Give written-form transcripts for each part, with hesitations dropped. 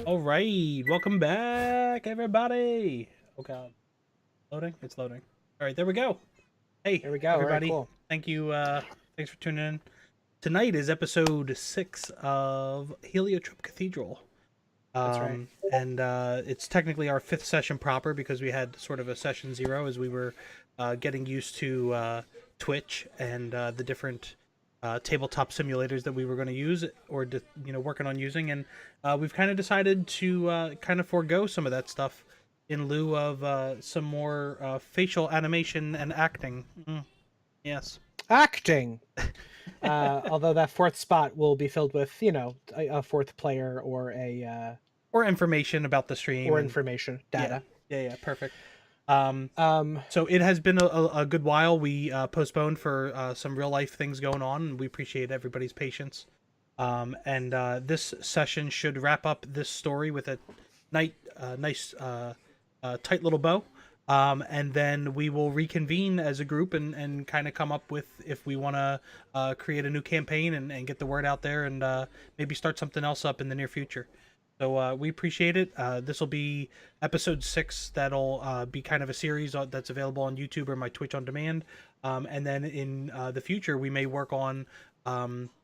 All right, welcome back, everybody. Oh god, loading. It's loading. All right, there we go. Hey, There we go. everybody. Right, cool. Thank you. Thanks for tuning in. Tonight is episode 6 of Heliotrope Cathedral. That's right. And it's technically our 5th session proper because we had sort of a session 0 as we were getting used to Twitch and the different tabletop simulators that we were going to use or working on using, and we've kind of decided to kind of forego some of that stuff in lieu of some more facial animation and acting. Yes. Acting. Although that fourth spot will be filled with, a fourth player or Or information about the stream and information yeah, data. yeah, perfect. Um, Um, so it has been a good while. We postponed for some real life things going on, and we appreciate everybody's patience. And this session should wrap up this story with a nice, tight little bow. And then we will reconvene as a group and kind of come up with if we want to create a new campaign and get the word out there and maybe start something else up in the near future. So we appreciate it. This will be episode 6. That'll be kind of a series that's available on YouTube or my Twitch on demand. And then in the future, we may work on some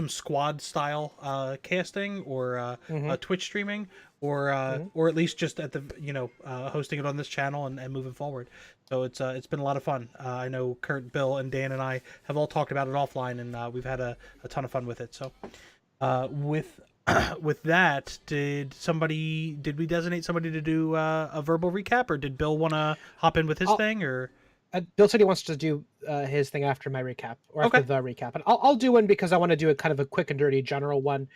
squad style casting or mhm, Twitch streaming mhm. or at least just at the hosting it on this channel and moving forward. So it's been a lot of fun. I know Kurt, Bill, and Dan and I have all talked about it offline, and we've had a ton of fun with it. So with with that, did we designate somebody to do a verbal recap, or did Bill want to hop in with his I'll, thing? Or Bill said he wants to do his thing after my recap or after okay, the recap, and I'll do one because I want to do a kind of a quick and dirty general one.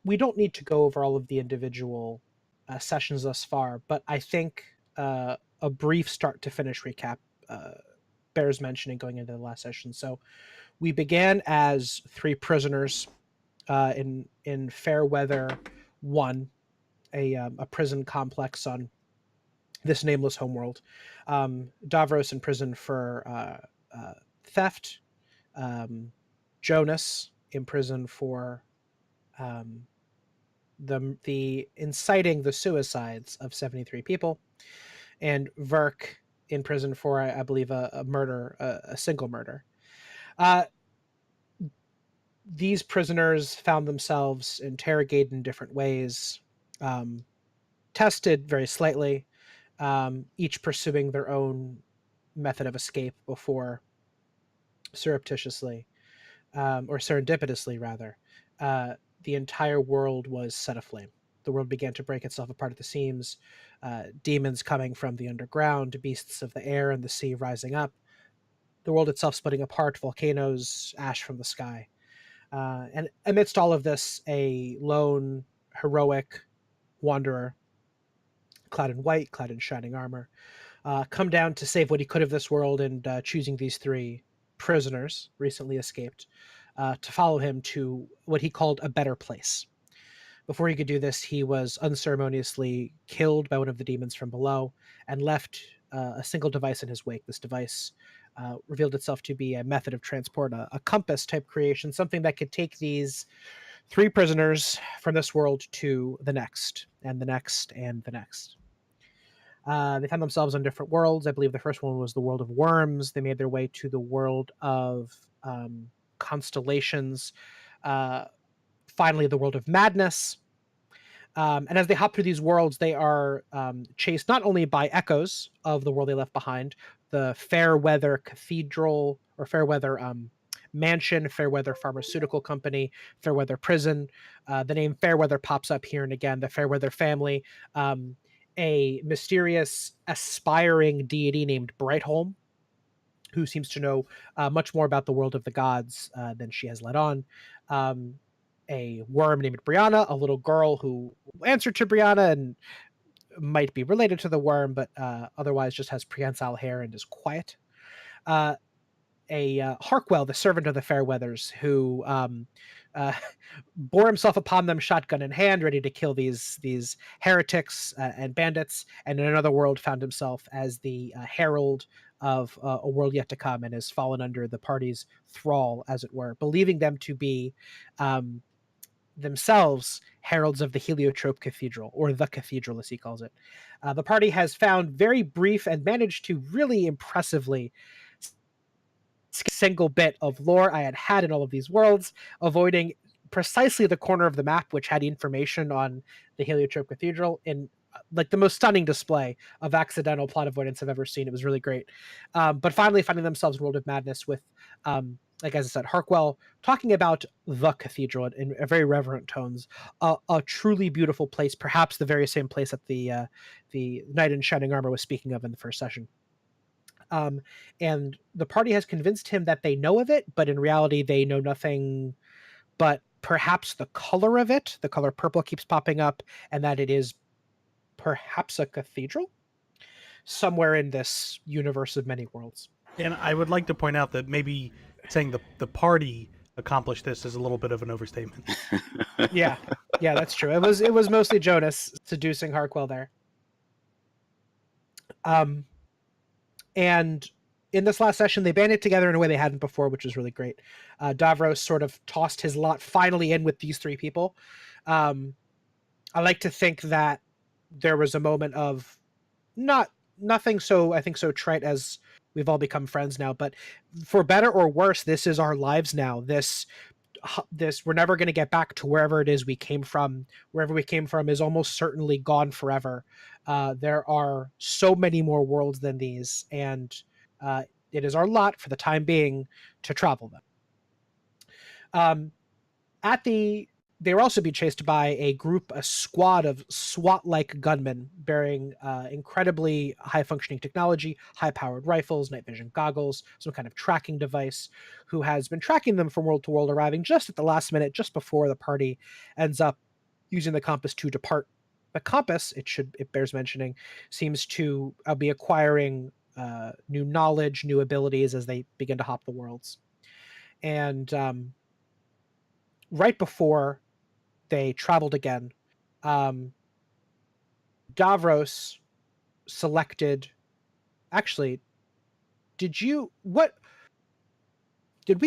We don't need to go over all of the individual sessions thus far, but I think a brief start to finish recap bears mentioning going into the last session. So we began as 3 prisoners in Fairweather One, a prison complex on this nameless homeworld. Davros in prison for theft. Jonas in prison for um, the inciting the suicides of 73 people, and Verk in prison for I believe a murder, a single murder. Uh, these prisoners found themselves interrogated in different ways, um, tested very slightly, each pursuing their own method of escape before surreptitiously, or serendipitously rather, uh, the entire world was set aflame. The world began to break itself apart at the seams, demons coming from the underground, beasts of the air and the sea rising up, the world itself splitting apart, volcanoes, ash from the sky. And amidst all of this, a lone, heroic wanderer, clad in white, clad in shining armor, come down to save what he could of this world, and choosing these 3 prisoners, recently escaped, to follow him to what he called a better place. Before he could do this, he was unceremoniously killed by one of the demons from below and left a single device in his wake. This device revealed itself to be a method of transport, a compass type creation, something that could take these 3 prisoners from this world to the next, and the next, and the next. They found themselves on different worlds. I believe the first one was the world of worms. They made their way to the world of constellations. Uh, Finally, the world of madness. And as they hop through these worlds, they are chased not only by echoes of the world they left behind, the Fairweather Cathedral or Fairweather Mansion, Fairweather Pharmaceutical Company, Fairweather Prison. The name Fairweather pops up here and again. The Fairweather family, um, a mysterious aspiring deity named Brightholm, who seems to know much more about the world of the gods than she has let on. Um, a worm named Brianna, a little girl who answered to Brianna and might be related to the worm, but otherwise just has prehensile hair and is quiet. Uh, a Harkwell, the servant of the Fairweathers, who uh, bore himself upon them, shotgun in hand, ready to kill these heretics and bandits. And in another world, found himself as the herald of a world yet to come, and has fallen under the party's thrall, as it were, believing them to be um, themselves heralds of the Heliotrope Cathedral, or the Cathedral, as he calls it. The party has found very brief and managed to really impressively single bit of lore I had in all of these worlds, avoiding precisely the corner of the map which had information on the Heliotrope Cathedral in like the most stunning display of accidental plot avoidance I've ever seen. It was really great. But finally finding themselves in World of Madness with, like as I said, Harkwell talking about the cathedral in very reverent tones, a truly beautiful place, perhaps the very same place that the knight in shining armor was speaking of in the first session. And the party has convinced him that they know of it, but in reality they know nothing but perhaps the color of it. The color purple keeps popping up, and that it is perhaps a cathedral somewhere in this universe of many worlds. And I would like to point out that maybe saying the party accomplished this is a little bit of an overstatement. Yeah, yeah, that's true. It was mostly Jonas seducing Harquell there. And in this last session, they banded together in a way they hadn't before, which was really great. Davros sort of tossed his lot finally in with these three people. I like to think that there was a moment of nothing so, I think, so trite as we've all become friends now, but for better or worse, this is our lives now. This we're never going to get back to wherever it is we came from. Wherever we came from is almost certainly gone forever. There are so many more worlds than these, and it is our lot for the time being to travel them. They will also be chased by a squad of SWAT-like gunmen bearing incredibly high-functioning technology, high-powered rifles, night vision goggles, some kind of tracking device, who has been tracking them from world to world, arriving just at the last minute, just before the party ends up using the compass to depart. The compass, it bears mentioning, seems to be acquiring new knowledge, new abilities as they begin to hop the worlds. And right before they traveled again, Davros selected. Actually, did we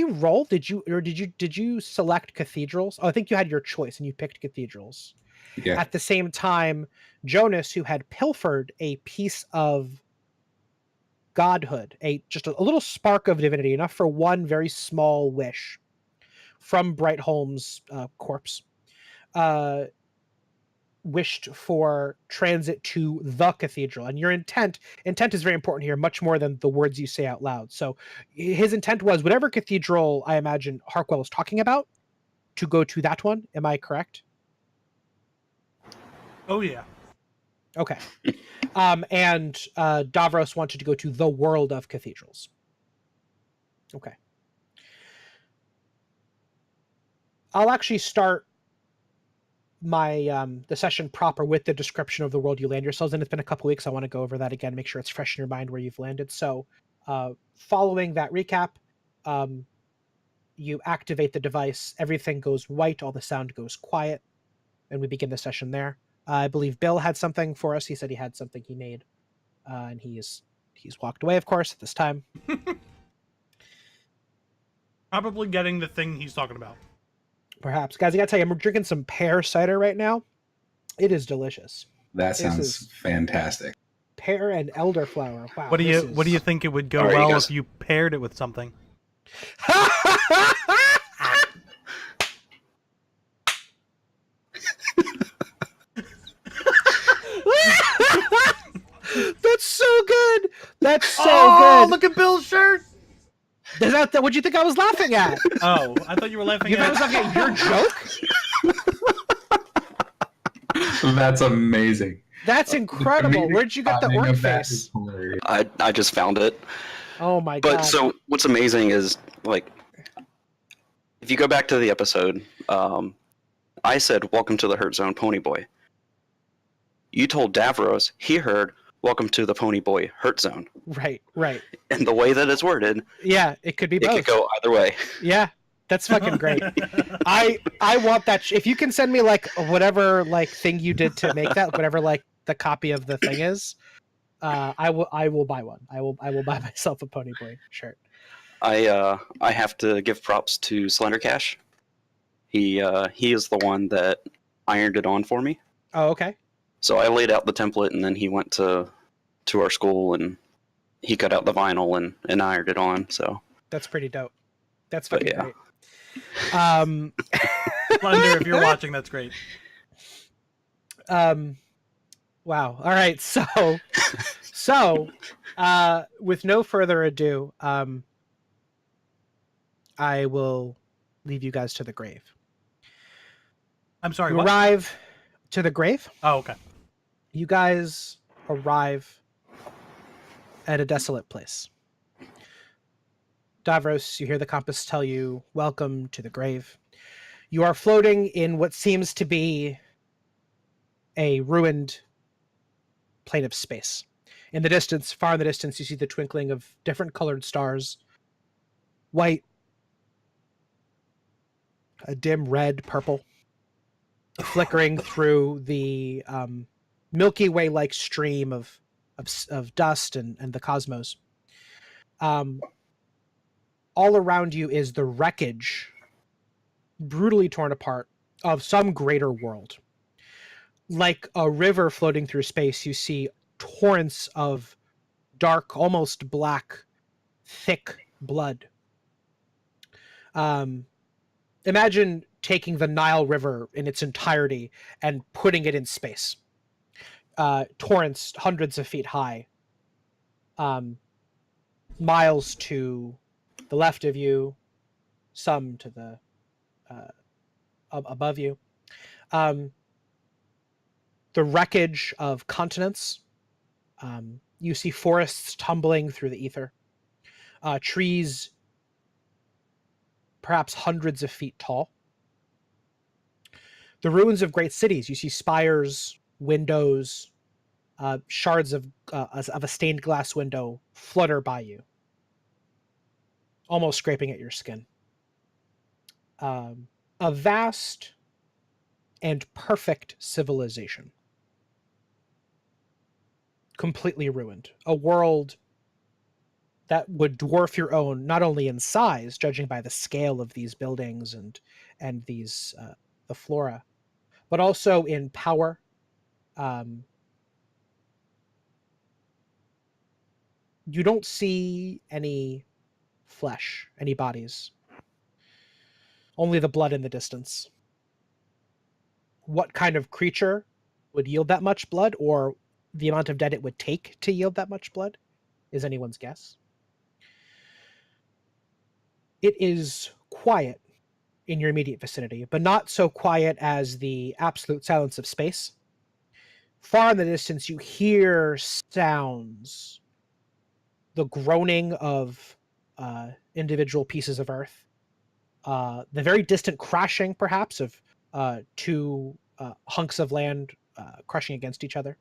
roll? Did you select cathedrals? Oh, I think you had your choice and you picked cathedrals. Yeah. At the same time, Jonas, who had pilfered a piece of godhood, just a little spark of divinity, enough for one very small wish from Brightholm's corpse, wished for transit to the cathedral. And your intent is very important here, much more than the words you say out loud. So his intent was whatever cathedral I imagine Harquell was talking about, to go to that one. Am I correct? Oh yeah. Okay. And Davros wanted to go to the world of cathedrals. Okay. I'll actually start my the session proper with the description of the world you land yourselves in. It's been a couple weeks. I want to go over that again, make sure it's fresh in your mind where you've landed. So following that recap, you activate the device, everything goes white, all the sound goes quiet, and we begin the session there. I believe Bill had something for us. He said he had something he made, and he's walked away, of course, at this time. Probably getting the thing he's talking about. Perhaps. Guys, I gotta tell you, I'm drinking some pear cider right now. It is delicious. That sounds fantastic. Pear and elderflower. Wow. What do you think it would go All right, well if you paired it with something? That's so good. That's so good. Look at Bill's shirt. Is that what'd you think I was laughing at? Oh, I thought you were laughing You thought I at. was laughing at your joke? That's amazing. That's incredible. Where'd you get the orc face? I just found it. Oh my god. But so what's amazing is, like, if you go back to the episode, I said, "Welcome to the Hurt Zone, Pony Boy." You told Davros he heard, "Welcome to the Pony Boy Hurt Zone." Right. And the way that it's worded, Yeah, it could be it both. could go either way. Yeah, that's fucking great. I want that. If you can send me like whatever like thing you did to make that, whatever like the copy of the thing is, I will buy one. I will buy myself a Pony Boy shirt. I have to give props to Slender Cash. He is the one that ironed it on for me. Oh, okay. So I laid out the template, and then he went to our school and he cut out the vinyl and ironed it on. So that's pretty dope. That's fucking great. Slender, if you're watching, that's great. Wow. All right. So, with no further ado, I will leave you guys to the grave. I'm sorry. You What? arrive to the grave. Oh, okay. You guys arrive at a desolate place. Davros, you hear the compass tell you, welcome to the grave. You are floating in what seems to be a ruined plane of space. In the distance, far in the distance, you see the twinkling of different colored stars. White, a dim red, purple, flickering through the Milky Way-like stream of dust and the cosmos. All around you is the wreckage, brutally torn apart, of some greater world. Like a river floating through space, you see torrents of dark, almost black, thick blood. Imagine taking the Nile River in its entirety and putting it in space. Torrents hundreds of feet high. Miles to the left of you, some to the above you. The wreckage of continents. You see forests tumbling through the ether. Trees perhaps hundreds of feet tall. The ruins of great cities. You see spires, windows, shards of a stained glass window flutter by you, almost scraping at your skin. A vast and perfect civilization. Completely ruined. A world that would dwarf your own, not only in size, judging by the scale of these buildings and these the flora, but also in power. You don't see any flesh, any bodies. Only the blood in the distance. What kind of creature would yield that much blood, or the amount of dead it would take to yield that much blood, is anyone's guess. It is quiet in your immediate vicinity, but not so quiet as the absolute silence of space. Far in the distance, you hear sounds, the groaning of individual pieces of earth, the very distant crashing, perhaps, of two hunks of land crushing against each other,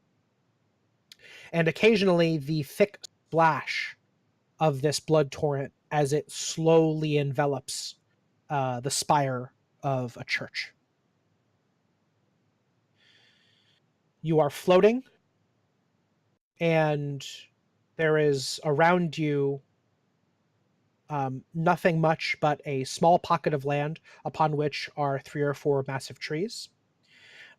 and occasionally the thick splash of this blood torrent as it slowly envelops the spire of a church. You are floating, and there is around you nothing much but a small pocket of land upon which are 3 or 4 massive trees.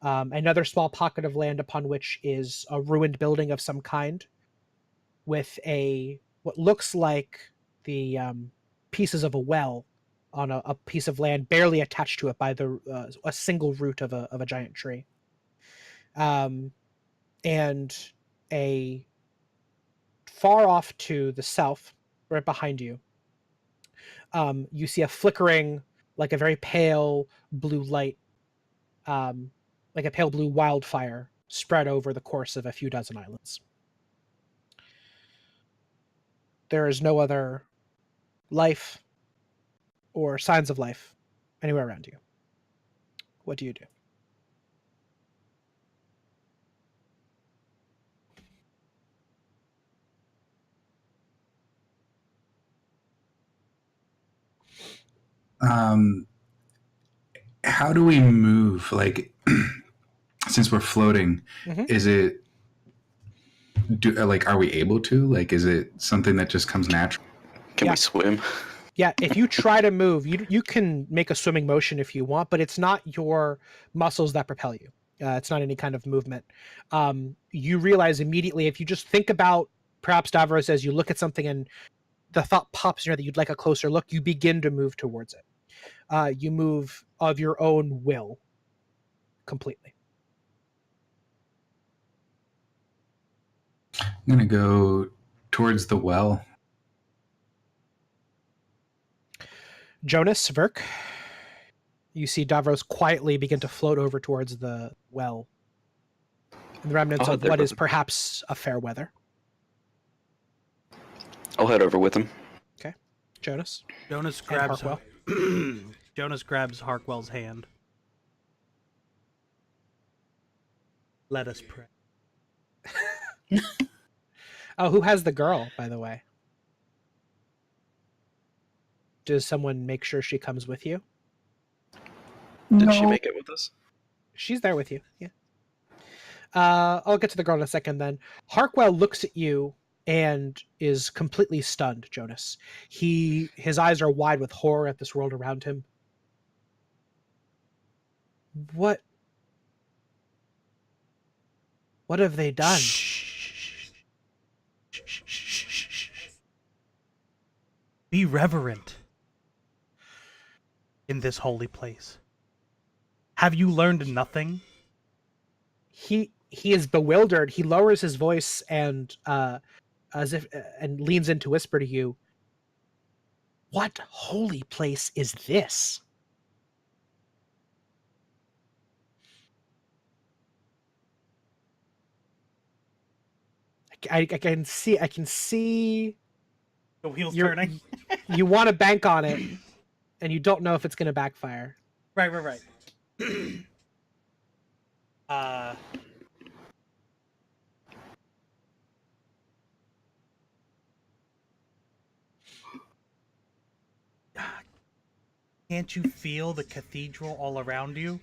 Another small pocket of land upon which is a ruined building of some kind with what looks like the pieces of a well on a piece of land barely attached to it by a single root of a giant tree. And a far off to the south, right behind you, you see a flickering, like a very pale blue light, like a pale blue wildfire spread over the course of a few dozen islands. There is no other life or signs of life anywhere around you. What do you do? How do we move? Like, since we're floating, is it are we able to? Like, is it something that just comes natural? Can we swim? Yeah, if you try to move, you can make a swimming motion if you want, but it's not your muscles that propel you. It's not any kind of movement. You realize immediately, if you just think about, perhaps Davros, as you look at something and the thought pops in your head that you'd like a closer look, you begin to move towards it. You move of your own will, completely. I'm gonna go towards the well. Jonas, Verk, you see Davros quietly begin to float over towards the well, and the remnants of what is perhaps a fair weather. I'll head over with him. Jonas. Jonas And grabs Hartwell. Jonas grabs Harkwell's hand. Let us pray. Oh, who has the girl, by the way? Does someone make sure she comes with you? Did she make it with us? She's there with you. Yeah. I'll get to the girl in a second then. Harkwell looks at you and is completely stunned, Jonas. His eyes are wide with horror at this world around him. What have they done? Be reverent in this holy place. Have you learned nothing? He is bewildered. He lowers his voice and as if and leans in to whisper to you, "What holy place is this?" I can see The wheels you're- turning. you want to bank on it, and you don't know if it's going to backfire. Right. Can't you feel the cathedral all around you?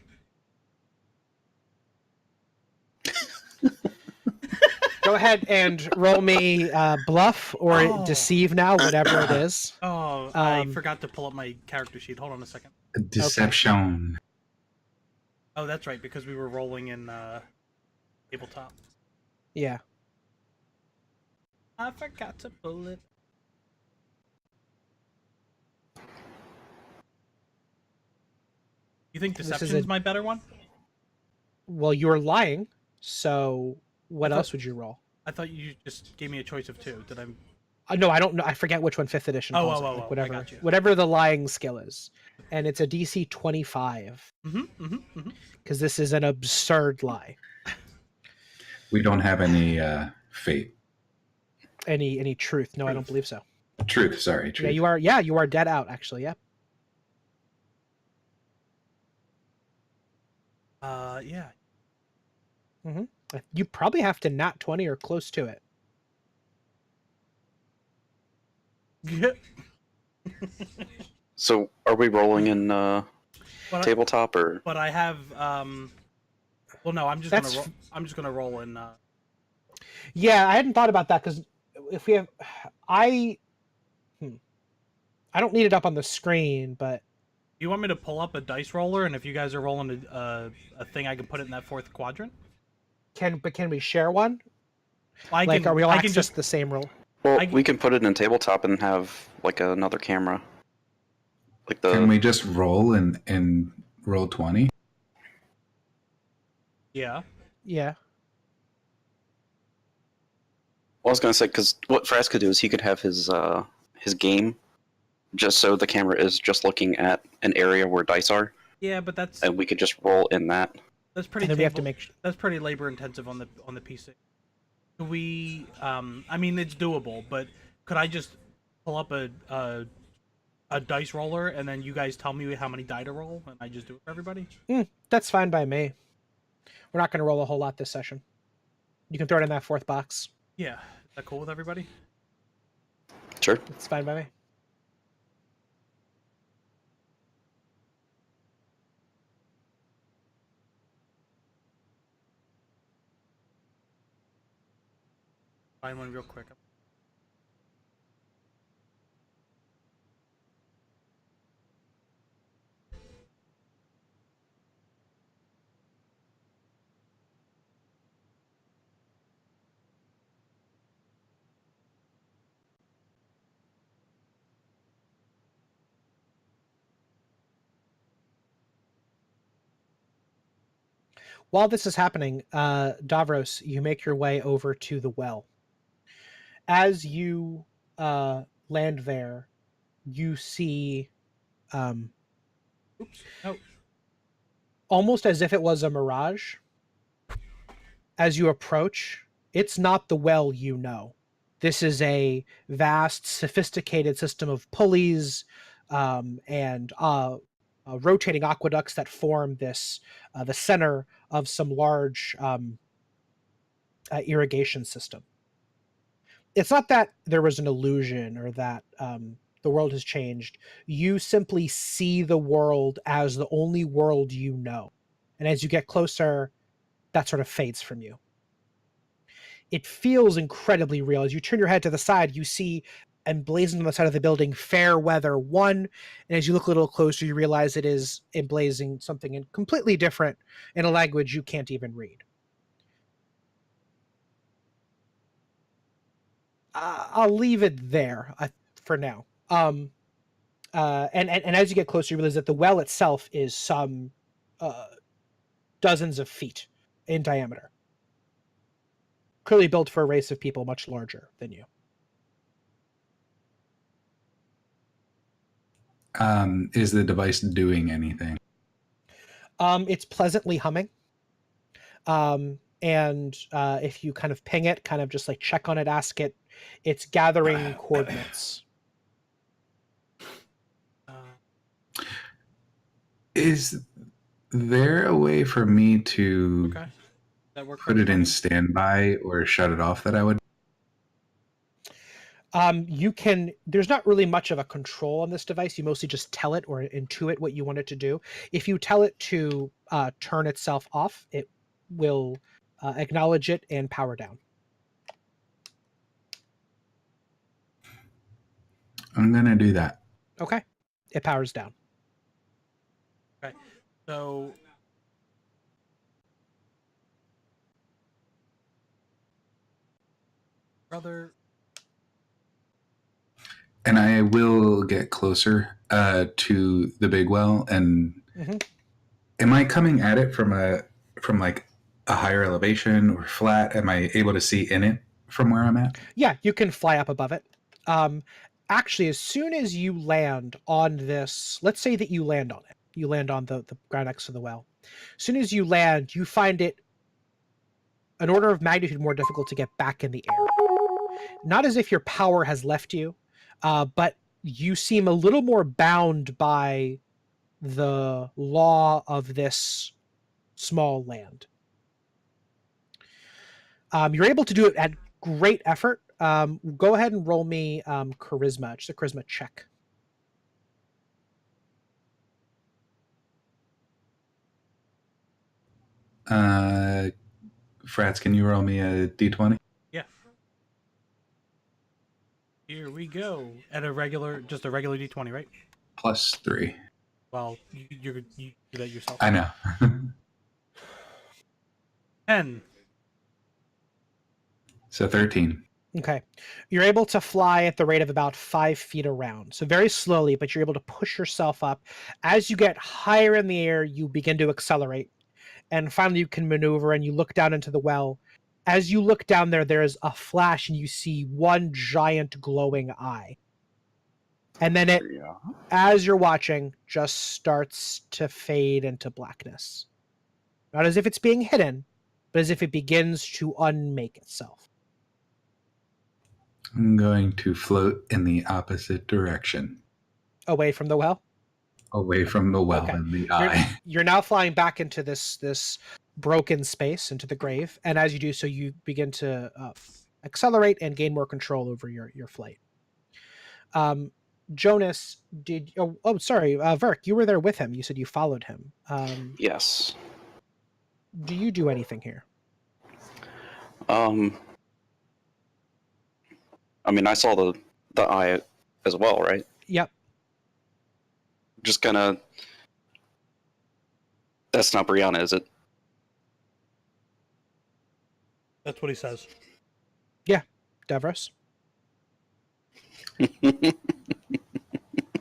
Go ahead and roll me bluff or Oh. deceive now, whatever it is. Oh, I forgot to pull up my character sheet. Hold on a second. Deception. Oh, that's right, because we were rolling in tabletop. Yeah. I forgot to pull it. You think This is deception's my better one? Well, you were lying, so what I thought- else would you roll? I thought you just gave me a choice of two. Did I? No, I don't know. I forget which one 5th edition Oh, calls it. I Whatever, got you. whatever the lying skill is, and it's a DC 25 Mm-hmm. because this is an absurd lie. We don't have any fate. Any truth? No, I don't believe so. Truth, sorry. Truth. Yeah, you are. Yeah, you are dead out. Actually, yeah. Yeah. You probably have to nat 20 or close to it. So, are we rolling in But tabletop or? but I have well, no, I'm just That's gonna I'm just gonna roll in. Yeah, I hadn't thought about that because if we have, I don't need it up on the screen, but You want me to pull up a dice roller, and if you guys are rolling a thing, I can put it in that fourth quadrant. can we share one? I Like, can, are we all I can access just the same roll? Well, I- we can put it in tabletop and have like another camera. Like the. Can we just roll and roll 20? yeah. Yeah. I was gonna say because what Fraz could do is he could have his game, just so the camera is just looking at an area where dice are, Yeah, but that's and we could just roll in that. pretty. And then we have to make. That's pretty labor intensive on the PC. Could we? I mean, it's doable, but could I just pull up a dice roller, and then you guys tell me how many die to roll, and I just do it for everybody? That's fine by me. We're not going to roll a whole lot this session. You can throw it in that fourth box. Yeah. Is that cool with everybody? Sure. It's fine by me. Find one real quick. While this is happening, Davros, you make your way over to the well. As you land there, you see Oops. No. almost as if it was a mirage. As you approach, it's not the well you know. This is a vast, sophisticated system of pulleys and rotating aqueducts that form this the center of some large irrigation system. It's not that there was an illusion or that the world has changed. You simply see the world as the only world you know. And as you get closer, that sort of fades from you. It feels incredibly real. As you turn your head to the side, you see emblazoned on the side of the building Fair Weather 1. And as you look a little closer, you realize it is emblazoned something completely different in a language you can't even read. I'll leave it there for now. And as you get closer, you realize that the well itself is some dozens of feet in diameter. Clearly built for a race of people much larger than you. Is the device doing anything? It's pleasantly humming. And if you kind of ping it, kind of just like check on it, ask it, it's gathering coordinates. Is there a way for me to Okay. That works. put it in standby or shut it off that I would? You can, there's not really much of a control on this device. You mostly just tell it or intuit what you want it to do. If you tell it to turn itself off, it will acknowledge it and power down. I'm going to do that. Okay. It powers down. Okay. So brother, And I will get closer to the big well. And am I coming at it from like a higher elevation or flat? Am I able to see in it from where I'm at? Yeah, you can fly up above it. Actually, as soon as you land on this, let's say that you land on it. You land on the ground next to the well. As soon as you land, you find it an order of magnitude more difficult to get back in the air. Not as if your power has left you, but you seem a little more bound by the law of this small land. You're able to do it at great effort. Go ahead and roll me charisma, just a charisma check. Frats, can you roll me a d20? yeah. Here we go. At just a regular D20, right? +3. Well, you do that yourself. I know. 10. So 13. Okay. You're able to fly at the rate of about 5 feet around. So very slowly, but you're able to push yourself up. As you get higher in the air, you begin to accelerate. And finally you can maneuver and you look down into the well. As you look down there, there's a flash and you see one giant glowing eye. And then it, as you're watching, just starts to fade into blackness. Not as if it's being hidden, but as if it begins to unmake itself. I'm going to float in the opposite direction. Away from the well? Away from the well Okay. and the eye. You're now flying back into this broken space, into the grave. And as you do so, you begin to accelerate and gain more control over your flight. Jonas, sorry, Verk, you were there with him. You said you followed him. Yes. Do you do anything here? I mean, I saw the eye as well, right? Yep. Just gonna. That's not Brianna, is it? That's what he says. Yeah, Davros.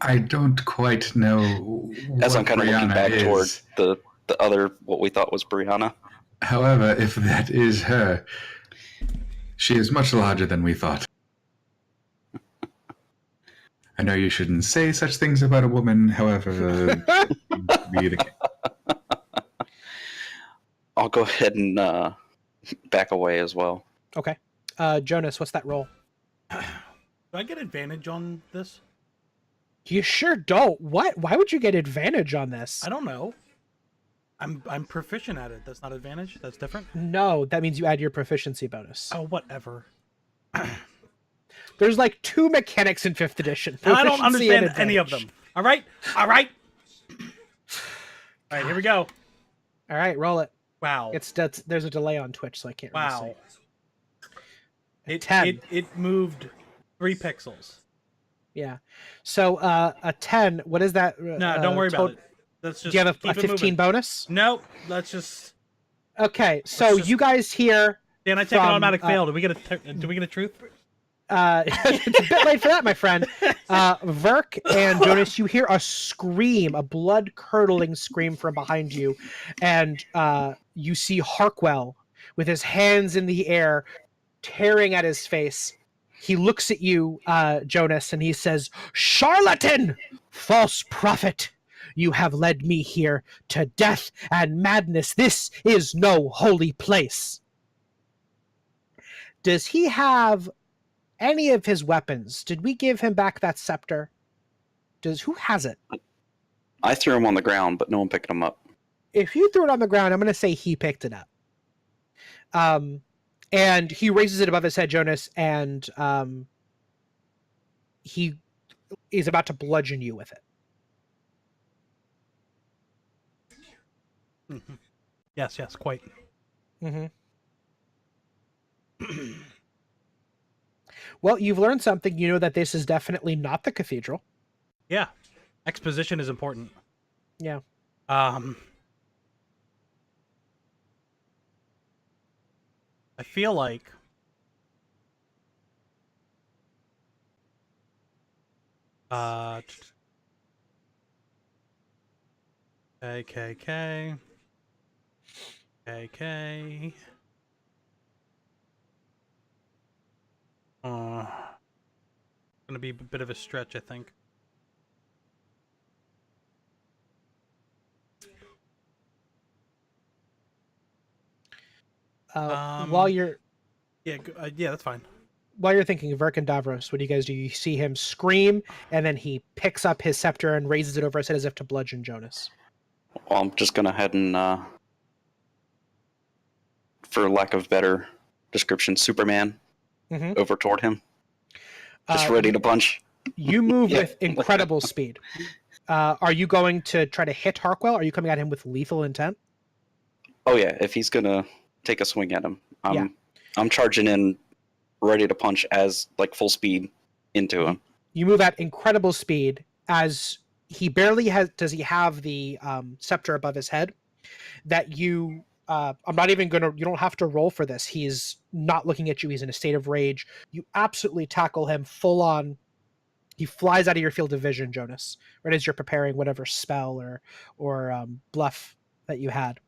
I don't quite know. As I'm kind of looking back toward is. the other, what we thought was Brianna. However, if that is her, she is much larger than we thought. I know you shouldn't say such things about a woman, however, be the case. I'll go ahead and back away as well. Okay. Jonas, what's that roll? Do I get advantage on this? You sure don't. What? Why would you get advantage on this? I don't know. I'm proficient at it. That's not advantage. That's different. No, that means you add your proficiency bonus. Oh, whatever. There's like 2 mechanics in 5th edition. And I don't Proficiency and understand any of them. advantage. All right. All right. All right. Here we go. All right, roll it. Wow. There's a delay on Twitch, so I can't really wow. see. 10. It moved 3 pixels. Yeah. So a 10. What is that? No, don't worry about it. Let's just. Do you have a keep it 15 moving. bonus? No. Let's just. Okay. So just- you guys hear. Dan, I take an From, automatic fail. Do we get a truth? It's a bit late for that, my friend. Verk and Jonas, you hear a scream, a blood-curdling scream from behind you, and you see Harkwell with his hands in the air, tearing at his face. He looks at you, Jonas, and he says, "Charlatan! False prophet! You have led me here to death and madness. This is no holy place." Does he have any of his weapons? Did we give him back that scepter? Who has it? I threw him on the ground, but no one picked him up. If you threw it on the ground, I'm going to say he picked it up. And he raises it above his head, Jonas, and he is about to bludgeon you with it. Mm-hmm. Yes, quite. Mm-hmm. Well, you've learned something. You know that this is definitely not the cathedral. Yeah. Exposition is important. Yeah. I feel like KKK. Gonna be a bit of a stretch, I think. While you're yeah, that's fine. while you're thinking of Verk and Davros, what do you guys do? You see him scream, and then he picks up his scepter and raises it over his head as if to bludgeon Jonas. Well, I'm just gonna head and, for lack of better description, Superman over toward him, just ready to punch. You move Yeah. with incredible speed. Are you going to try to hit Harkwell? Are you coming at him with lethal intent? Oh yeah, if he's gonna take a swing at him, Yeah. I'm charging in, ready to punch as like full speed into him. You move at incredible speed as he barely does he have the scepter above his head that you I'm not even gonna you don't have to roll for this. He's not looking at you. He's in a state of rage. You absolutely tackle him full on. He flies out of your field of vision, Jonas, right as you're preparing whatever spell or bluff that you had.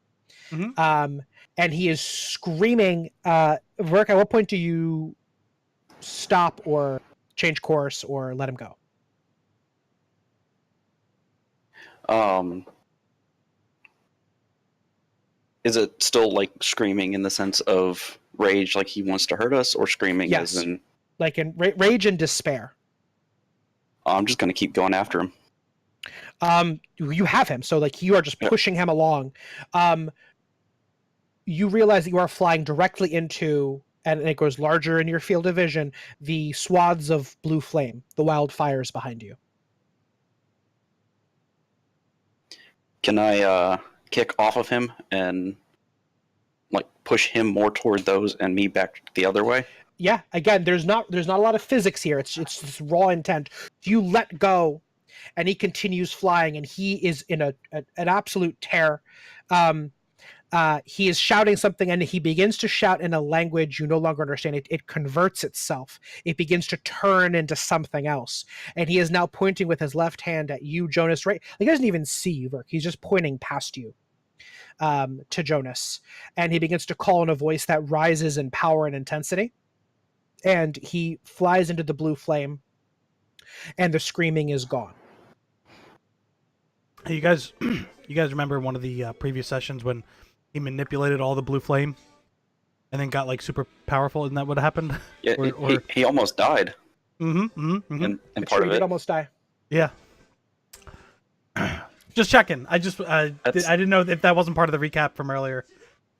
And he is screaming. Verk, at what point do you stop or change course or let him go? Is it still like screaming in the sense of rage, like he wants to hurt us, or screaming Yes. as in? Like in rage and despair. I'm just gonna keep going after him. You have him, so like you are just pushing him along. You realize that you are flying directly into, and it grows larger in your field of vision, the swaths of blue flame, the wildfires behind you. Can I kick off of him and like push him more toward those and me back the other way? Yeah, again, there's not a lot of physics here. It's just raw intent. You let go, and he continues flying, and he is in an absolute tear. He is shouting something, and he begins to shout in a language you no longer understand. It converts itself. It begins to turn into something else, and he is now pointing with his left hand at you, Jonas. Right, he doesn't even see you, Verk. He's just pointing past you to Jonas, and he begins to call in a voice that rises in power and intensity. And he flies into the blue flame, and the screaming is gone. Hey, you guys remember one of the previous sessions when he manipulated all the blue flame, and then got like super powerful? Isn't that what happened? Yeah, Or- he almost died. and But part sure, of you did it. almost die. Yeah. Just checking. I didn't know if that wasn't part of the recap from earlier.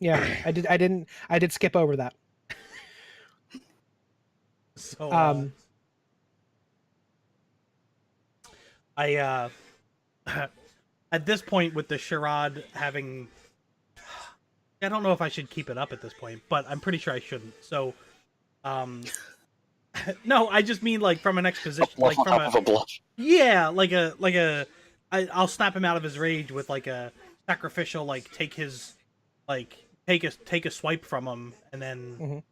Yeah, I did skip over that. So I at this point with the charade having, I don't know if I should keep it up at this point, but I'm pretty sure I shouldn't. So no, I just mean like from an exposition, Bluff like on from top of a bluff. yeah, I'll snap him out of his rage with like a sacrificial, like take a swipe from him, and then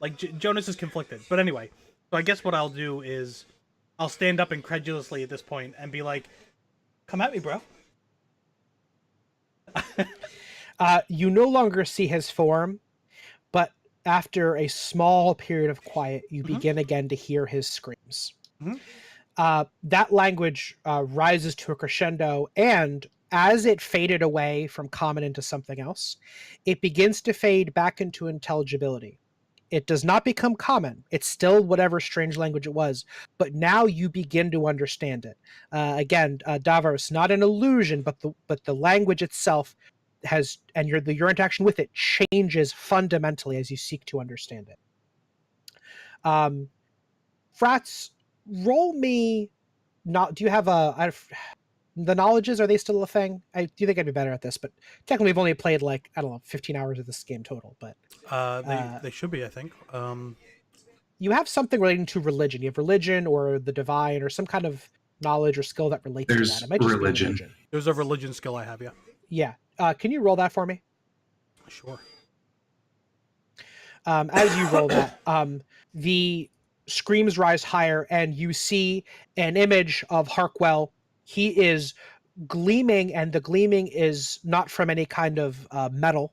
like Jonas is conflicted. But anyway, so I guess what I'll do is I'll stand up incredulously at this point and be like, "Come at me, bro." You no longer see his form, but after a small period of quiet, you begin again to hear his screams. That language rises to a crescendo, and as it faded away from common into something else, it begins to fade back into intelligibility. It does not become common. It's still whatever strange language it was, but now you begin to understand it. Again, Davos, not an illusion, but the language itself has, and your interaction with it changes fundamentally as you seek to understand it. Frats, roll me. Not. Do you have the knowledges? Are they still a thing? I do think I'd be better at this, but technically we've only played like, I don't know, 15 hours of this game total. But they should be, I think. You have something relating to religion. You have religion or the divine or some kind of knowledge or skill that relates to that. It might just religion. be religion. There's a religion skill I have, yeah. Yeah. Can you roll that for me? Sure. As you roll that, the screams rise higher, and you see an image of Harkwell. He is gleaming, and the gleaming is not from any kind of metal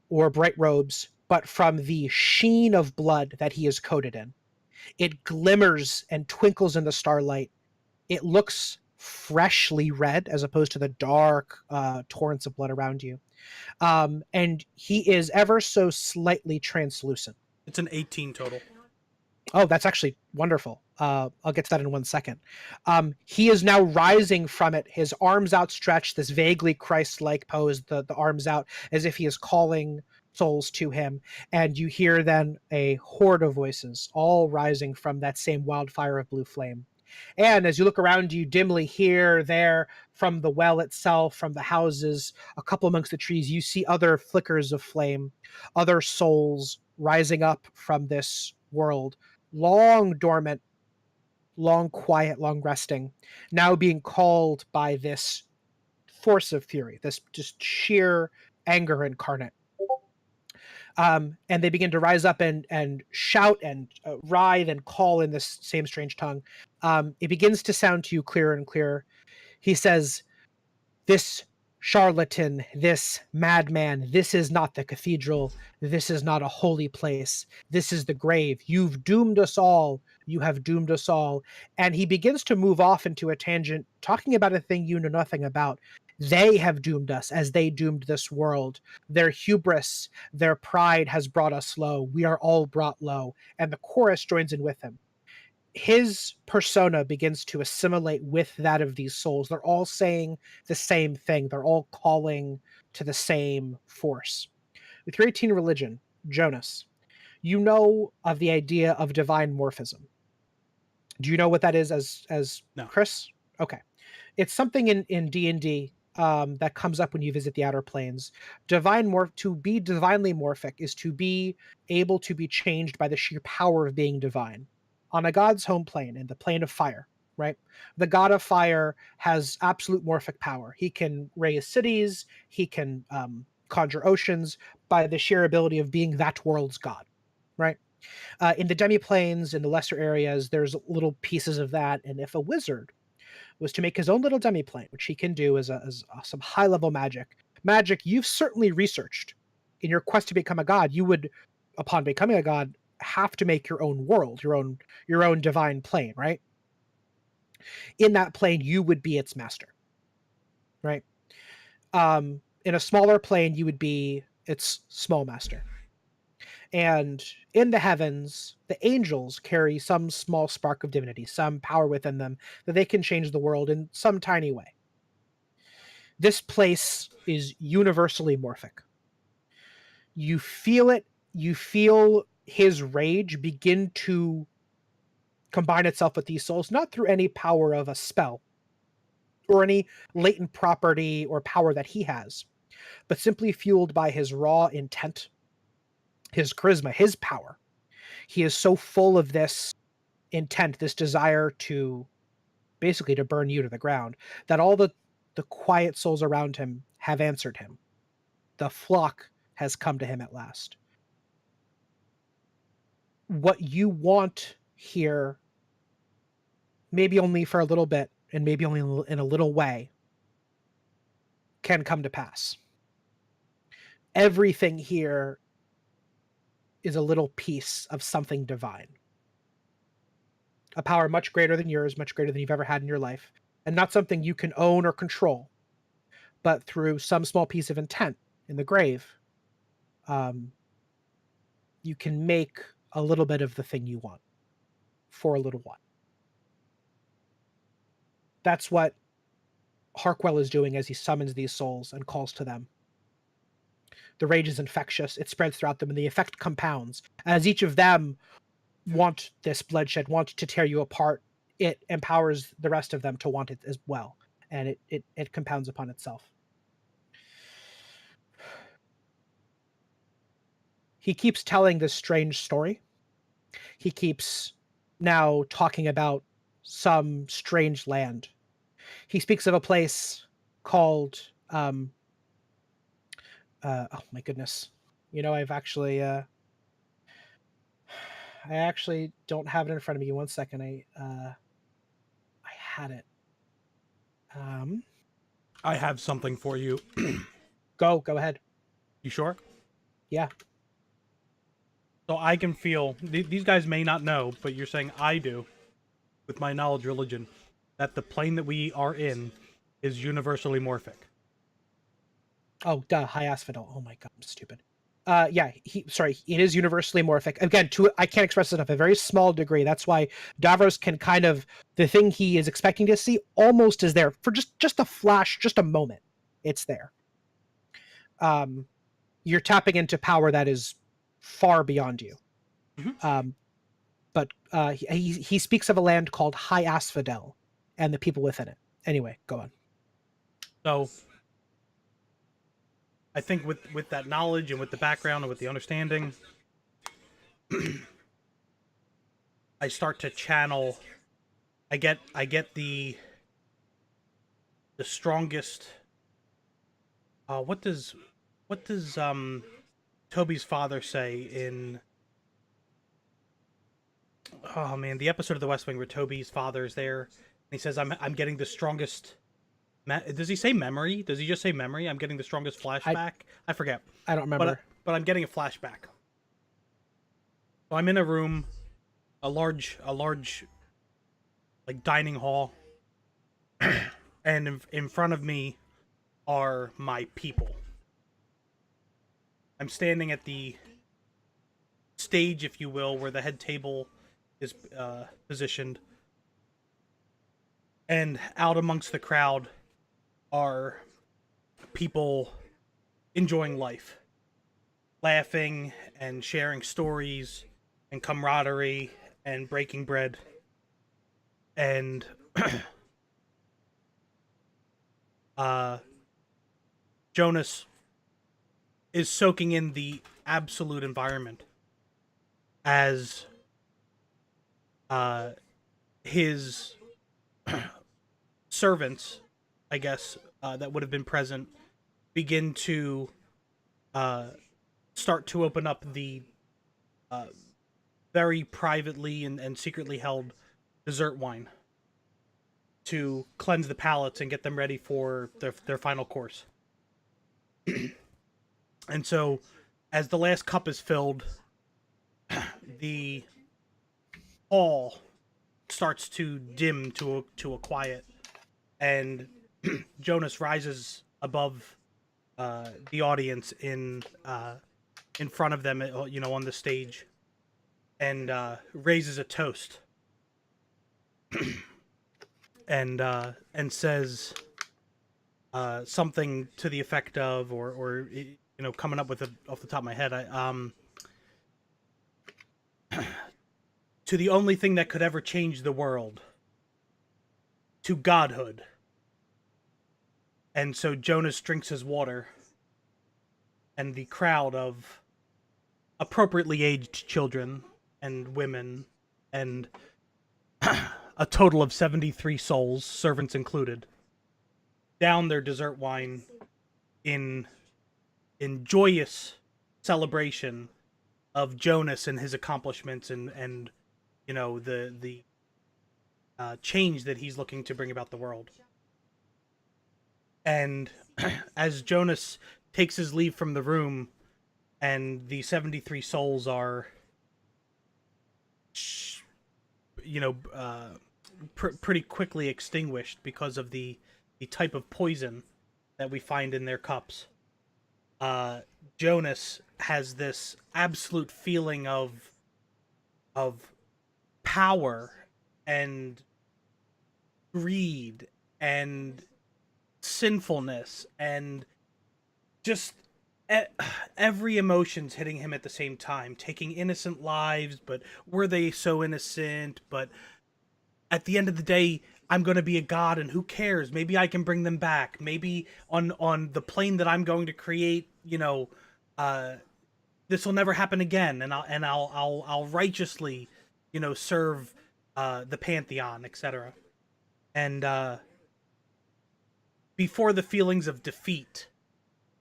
or bright robes, but from the sheen of blood that he is coated in. It glimmers and twinkles in the starlight. It looks freshly red as opposed to the dark torrents of blood around you. And he is ever so slightly translucent. It's an 18 total. Oh, that's actually wonderful. I'll get to that in 1 second. He is now rising from it, his arms outstretched, this vaguely Christ-like pose, the arms out as if he is calling souls to him. And you hear then a horde of voices, all rising from that same wildfire of blue flame. And as you look around you dimly here, there, from the well itself, from the houses, a couple amongst the trees, you see other flickers of flame, other souls rising up from this world, long dormant, long quiet, long resting, now being called by this force of fury, this just sheer anger incarnate. And they begin to rise up and shout and writhe and call in this same strange tongue. It begins to sound to you clearer and clearer. He says, "This charlatan, this madman, this is not the cathedral. This is not a holy place. This is the grave. You've doomed us all. You have doomed us all." And he begins to move off into a tangent, talking about a thing you know nothing about. They have doomed us as they doomed this world. Their hubris, their pride has brought us low. We are all brought low. And the chorus joins in with him. His persona begins to assimilate with that of these souls. They're all saying the same thing. They're all calling to the same force. With your 18 religion, Jonas, you know of the idea of divine morphism. Do you know what that is as No. Chris? Okay. It's something in D&D that comes up when you visit the outer planes. To be divinely morphic is to be able to be changed by the sheer power of being divine. On a god's home plane, in the plane of fire, right? The god of fire has absolute morphic power. He can raise cities, he can conjure oceans by the sheer ability of being that world's god, right? In the demiplanes, in the lesser areas, there's little pieces of that. And if a wizard was to make his own little demiplane, which he can do as some high-level magic you've certainly researched in your quest to become a god, you would, upon becoming a god, have to make your own world, your own divine plane, right? In that plane, you would be its master, right? In a smaller plane, you would be its small master. And in the heavens, the angels carry some small spark of divinity, some power within them that they can change the world in some tiny way. This place is universally morphic. You feel it, you feel his rage begin to combine itself with these souls, not through any power of a spell or any latent property or power that he has, but simply fueled by his raw intent, his charisma, his power. He is so full of this intent, this desire to basically to burn you to the ground, that all the quiet souls around him have answered him. The flock has come to him at last. What you want here, maybe only for a little bit, and maybe only in a little way, can come to pass. Everything here is a little piece of something divine. A power much greater than yours, much greater than you've ever had in your life, and not something you can own or control, but through some small piece of intent in the grave, you can make a little bit of the thing you want for a little while. That's what Harkwell is doing as he summons these souls and calls to them. The rage is infectious. It spreads throughout them, and the effect compounds. As each of them want this bloodshed, want to tear you apart, it empowers the rest of them to want it as well. And it compounds upon itself. He keeps telling this strange story. He keeps now talking about some strange land. He speaks of a place called oh my goodness. I've actually I actually don't have it in front of me. One second. I had it. I have something for you. Go ahead. You sure? Yeah. So I can feel, these guys may not know, but you're saying I do, with my knowledge religion, that the plane that we are in is universally morphic. Oh, duh, high asphodel. Oh my god, I'm stupid. Yeah, it is universally morphic. Again, I can't express it enough, a very small degree. That's why Davros can kind of, the thing he is expecting to see almost is there for just a flash, just a moment. It's there. You're tapping into power that is far beyond you. Mm-hmm. But he speaks of a land called High Asphodel and the people within it. Anyway, go on. So I think with that knowledge and with the background and with the understanding, I start to channel. I get the strongest. What does Toby's father say in? Oh man, the episode of The West Wing where Toby's father is there, and he says, "I'm getting the strongest." Does he say memory? Does he just say memory? I'm getting the strongest flashback. I forget. I don't remember. But I'm getting a flashback. So I'm in a room, a large like dining hall, and in front of me are my people. I'm standing at the stage, if you will, where the head table is positioned, and out amongst the crowd are people enjoying life, laughing and sharing stories and camaraderie and breaking bread. And Jonas is soaking in the absolute environment as his servants, I guess, that would have been present, begin to start to open up the very privately and secretly held dessert wine to cleanse the palates and get them ready for their final course. And so, as the last cup is filled, the hall starts to dim to a quiet, and Jonas rises above the audience in in front of them, on the stage, and raises a toast, and says something to the effect of, or coming up with it off the top of my head, to the only thing that could ever change the world, to godhood. And so Jonas drinks his water, and the crowd of appropriately aged children and women, and a total of 73 souls, servants included, down their dessert wine in joyous celebration of Jonas and his accomplishments, and the change that he's looking to bring about the world. And as Jonas takes his leave from the room, and the 73 souls are, pretty quickly extinguished because of the type of poison that we find in their cups, Jonas has this absolute feeling of power and greed and sinfulness, and just every emotion's hitting him at the same time, taking innocent lives, but were they so innocent? But at the end of the day, I'm going to be a god, and who cares? Maybe I can bring them back. Maybe on the plane that I'm going to create, this will never happen again, and I'll righteously, serve the pantheon, etc. And before the feelings of defeat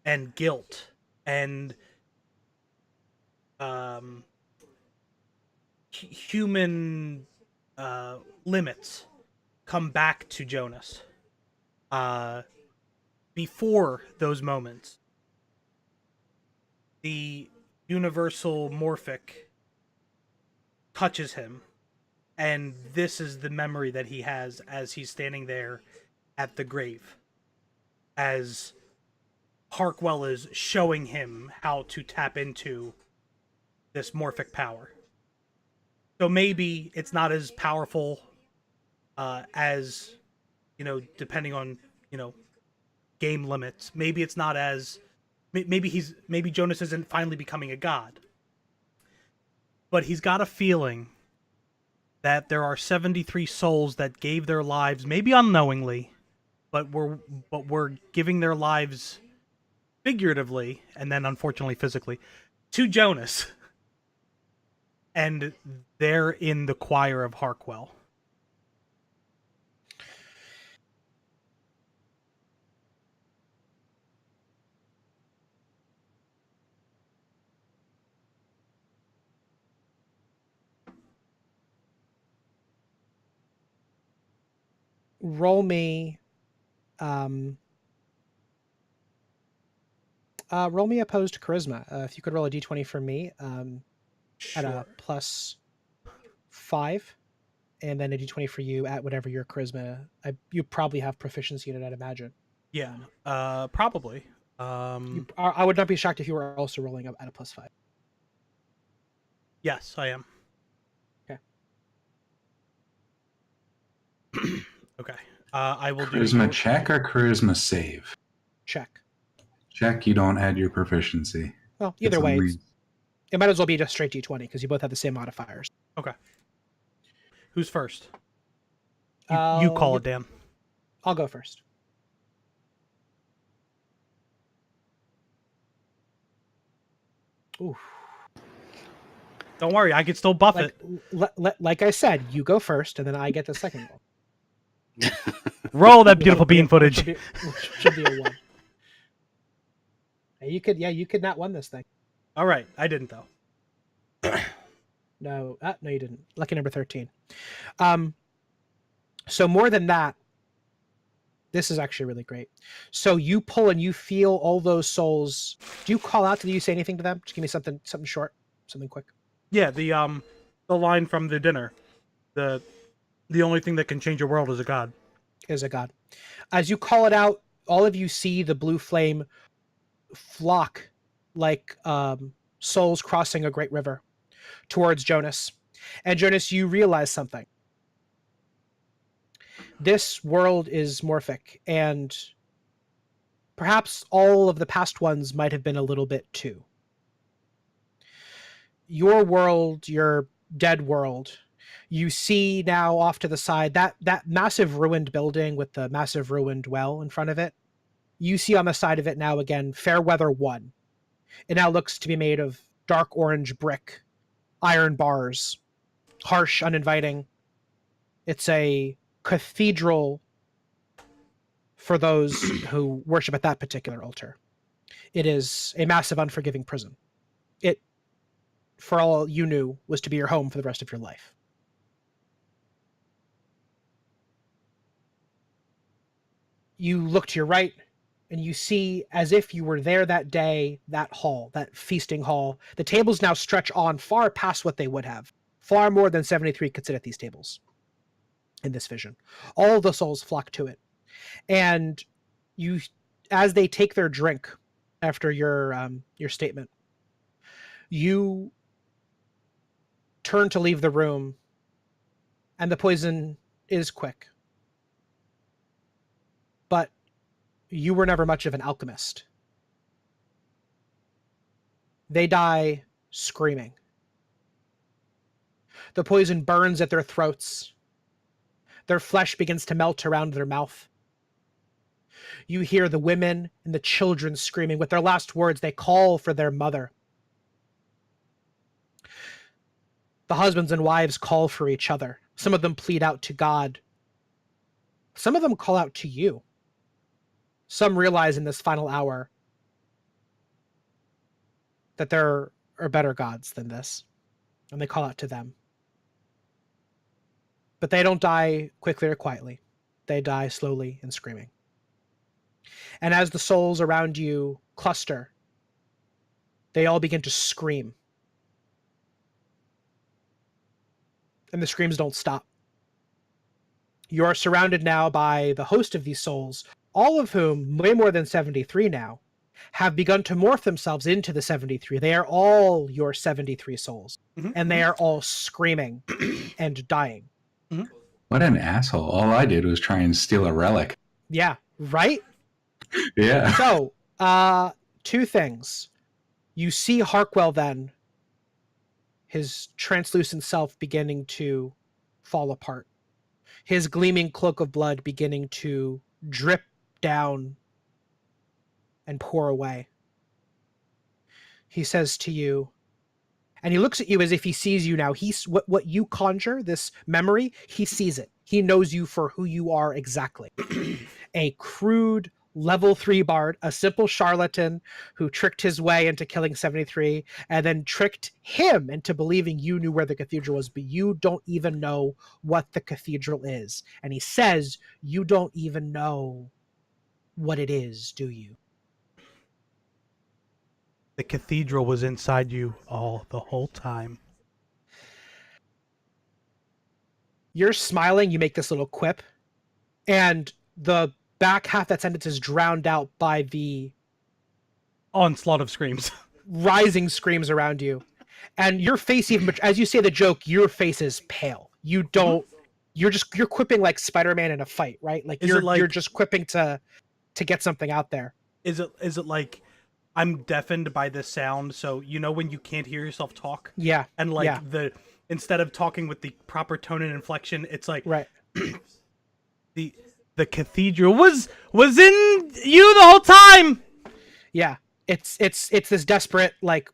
and guilt and human limits come back to Jonas, before those moments, the universal morphic touches him, and this is the memory that he has as he's standing there at the grave, as Harkwell is showing him how to tap into this morphic power. So maybe it's not as powerful as, depending on, game limits. Maybe it's not as, maybe Jonas isn't finally becoming a god. But he's got a feeling that there are 73 souls that gave their lives, maybe unknowingly, but were giving their lives figuratively, and then unfortunately physically, to Jonas. And they're in the choir of Harkwell. Roll me opposed charisma. If you could roll a d20 for me, Sure. at a +5, and then a d20 for you at whatever your charisma. You probably have proficiency in it, I'd imagine. Yeah, probably. I would not be shocked if you were also rolling up at a +5. Yes, I am. Okay. Okay. I will Charisma do check or charisma save? Check. Check, you don't add your proficiency. Well, either It's way, only- it might as well be just straight d20 because you both have the same modifiers. Okay. Who's first? You call it, Dan. I'll go first. Ooh. Don't worry, I can still buff Like, it. like I said, you go first, and then I get the second roll. Roll that beautiful bean footage. Which should be a 1. You could not win this thing. All right, I didn't though. No, you didn't. Lucky number 13. So more than that, this is actually really great. So you pull and you feel all those souls. Do you call out? Do you say anything to them? Just give me something short, something quick. Yeah, the line from the dinner. The only thing that can change your world is a god. Is a god. As you call it out, all of you see the blue flame flock like souls crossing a great river towards Jonas. And Jonas, you realize something. This world is morphic, and perhaps all of the past ones might have been a little bit too. Your world, your dead world, you see now off to the side that massive ruined building with the massive ruined well in front of it. You see on the side of it now again, Fairweather 1. It now looks to be made of dark orange brick, iron bars, harsh, uninviting. It's a cathedral for those who worship at that particular altar. It is a massive, unforgiving prison. It, for all you knew, was to be your home for the rest of your life. You look to your right, and you see, as if you were there that day, that hall, that feasting hall. The tables now stretch on far past what they would have. Far more than 73 could sit at these tables in this vision. All the souls flock to it. And you, as they take their drink after your statement, you turn to leave the room, and the poison is quick. But you were never much of an alchemist. They die screaming. The poison burns at their throats. Their flesh begins to melt around their mouth. You hear the women and the children screaming. With their last words, they call for their mother. The husbands and wives call for each other. Some of them plead out to God. Some of them call out to you. Some realize in this final hour that there are better gods than this, and they call out to them. But they don't die quickly or quietly. They die slowly and screaming. And as the souls around you cluster, they all begin to scream. And the screams don't stop. You are surrounded now by the host of these souls, all of whom, way more than 73 now, have begun to morph themselves into the 73. They are all your 73 souls. Mm-hmm. And they are all screaming and dying. Mm-hmm. What an asshole. All I did was try and steal a relic. Yeah, right? Yeah. So, two things. You see Harkwell then, his translucent self beginning to fall apart. His gleaming cloak of blood beginning to drip down and pour away. He says to you, and he looks at you as if he sees you now. He's what you conjure, this memory, he sees it. He knows you for who you are exactly. A crude level 3 bard, a simple charlatan who tricked his way into killing 73 and then tricked him into believing you knew where the cathedral was, but you don't even know what the cathedral is. And he says, you don't even know what it is, do you? The cathedral was inside you the whole time. You're smiling, you make this little quip, and the back half that sentence is drowned out by the onslaught of screams. Rising screams around you. And your face, even as you say the joke, your face is pale. You don't, you're quipping like Spider-Man in a fight, right? Like you're just quipping to get something out there. Is it like I'm deafened by the sound, so you know when you can't hear yourself talk? Yeah. And instead of talking with the proper tone and inflection, it's like right. The cathedral was in you the whole time. Yeah. It's this desperate, like,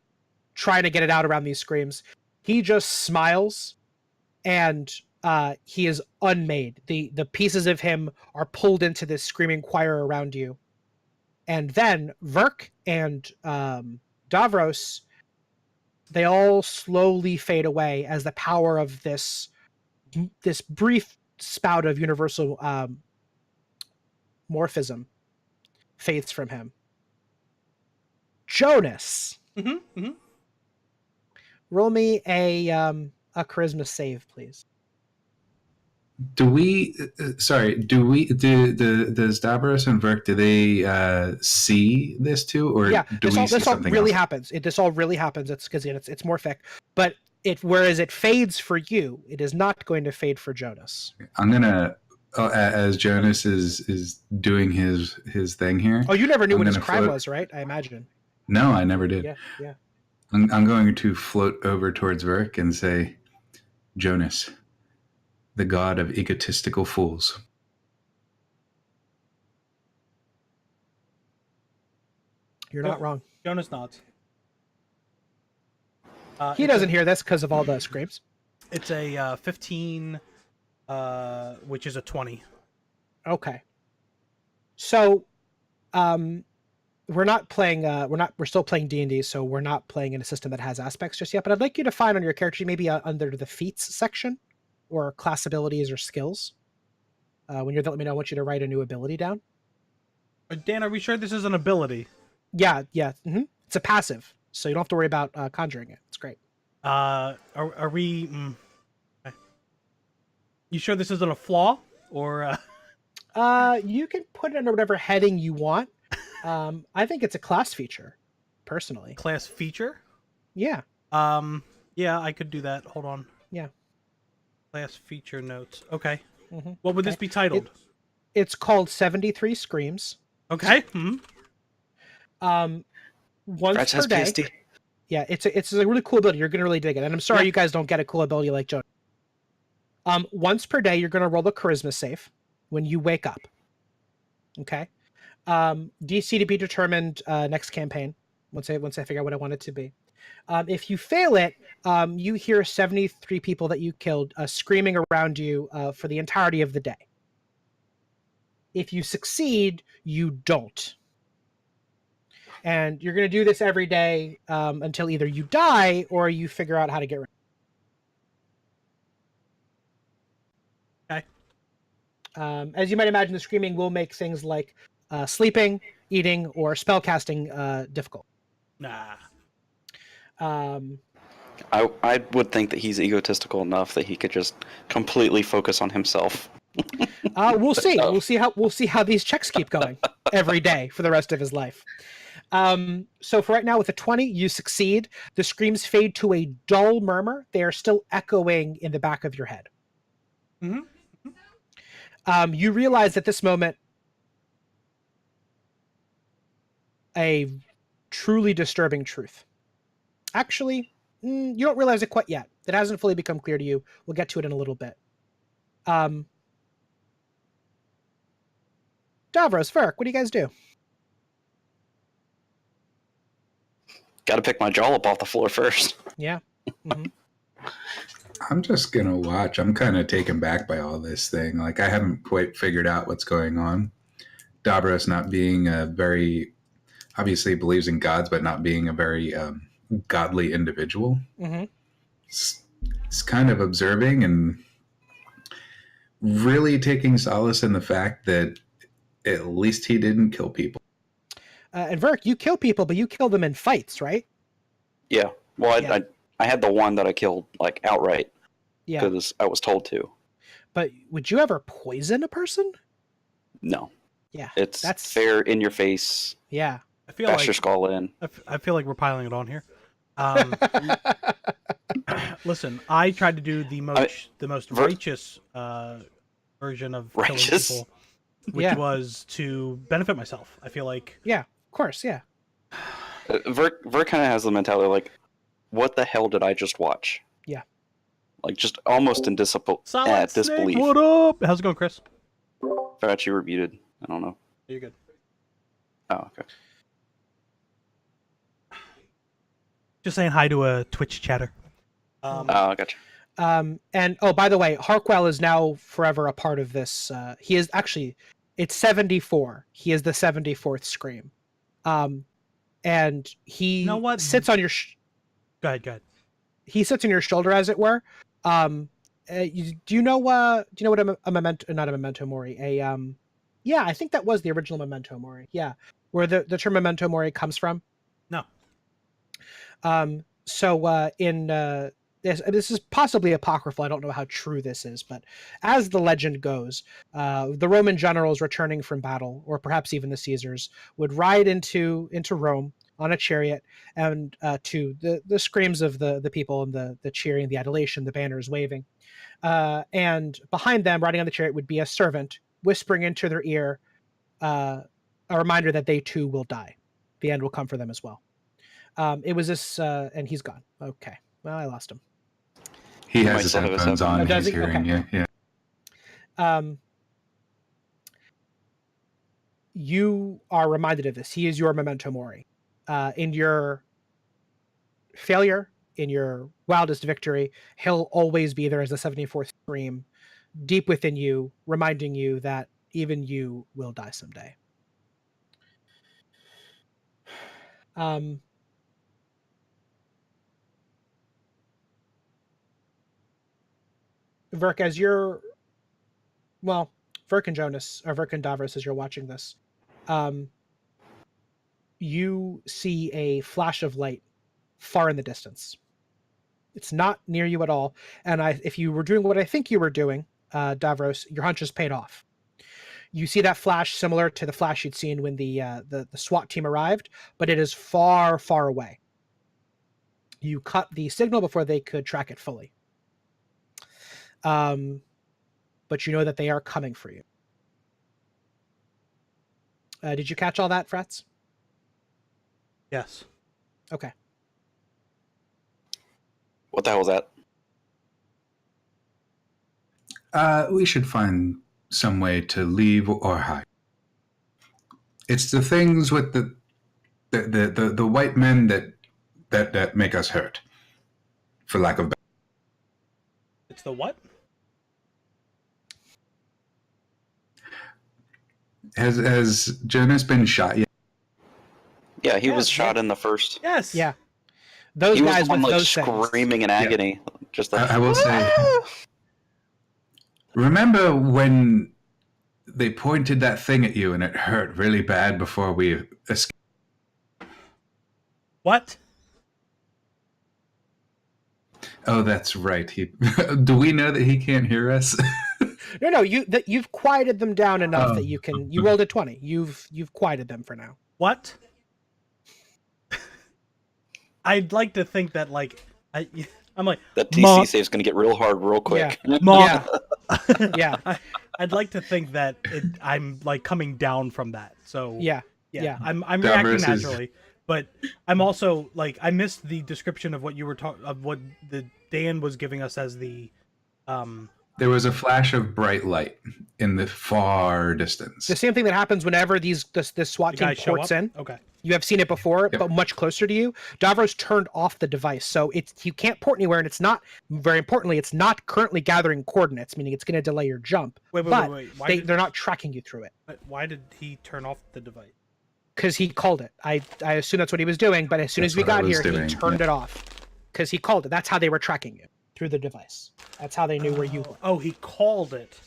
trying to get it out around these screams. He just smiles, and he is unmade. The pieces of him are pulled into this screaming choir around you. And then Verk and Davros, they all slowly fade away as the power of this brief spout of universal morphism fades from him. Jonas, roll me a charisma save, please. Do we? Sorry. Do we? Does Davros and Verk? Do they see this too, or Yeah, do we see this all something really else? happens. This all really happens. It's because it's morphic, but whereas it fades for you, it is not going to fade for Jonas. I'm gonna, as Jonas is doing his thing here. Oh, you never knew I'm what his gonna crime float. was, right? I imagine. No, I never did. Yeah. I'm going to float over towards Verk and say, Jonas, the god of egotistical fools. You're not wrong. Jonas nods. He doesn't hear this because of all the screams. It's a 15, which is a 20. Okay. So, we're not playing. We're still playing D&D, so we're not playing in a system that has aspects just yet. But I'd like you to find on your character sheet, maybe under the feats section, or class abilities or skills. When you're done, let me know. I want you to write a new ability down. Dan, are we sure this is an ability? Yeah. It's a passive, so you don't have to worry about conjuring it. It's great. Are we? Okay. You sure this isn't a flaw, or? You can put it under whatever heading you want. I think it's a class feature, personally. Class feature? Yeah. Yeah, I could do that. Hold on. Yeah. Class feature notes. Okay. Mm-hmm. What would this be titled? It's called 73 Screams. Okay. Mm-hmm. Once per day. PSD. Yeah, it's a really cool ability. You're gonna really dig it. And I'm sorry you guys don't get a cool ability like Joe. Once per day, you're gonna roll the charisma save when you wake up. Okay. DC to be determined next campaign. Once I figure out what I want it to be. If you fail it, you hear 73 people that you killed screaming around you for the entirety of the day. If you succeed, you don't. And you're going to do this every day until either you die or you figure out how to get rid of it. Okay. As you might imagine, the screaming will make things like sleeping, eating, or spellcasting difficult. Nah. I would think that he's egotistical enough that he could just completely focus on himself. We'll see. We'll see how these checks keep going every day for the rest of his life. So for right now, with a 20, you succeed. The screams fade to a dull murmur. They are still echoing in the back of your head. Mm-hmm. You realize at this moment a truly disturbing truth. Actually, you don't realize it quite yet. It hasn't fully become clear to you. We'll get to it in a little bit. Davros, Verk, what do you guys do? Got to pick my jaw up off the floor first. Yeah. Mm-hmm. I'm just gonna watch. I'm kind of taken back by all this thing. Like I haven't quite figured out what's going on. Davros not being a very obviously believes in gods, but not being a very godly individual. Mm-hmm. It's kind of observing and really taking solace in the fact that at least he didn't kill people. And Verk, you kill people, but you kill them in fights, right? Yeah. Well, Yeah. I had the one that I killed like outright Yeah. because I was told to. But would you ever poison a person? No. Yeah. That's fair in your face. Yeah. I feel Bash like your skull in. I feel like we're piling it on here. Listen, I tried to do the most righteous version of Righteous? killing people, which Yeah. was to benefit myself. I feel like Yeah. Of course. Yeah. Vert kind of has the mentality like, what the hell did I just watch? Yeah. Like just almost in Solid disbelief. Snake, what up? How's it going, Chris? Thought you were muted. I don't know. You're good. Oh, okay. Just saying hi to a Twitch chatter. I gotcha. And oh, by the way, Harkwell is now forever a part of this. He is actually, it's 74. He is the 74th Scream. And he You know what? sits on your Go ahead. he sits on your shoulder, as it were. Do you know what a memento, not a memento mori, yeah, I think that was the original memento mori. Yeah, where the term memento mori comes from. No. So in this is possibly apocryphal. I don't know how true this is, but as the legend goes, the Roman generals returning from battle, or perhaps even the Caesars, would ride into Rome on a chariot, and to the screams of the people and the cheering, the adulation, the banners waving, and behind them, riding on the chariot, would be a servant whispering into their ear a reminder that they too will die. The end will come for them as well. It was this, and he's gone. Okay, well, I lost him. He He has might his still have his headphones on. headphones. Oh, He's does he? hearing Okay. you. Yeah. You are reminded of this. He is your memento mori. In your failure, in your wildest victory, he'll always be there as the 74th scream deep within you, reminding you that even you will die someday. Verk, as you're, well, Verk and Jonas, or Verk and Davros, as you're watching this, you see a flash of light far in the distance. It's not near you at all. And if you were doing what I think you were doing, Davros, your hunch is paid off. You see that flash similar to the flash you'd seen when the SWAT team arrived, but it is far, far away. You cut the signal before they could track it fully. But you know that they are coming for you. Did you catch all that, Frets? Yes. Okay. What the hell was that? We should find some way to leave or hide. It's the things with the white men that make us hurt, for lack of better. It's the what? Has Jonas been shot yet? Yeah, he Yes, was shot yeah. in the first. Yes. Yeah. Those He was guys the one, with like, those things. screaming in agony. Just like, I will say, remember when they pointed that thing at you and it hurt really bad before we escaped? What? Oh, that's right. Do we know that he can't hear us? No, you've quieted them down enough that you can. You rolled a 20. You've quieted them for now. What? I'd like to think that, like, I'm like, that Mom- TC save's going to get real hard real quick. Mom- Yeah. I'd like to think that I'm like coming down from that. So Yeah. I'm That reacting versus- naturally, but I'm also like I missed the description of what you were talking of what the Dan was giving us as the There was a flash of bright light in the far distance. The same thing that happens whenever this SWAT the team guys show ports up. in. Okay. You have seen it before, Yep. but much closer to you. Davros turned off the device, so you can't port anywhere, and it's not, very importantly, it's not currently gathering coordinates, meaning it's going to delay your jump. Wait. But Why they're not tracking you through it Why did he turn off the device? because he called it. I assume that's what he was doing, but as soon That's as we what I got was here, doing, he turned it off because he called it. That's how they were tracking you, through the device. That's how they knew where you were. Oh, he called it.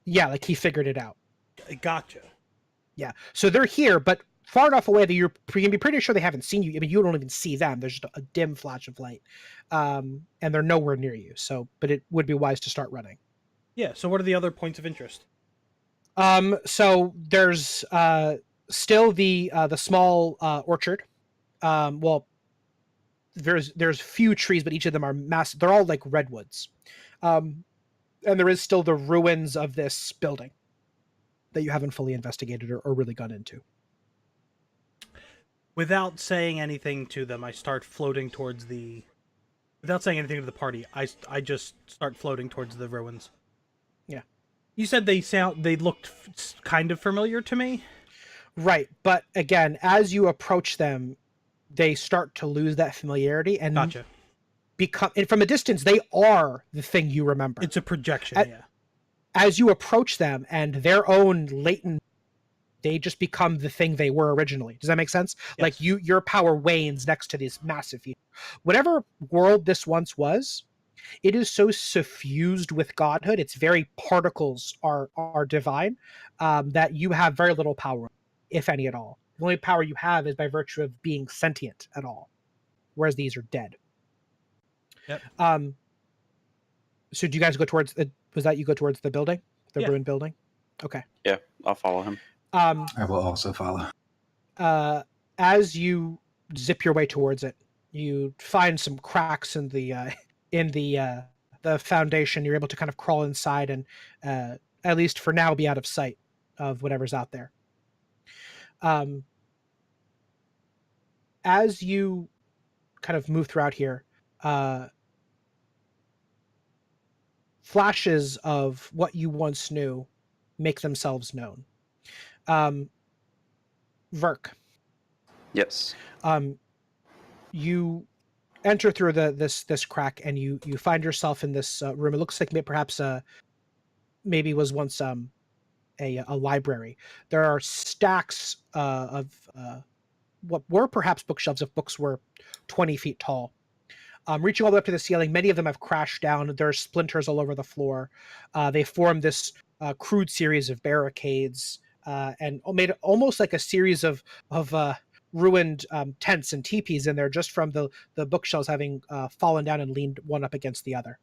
Yeah, like he figured it out. Gotcha. Yeah. So they're here, but far enough away that you can be pretty sure they haven't seen you. I mean, you don't even see them. There's just a dim flash of light. And they're nowhere near you. So, but it would be wise to start running. Yeah. So what are the other points of interest? So there's still the small orchard. Well, there's few trees, but each of them are massive. They're all like redwoods. And there is still the ruins of this building that you haven't fully investigated or really gone into. Without saying anything to them, I start floating towards the. Without saying anything to the party, I just start floating towards the ruins. Yeah. You said they looked kind of familiar to me. Right, but again, as you approach them, they start to lose that familiarity and Gotcha. become. And from a distance, they are the thing you remember. It's a projection. At- Yeah. As you approach them, and their own latent, they just become the thing they were originally. Does that make sense? Yes. Like your power wanes next to this massive future. Whatever world this once was, it is so suffused with godhood. Its very particles are divine, that you have very little power, if any at all. The only power you have is by virtue of being sentient at all, whereas these are dead. Yep. So do you guys go towards the? Was that you go towards the building, the Yeah. ruined building? Okay. Yeah, I'll follow him. I will also follow. As you zip your way towards it, you find some cracks in the foundation. You're able to kind of crawl inside and, at least for now, be out of sight of whatever's out there. As you kind of move throughout here, flashes of what you once knew make themselves known. Verk, Yes. you enter through this crack, and you find yourself in this room. It looks like perhaps maybe was once a library. There are stacks of what were perhaps bookshelves if books were 20 feet tall, reaching all the way up to the ceiling. Many of them have crashed down. There are splinters all over the floor. They form this crude series of barricades, and made almost like a series of ruined tents and teepees in there, just from the bookshelves having fallen down and leaned one up against the other.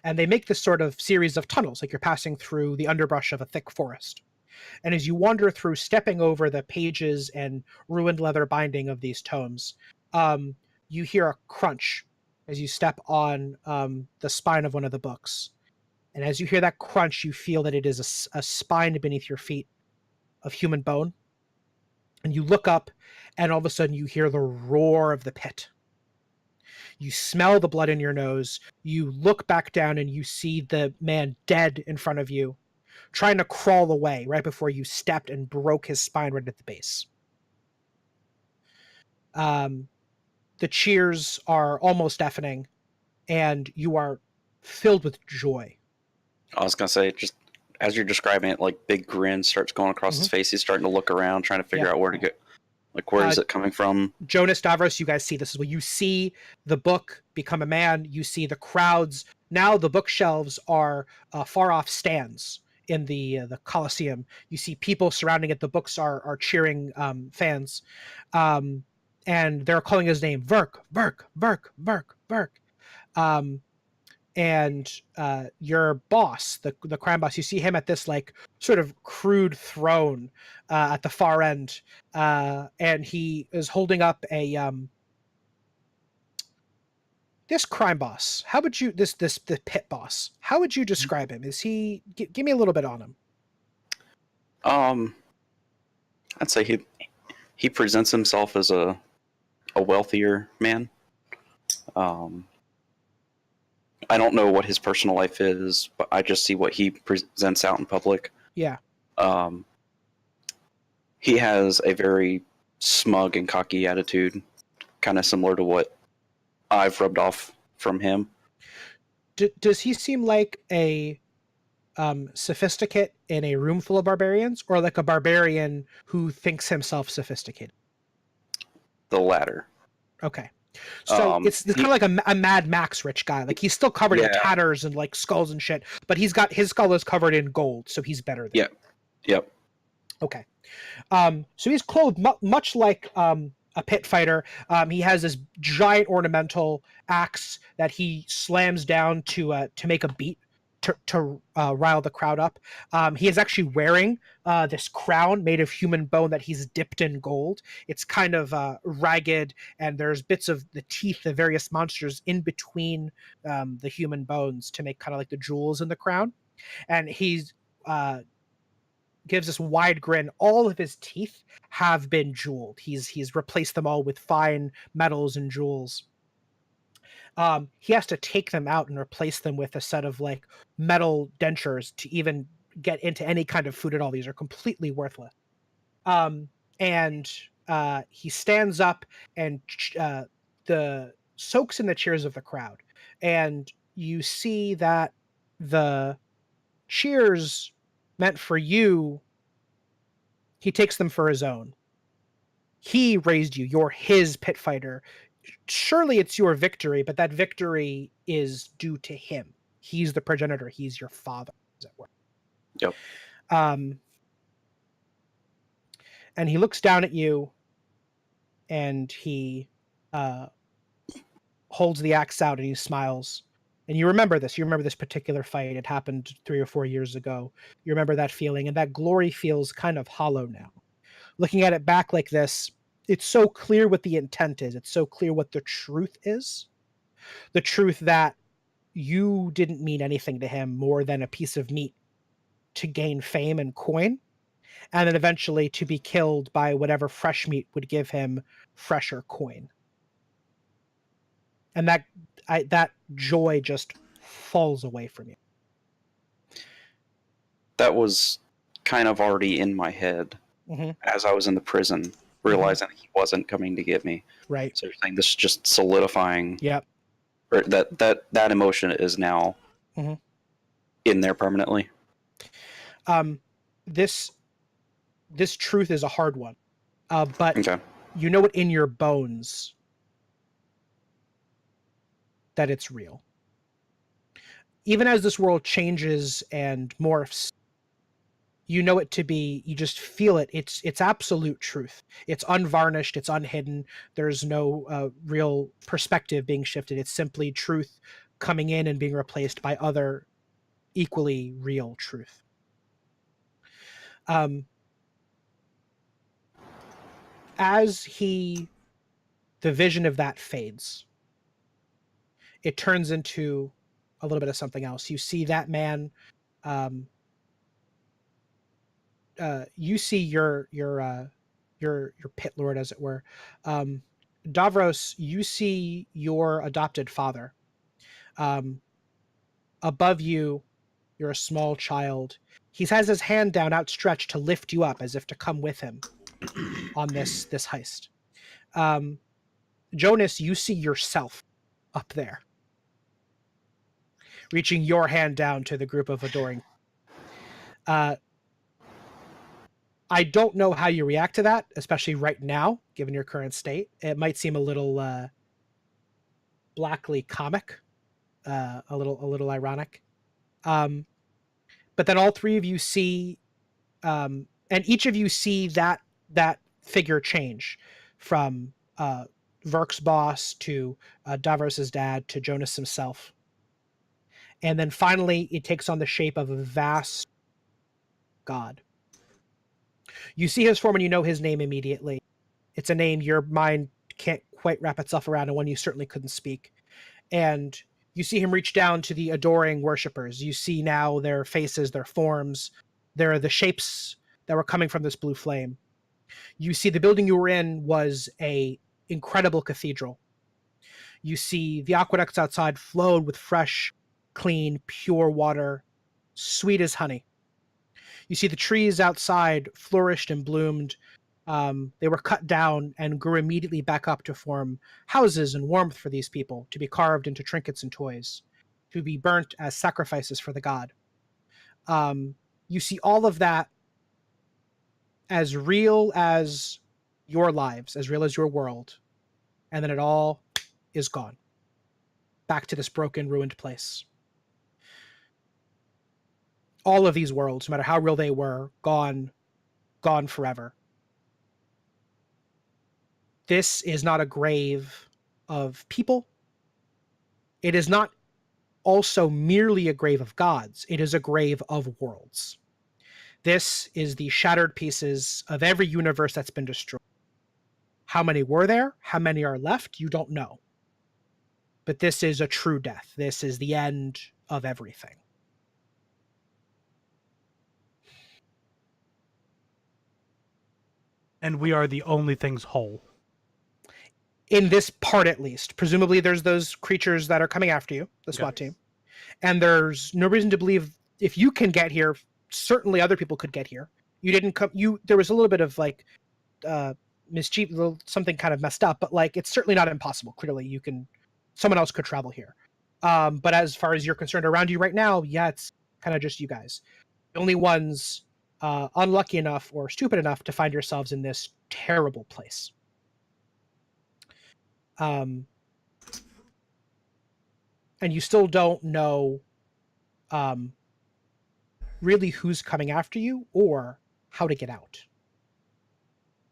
And they make this sort of series of tunnels, like you're passing through the underbrush of a thick forest. And as you wander through, stepping over the pages and ruined leather binding of these tomes, you hear a crunch as you step on the spine of one of the books. And as you hear that crunch, you feel that it is a spine beneath your feet of human bone. And you look up, and all of a sudden you hear the roar of the pit. You smell the blood in your nose. You look back down, and you see the man dead in front of you, trying to crawl away right before you stepped and broke his spine right at the base. The cheers are almost deafening, and you are filled with joy. I was gonna say, just as you're describing it, like big grin starts going across his face. He's starting to look around, trying to figure out where to go. Like, where is it coming from? Jonas, Davros, you guys see this as well. You see the book become a man. You see the crowds. Now the bookshelves are far off stands in the Colosseum. You see people surrounding it. The books are cheering fans. And they're calling his name, Verk, Verk, Verk, Verk, Verk. And your boss, the crime boss, you see him at this like sort of crude throne at the far end, and he is holding up a this crime boss. How would you the pit boss? How would you describe him? Is he? Give me a little bit on him. I'd say he presents himself as a wealthier man. I don't know what his personal life is, but I just see what he presents out in public. Yeah. He has a very smug and cocky attitude, kind of similar to what I've rubbed off from him. Does he seem like a sophisticate in a room full of barbarians, or like a barbarian who thinks himself sophisticated? The latter. Okay. So it's kind of like a Mad Max rich guy. Like, he's still covered in tatters and like skulls and shit, but his skull is covered in gold, so he's better than Yep. Okay. So he's clothed much like a pit fighter. He has this giant ornamental axe that he slams down to make a beat to rile the crowd up. He is actually wearing this crown made of human bone that he's dipped in gold. It's kind of ragged, and there's bits of the teeth of various monsters in between the human bones to make kind of like the jewels in the crown. And he's gives this wide grin. All of his teeth have been jeweled. He's replaced them all with fine metals and jewels. He has to take them out and replace them with a set of like metal dentures to even get into any kind of food at all. These are completely worthless. And he stands up and soaks in the cheers of the crowd. And you see that the cheers meant for you, he takes them for his own. He raised you. You're his pit fighter. Surely it's your victory, but that victory is due to him. He's the progenitor. He's your father, as it were. Yep. And he looks down at you, and he holds the axe out, and he smiles. And you remember this. You remember this particular fight. It happened 3 or 4 years ago. You remember that feeling, and that glory feels kind of hollow now. Looking at it back like this, it's so clear what the intent is. It's so clear what the truth is. The truth that you didn't mean anything to him more than a piece of meat to gain fame and coin, and then eventually to be killed by whatever fresh meat would give him fresher coin. And that joy just falls away from you. That was kind of already in my head as I was in the prison, realizing he wasn't coming to get me. Right. So you're saying this is just solidifying. Yep. Or that emotion is now in there permanently. This truth is a hard one, but Okay. you know it in your bones that it's real. Even as this world changes and morphs, you know it to be, you just feel it. It's absolute truth. It's unvarnished. It's unhidden. There's no real perspective being shifted. It's simply truth coming in and being replaced by other equally real truth. As the vision of that fades, it turns into a little bit of something else. You see that man, you see your pit lord, as it were. Davros, you see your adopted father. Above you, you're a small child. He has his hand down outstretched to lift you up as if to come with him on this heist. Jonas, you see yourself up there, reaching your hand down to the group of adoring. I don't know how you react to that, especially right now, given your current state. It might seem a little blackly comic, a little ironic. But then all three of you see, and each of you see that figure change from Verk's boss to Davros' dad to Jonas himself. And then finally, it takes on the shape of a vast god. You see his form and you know his name immediately. It's a name your mind can't quite wrap itself around, and one you certainly couldn't speak. And you see him reach down to the adoring worshippers. You see now their faces, their forms. They're the shapes that were coming from this blue flame. You see the building you were in was a incredible cathedral. You see the aqueducts outside flowed with fresh, clean, pure water, sweet as honey. You see the trees outside flourished and bloomed. They were cut down and grew immediately back up to form houses and warmth for these people, to be carved into trinkets and toys, to be burnt as sacrifices for the god. You see all of that as real as your lives, as real as your world, and then it all is gone. Back to this broken, ruined place. All of these worlds, no matter how real they were, gone forever. This is not a grave of people. It is not also merely a grave of gods. It is a grave of worlds. This is the shattered pieces of every universe that's been destroyed. How many were there? How many are left? You don't know. But this is a true death. This is the end of everything. And we are the only things whole. In this part, at least. Presumably there's those creatures that are coming after you, the SWAT team. And there's no reason to believe if you can get here, certainly other people could get here. You didn't come. There was a little bit of like mischief, something kind of messed up, but like it's certainly not impossible. Clearly, someone else could travel here. But as far as you're concerned, around you right now, yeah, it's kind of just you guys. The only ones unlucky enough or stupid enough to find yourselves in this terrible place. And you still don't know really who's coming after you or how to get out.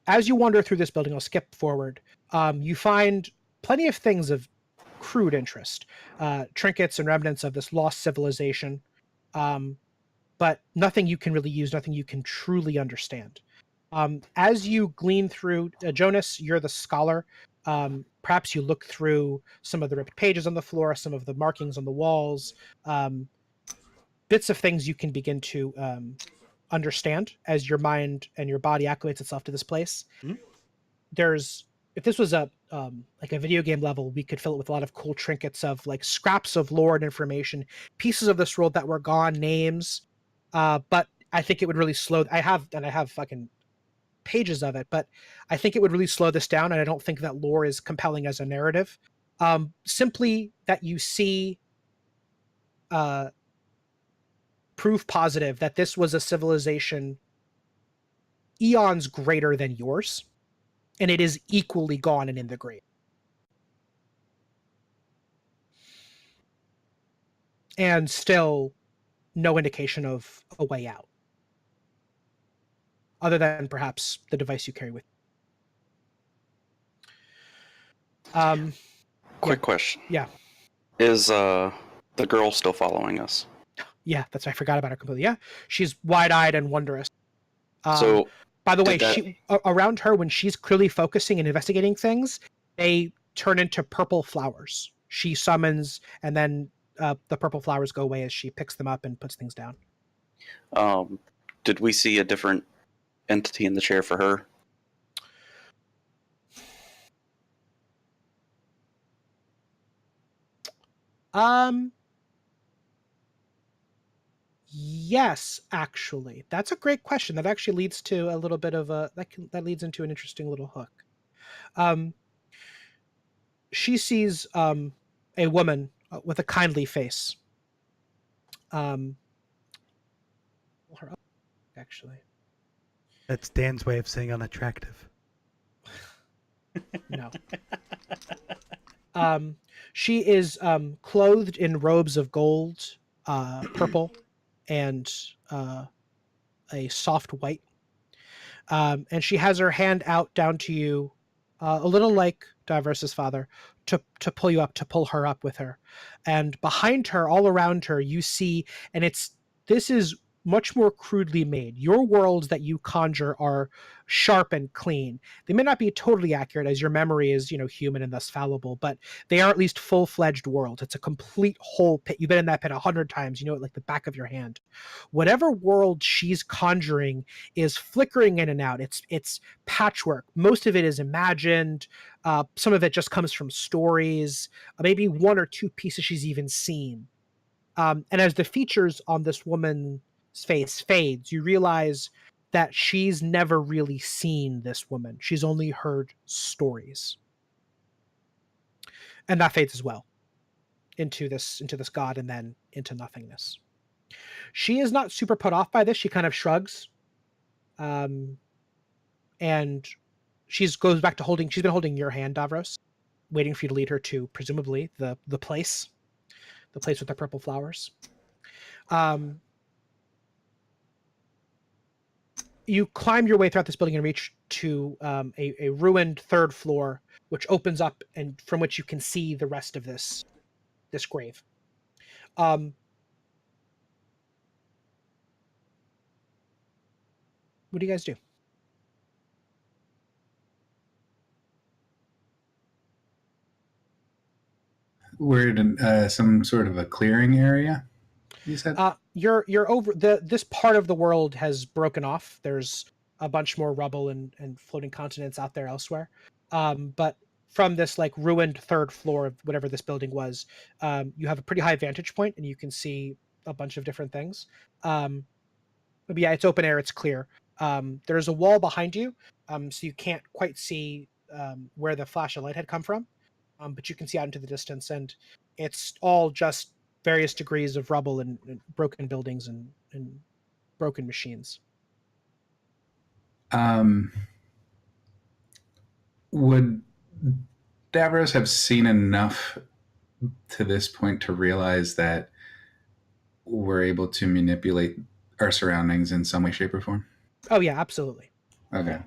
As you wander through this building, I'll skip forward, you find plenty of things of crude interest, trinkets and remnants of this lost civilization, but nothing you can really use, nothing you can truly understand. As you glean through, Jonas, you're the scholar. Perhaps you look through some of the ripped pages on the floor, some of the markings on the walls, bits of things you can begin to understand as your mind and your body acclimates itself to this place. Mhm. There's, if this was a like a video game level, we could fill it with a lot of cool trinkets of like scraps of lore and information, pieces of this world that were gone, names. But I think it would really slow. I have fucking pages of it, but I think it would really slow this down, and I don't think that lore is compelling as a narrative. Simply that you see proof positive that this was a civilization eons greater than yours, and it is equally gone and in the grave. And still no indication of a way out, other than perhaps the device you carry with you. Quick question. Yeah. Is the girl still following us? Yeah, that's, I forgot about her completely. Yeah, she's wide-eyed and wondrous. So, by the way, did that- she around her, when she's clearly focusing and investigating things, they turn into purple flowers. She summons, and then the purple flowers go away as she picks them up and puts things down. did we see a different entity in the chair for her? Yes, actually, that's a great question. That actually leads to a little bit of a that leads into an interesting little hook. She sees a woman with a kindly face. Pull her up, actually. That's Dan's way of saying unattractive. No. She is clothed in robes of gold, purple, and a soft white. And she has her hand out down to you, a little like Diverse's father, to pull you up, to pull her up with her. And behind her, all around her, you see, and this is much more crudely made. Your worlds that you conjure are sharp and clean. They may not be totally accurate, as your memory is, human and thus fallible, but they are at least full-fledged worlds. It's a complete whole pit. You've been in that pit 100 times. You know it like the back of your hand. Whatever world she's conjuring is flickering in and out. It's patchwork. Most of it is imagined. Some of it just comes from stories. Maybe one or two pieces she's even seen. And as the features on this woman's face fades, you realize that she's never really seen this woman. She's only heard stories. And that fades as well into this god, and then into nothingness. She is not super put off by this. She kind of shrugs. And she's been holding your hand, Davros, waiting for you to lead her to presumably the place with the purple flowers. You climb your way throughout this building and reach to a ruined third floor, which opens up, and from which you can see the rest of this grave. What do you guys do? We're in some sort of a clearing area, you said? You're over this part of the world has broken off. There's a bunch more rubble and floating continents out there elsewhere. But from this like ruined third floor of whatever this building was, you have a pretty high vantage point, and you can see a bunch of different things. But yeah, it's open air. It's clear. There's a wall behind you, so you can't quite see where the flash of light had come from. But you can see out into the distance, and it's all just various degrees of rubble and broken buildings and broken machines. Would Davros have seen enough to this point to realize that we're able to manipulate our surroundings in some way, shape, or form? Oh yeah, absolutely. Okay.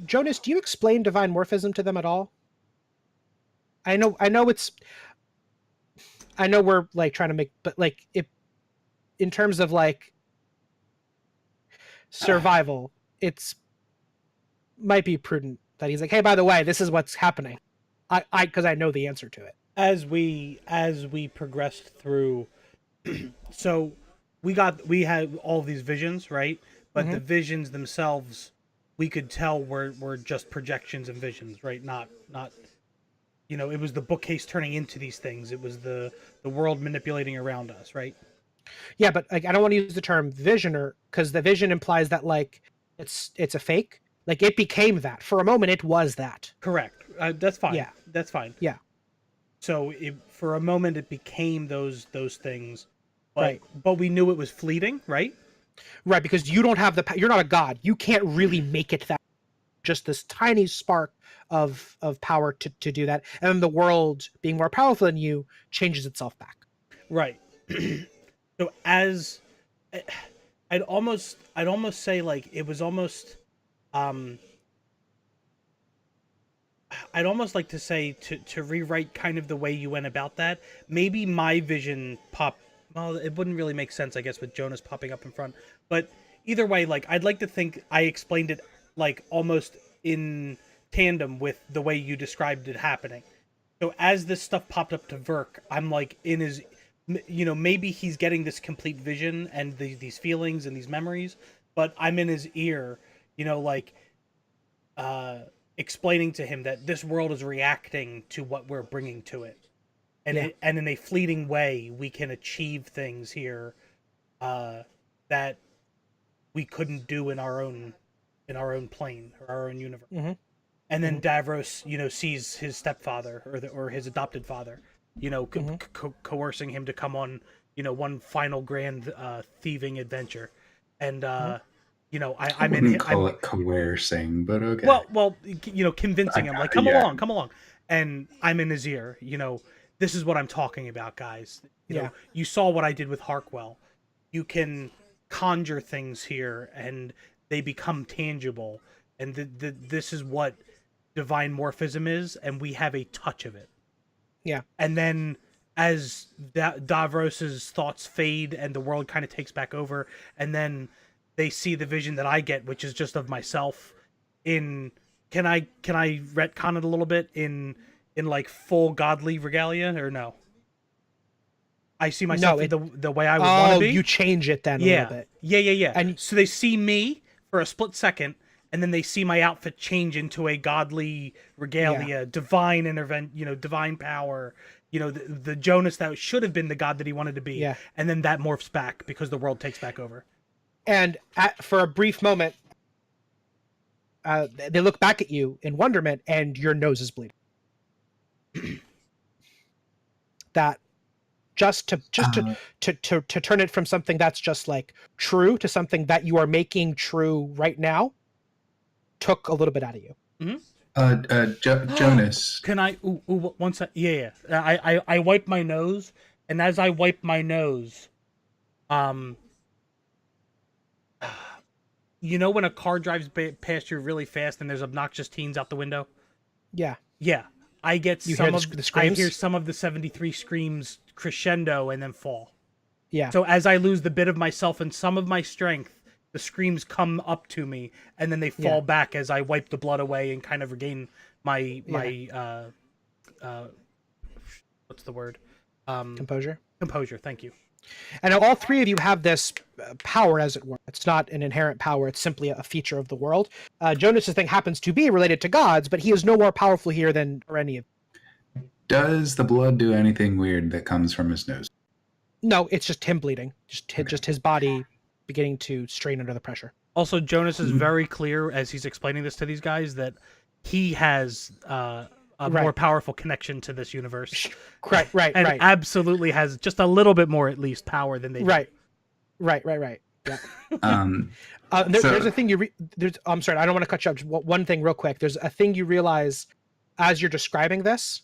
Jonas, do you explain divine morphism to them at all? I know we're like trying to make, but like if in terms of like survival, it's might be prudent that he's like, hey, by the way, this is what's happening. Because I know the answer to it. As we progressed through, so we had all of these visions, right? But the visions themselves, we could tell were just projections and visions, right? Not it was the bookcase turning into these things. It was the world manipulating around us, right? Yeah, but like I don't want to use the term visioner because the vision implies that like it's a fake. Like it became that for a moment. It was that. Correct. That's fine. Yeah. That's fine. Yeah. So for a moment, it became those things, but Right. but we knew it was fleeting, right? Right, because you don't have you're not a god. You can't really make it that. Just this tiny spark of power to do that, and then the world being more powerful than you changes itself back. Right. So as I'd almost say like it was almost I'd almost like to say to rewrite kind of the way you went about that. Maybe my vision well, it wouldn't really make sense, I guess, with Jonas popping up in front. But either way, like I'd like to think I explained it like almost in tandem with the way you described it happening. So as this stuff popped up to Verk, I'm like in his, maybe he's getting this complete vision and these feelings and these memories, but I'm in his ear, like explaining to him that this world is reacting to what we're bringing to it. And and in a fleeting way, we can achieve things here that we couldn't do in our own plane or our own universe. Mm-hmm. And then Davros, sees his stepfather or his adopted father, coercing him to come on, one final grand thieving adventure, and I'm in. Wouldn't call it coercing, but okay. Well, convincing him, like, come along, and I'm in his ear. This is what I'm talking about, guys. You saw what I did with Harkwell. You can conjure things here, and they become tangible. And this is what divine morphism is, and we have a touch of it. Yeah. And then as Davros's thoughts fade and the world kind of takes back over, and then they see the vision that I get, which is just of myself in can I retcon it a little bit in like full godly regalia, or no? I see myself the way I would want to be. You change it then a little bit. Yeah. And so they see me for a split second, and then they see my outfit change into a godly regalia, divine divine power, the Jonas that should have been the god that he wanted to be. Yeah. And then that morphs back because the world takes back over. And for a brief moment, they look back at you in wonderment, and your nose is bleeding. That just to turn it from something that's just like true to something that you are making true right now took a little bit out of you. Mm-hmm. Jonas, can I? One sec. Yeah. I wipe my nose, and as I wipe my nose, when a car drives past you really fast and there's obnoxious teens out the window? Yeah. I get you some hear of the screams? I hear some of the 73 screams crescendo and then fall. Yeah. So as I lose the bit of myself and some of my strength, the screams come up to me and then they fall back as I wipe the blood away and kind of regain my what's the word? Composure. Composure. Thank you. And all three of you have this power, as it were. It's not an inherent power. It's simply a feature of the world. Jonas's thing happens to be related to gods, but he is no more powerful here than any of them. Does the blood do anything weird that comes from his nose? No, it's just him bleeding. Just his body beginning to strain under the pressure. Also, Jonas is very clear as he's explaining this to these guys that he has a more powerful connection to this universe. Right. And absolutely has just a little bit more, at least, power than they do. Right. Yeah. There's a thing I'm sorry, I don't want to cut you up. Just one thing real quick. There's a thing you realize as you're describing this,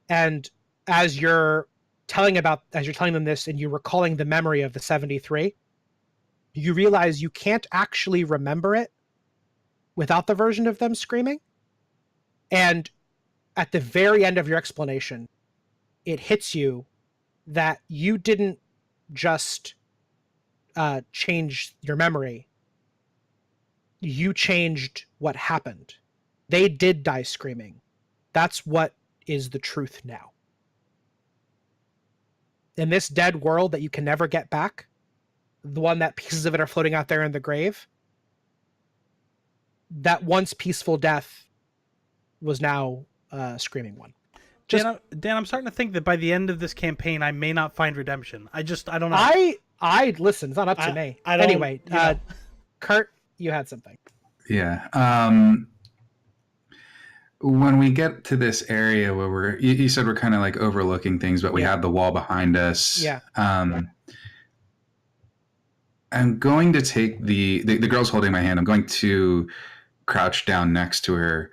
and as you're telling them this, and you're recalling the memory of the 73, you realize you can't actually remember it without the version of them screaming. And at the very end of your explanation, it hits you that you didn't just change your memory. You changed what happened. They did die screaming. That's what is the truth now. In this dead world that you can never get back, the one that pieces of it are floating out there in the grave, that once peaceful death was now a screaming one. Dan, I'm starting to think that by the end of this campaign, I may not find redemption. I don't know. I listen. It's not up to me. I don't, anyway, Kurt, you had something. Yeah. When we get to this area where you said we're kind of like overlooking things, but we have the wall behind us. Yeah. I'm going to take the girl's holding my hand. I'm going to crouch down next to her.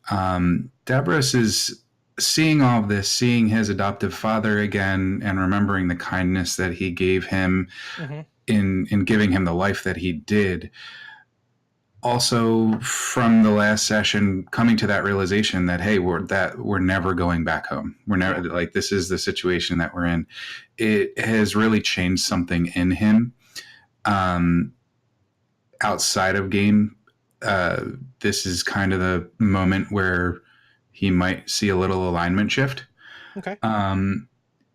Davros is seeing all of this, seeing his adoptive father again, and remembering the kindness that he gave him in giving him the life that he did. Also, from the last session, coming to that realization that, hey, we're never going back home. We're never like, this is the situation that we're in. It has really changed something in him. Outside of game, this is kind of the moment where he might see a little alignment shift. Okay.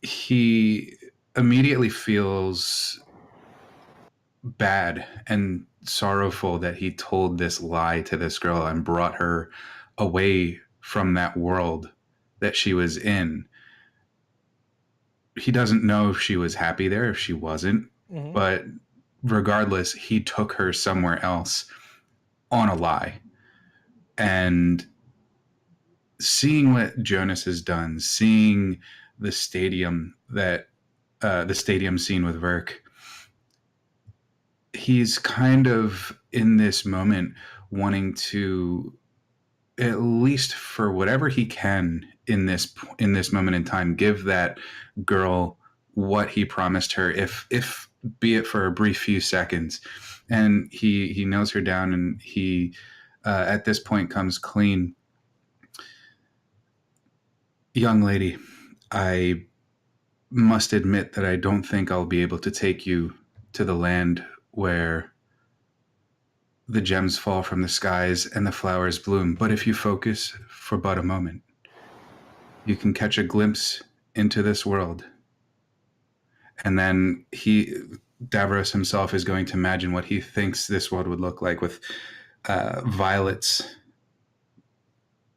He immediately feels bad and sorrowful that he told this lie to this girl and brought her away from that world that she was in. He doesn't know if she was happy there, if she wasn't, but regardless, he took her somewhere else on a lie. And seeing what Jonas has done, seeing the stadium the stadium scene with Verk, he's kind of in this moment wanting to, at least for whatever he can in this moment in time, give that girl what he promised her, if be it for a brief few seconds. And he nails her down, and he at this point comes clean. Young lady, I must admit that I don't think I'll be able to take you to the land where the gems fall from the skies and the flowers bloom. But if you focus for but a moment, you can catch a glimpse into this world. And then Davros himself is going to imagine what he thinks this world would look like, with violets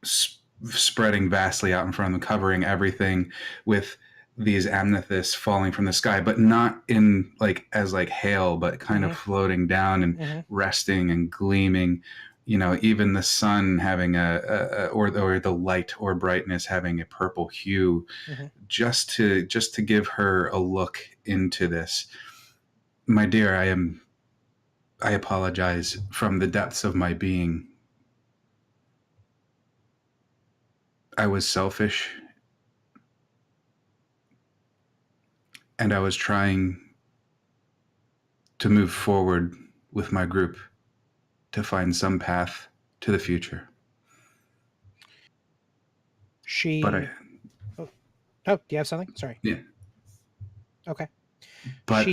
spreading vastly out in front of them, covering everything, with these amethysts falling from the sky, but not in as hail, but kind of floating down and resting and gleaming. Even the sun having or the light or brightness having a purple hue, just to give her a look into this. My dear, I apologize from the depths of my being. I was selfish, and I was trying to move forward with my group to find some path to the future. Oh, do you have something? Sorry. Yeah. Okay. But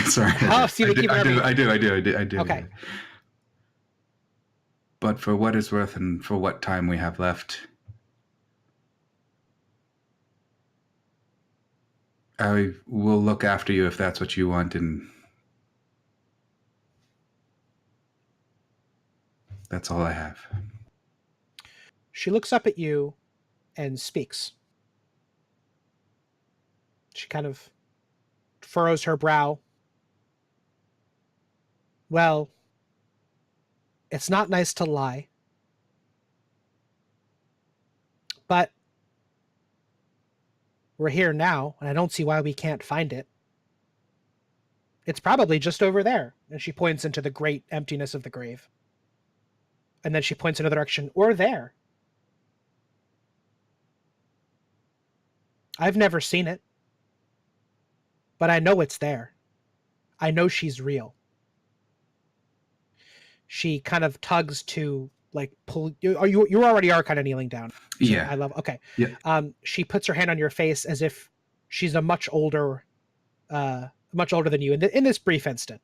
sorry. I do. Okay. But for what it's worth and for what time we have left, I will look after you if that's what you want, and that's all I have. She looks up at you and speaks. She kind of furrows her brow. Well, it's not nice to lie, but we're here now, and I don't see why we can't find it. It's probably just over there. And she points into the great emptiness of the grave. And then she points in another direction, or there. I've never seen it, but I know it's there. I know she's real. She kind of tugs to like pull you already are kind of kneeling down. So Yeah. I love okay. Yeah. She puts her hand on your face as if she's a much older than you in this brief instant,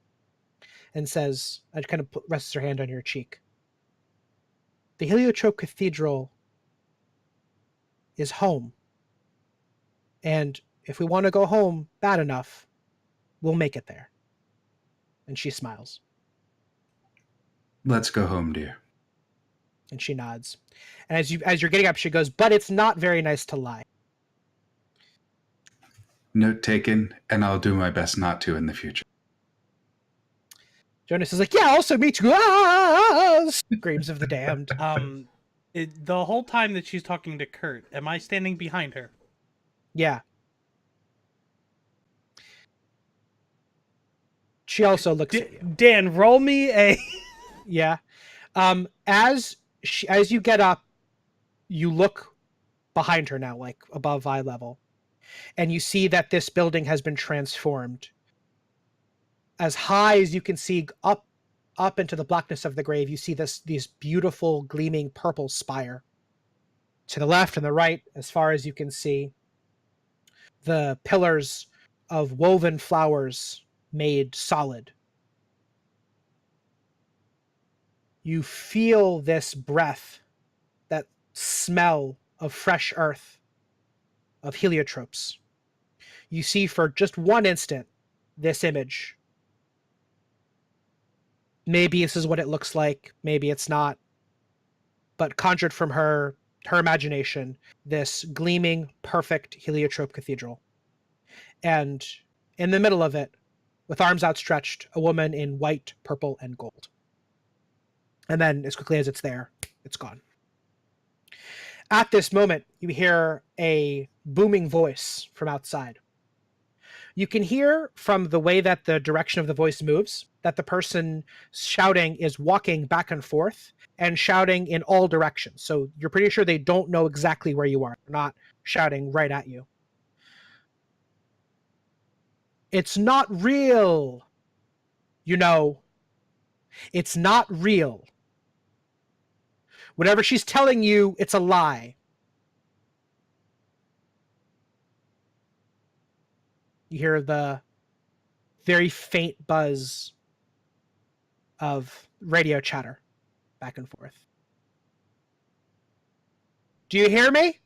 and says, and kind of rests her hand on your cheek. The Heliotrope Cathedral is home, and if we want to go home bad enough, we'll make it there. And she smiles. Let's go home, dear. And she nods. And as you're getting up, she goes, but it's not very nice to lie. Note taken, and I'll do my best not to in the future. Jonas is like, yeah, also me too. Ah! Screams of the damned. The whole time that she's talking to Kurt, am I standing behind her? Yeah. She also looks at you. Dan, roll me a... Yeah. As you get up, you look behind her now, like above eye level, and you see that this building has been transformed. As high as you can see up into the blackness of the grave, you see these beautiful gleaming purple spire. To the left and the right, as far as you can see, the pillars of woven flowers made solid. You feel this breath, that smell of fresh earth, of heliotropes. You see for just one instant this image. Maybe this is what it looks like, maybe it's not. But conjured from her imagination, this gleaming, perfect heliotrope cathedral. And in the middle of it, with arms outstretched, a woman in white, purple, and gold. And then, as quickly as it's there, it's gone. At this moment, you hear a booming voice from outside. You can hear from the way that the direction of the voice moves that the person shouting is walking back and forth and shouting in all directions. So you're pretty sure they don't know exactly where you are. They're not shouting right at you. It's not real. You know, it's not real. Whatever she's telling you, it's a lie. You hear the very faint buzz of radio chatter back and forth. Do you hear me?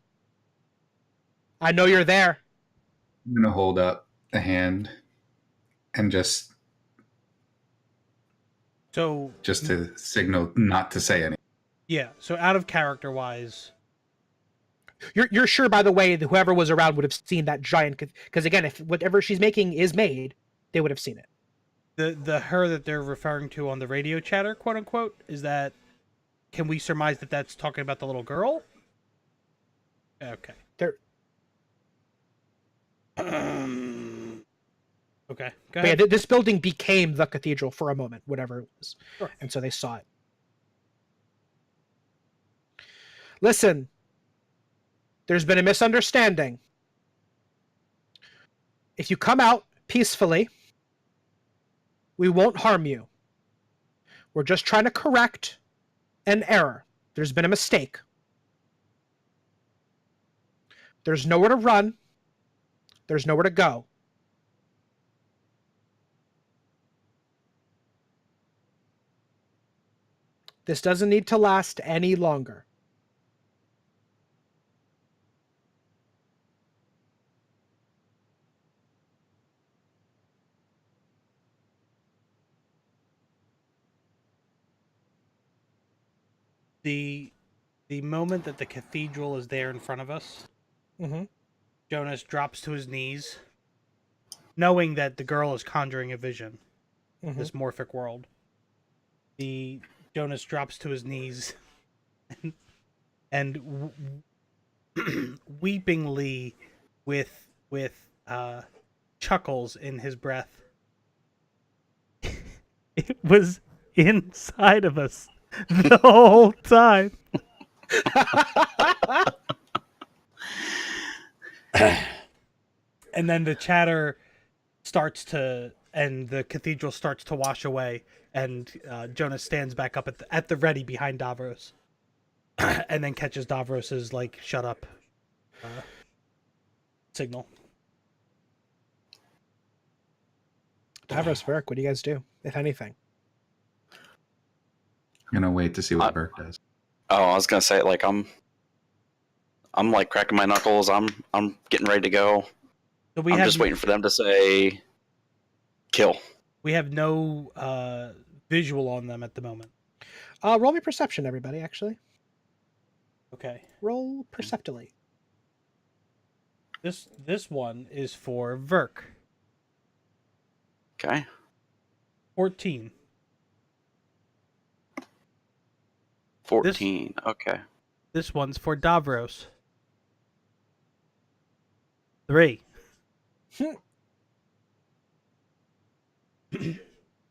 I know you're there. I'm going to hold up a hand and just to signal not to say anything. Yeah, so out of character wise, you're sure, by the way, that whoever was around would have seen that giant, because again, if whatever she's making is made, they would have seen it. The her that they're referring to on the radio chatter, quote unquote, is that, can we surmise that that's talking about the little girl? Okay. Okay, go ahead. Yeah, this building became the cathedral for a moment, whatever it was. Sure. And so they saw it. Listen, there's been a misunderstanding. If you come out peacefully, we won't harm you. We're just trying to correct an error. There's been a mistake. There's nowhere to run. There's nowhere to go. This doesn't need to last any longer. The moment that the cathedral is there in front of us, Jonas drops to his knees, knowing that the girl is conjuring a vision, this morphic world. Jonas drops to his knees and weepingly, with chuckles in his breath, it was inside of us the whole time. And then the chatter starts to, and the cathedral starts to wash away, And Jonas stands back up at the ready behind Davros, and then catches Davros's like "shut up" signal. Davros, Verk, what do you guys do, if anything? I'm gonna wait to see what Burke does. Oh, I was gonna say, like, I'm like cracking my knuckles. I'm getting ready to go. So I'm just waiting for them to say kill. We have no visual on them at the moment. Roll me perception, everybody. Actually, Okay. roll perceptily. This one is for Verk. Okay. 14. 14. Okay. This one's for Davros. 3.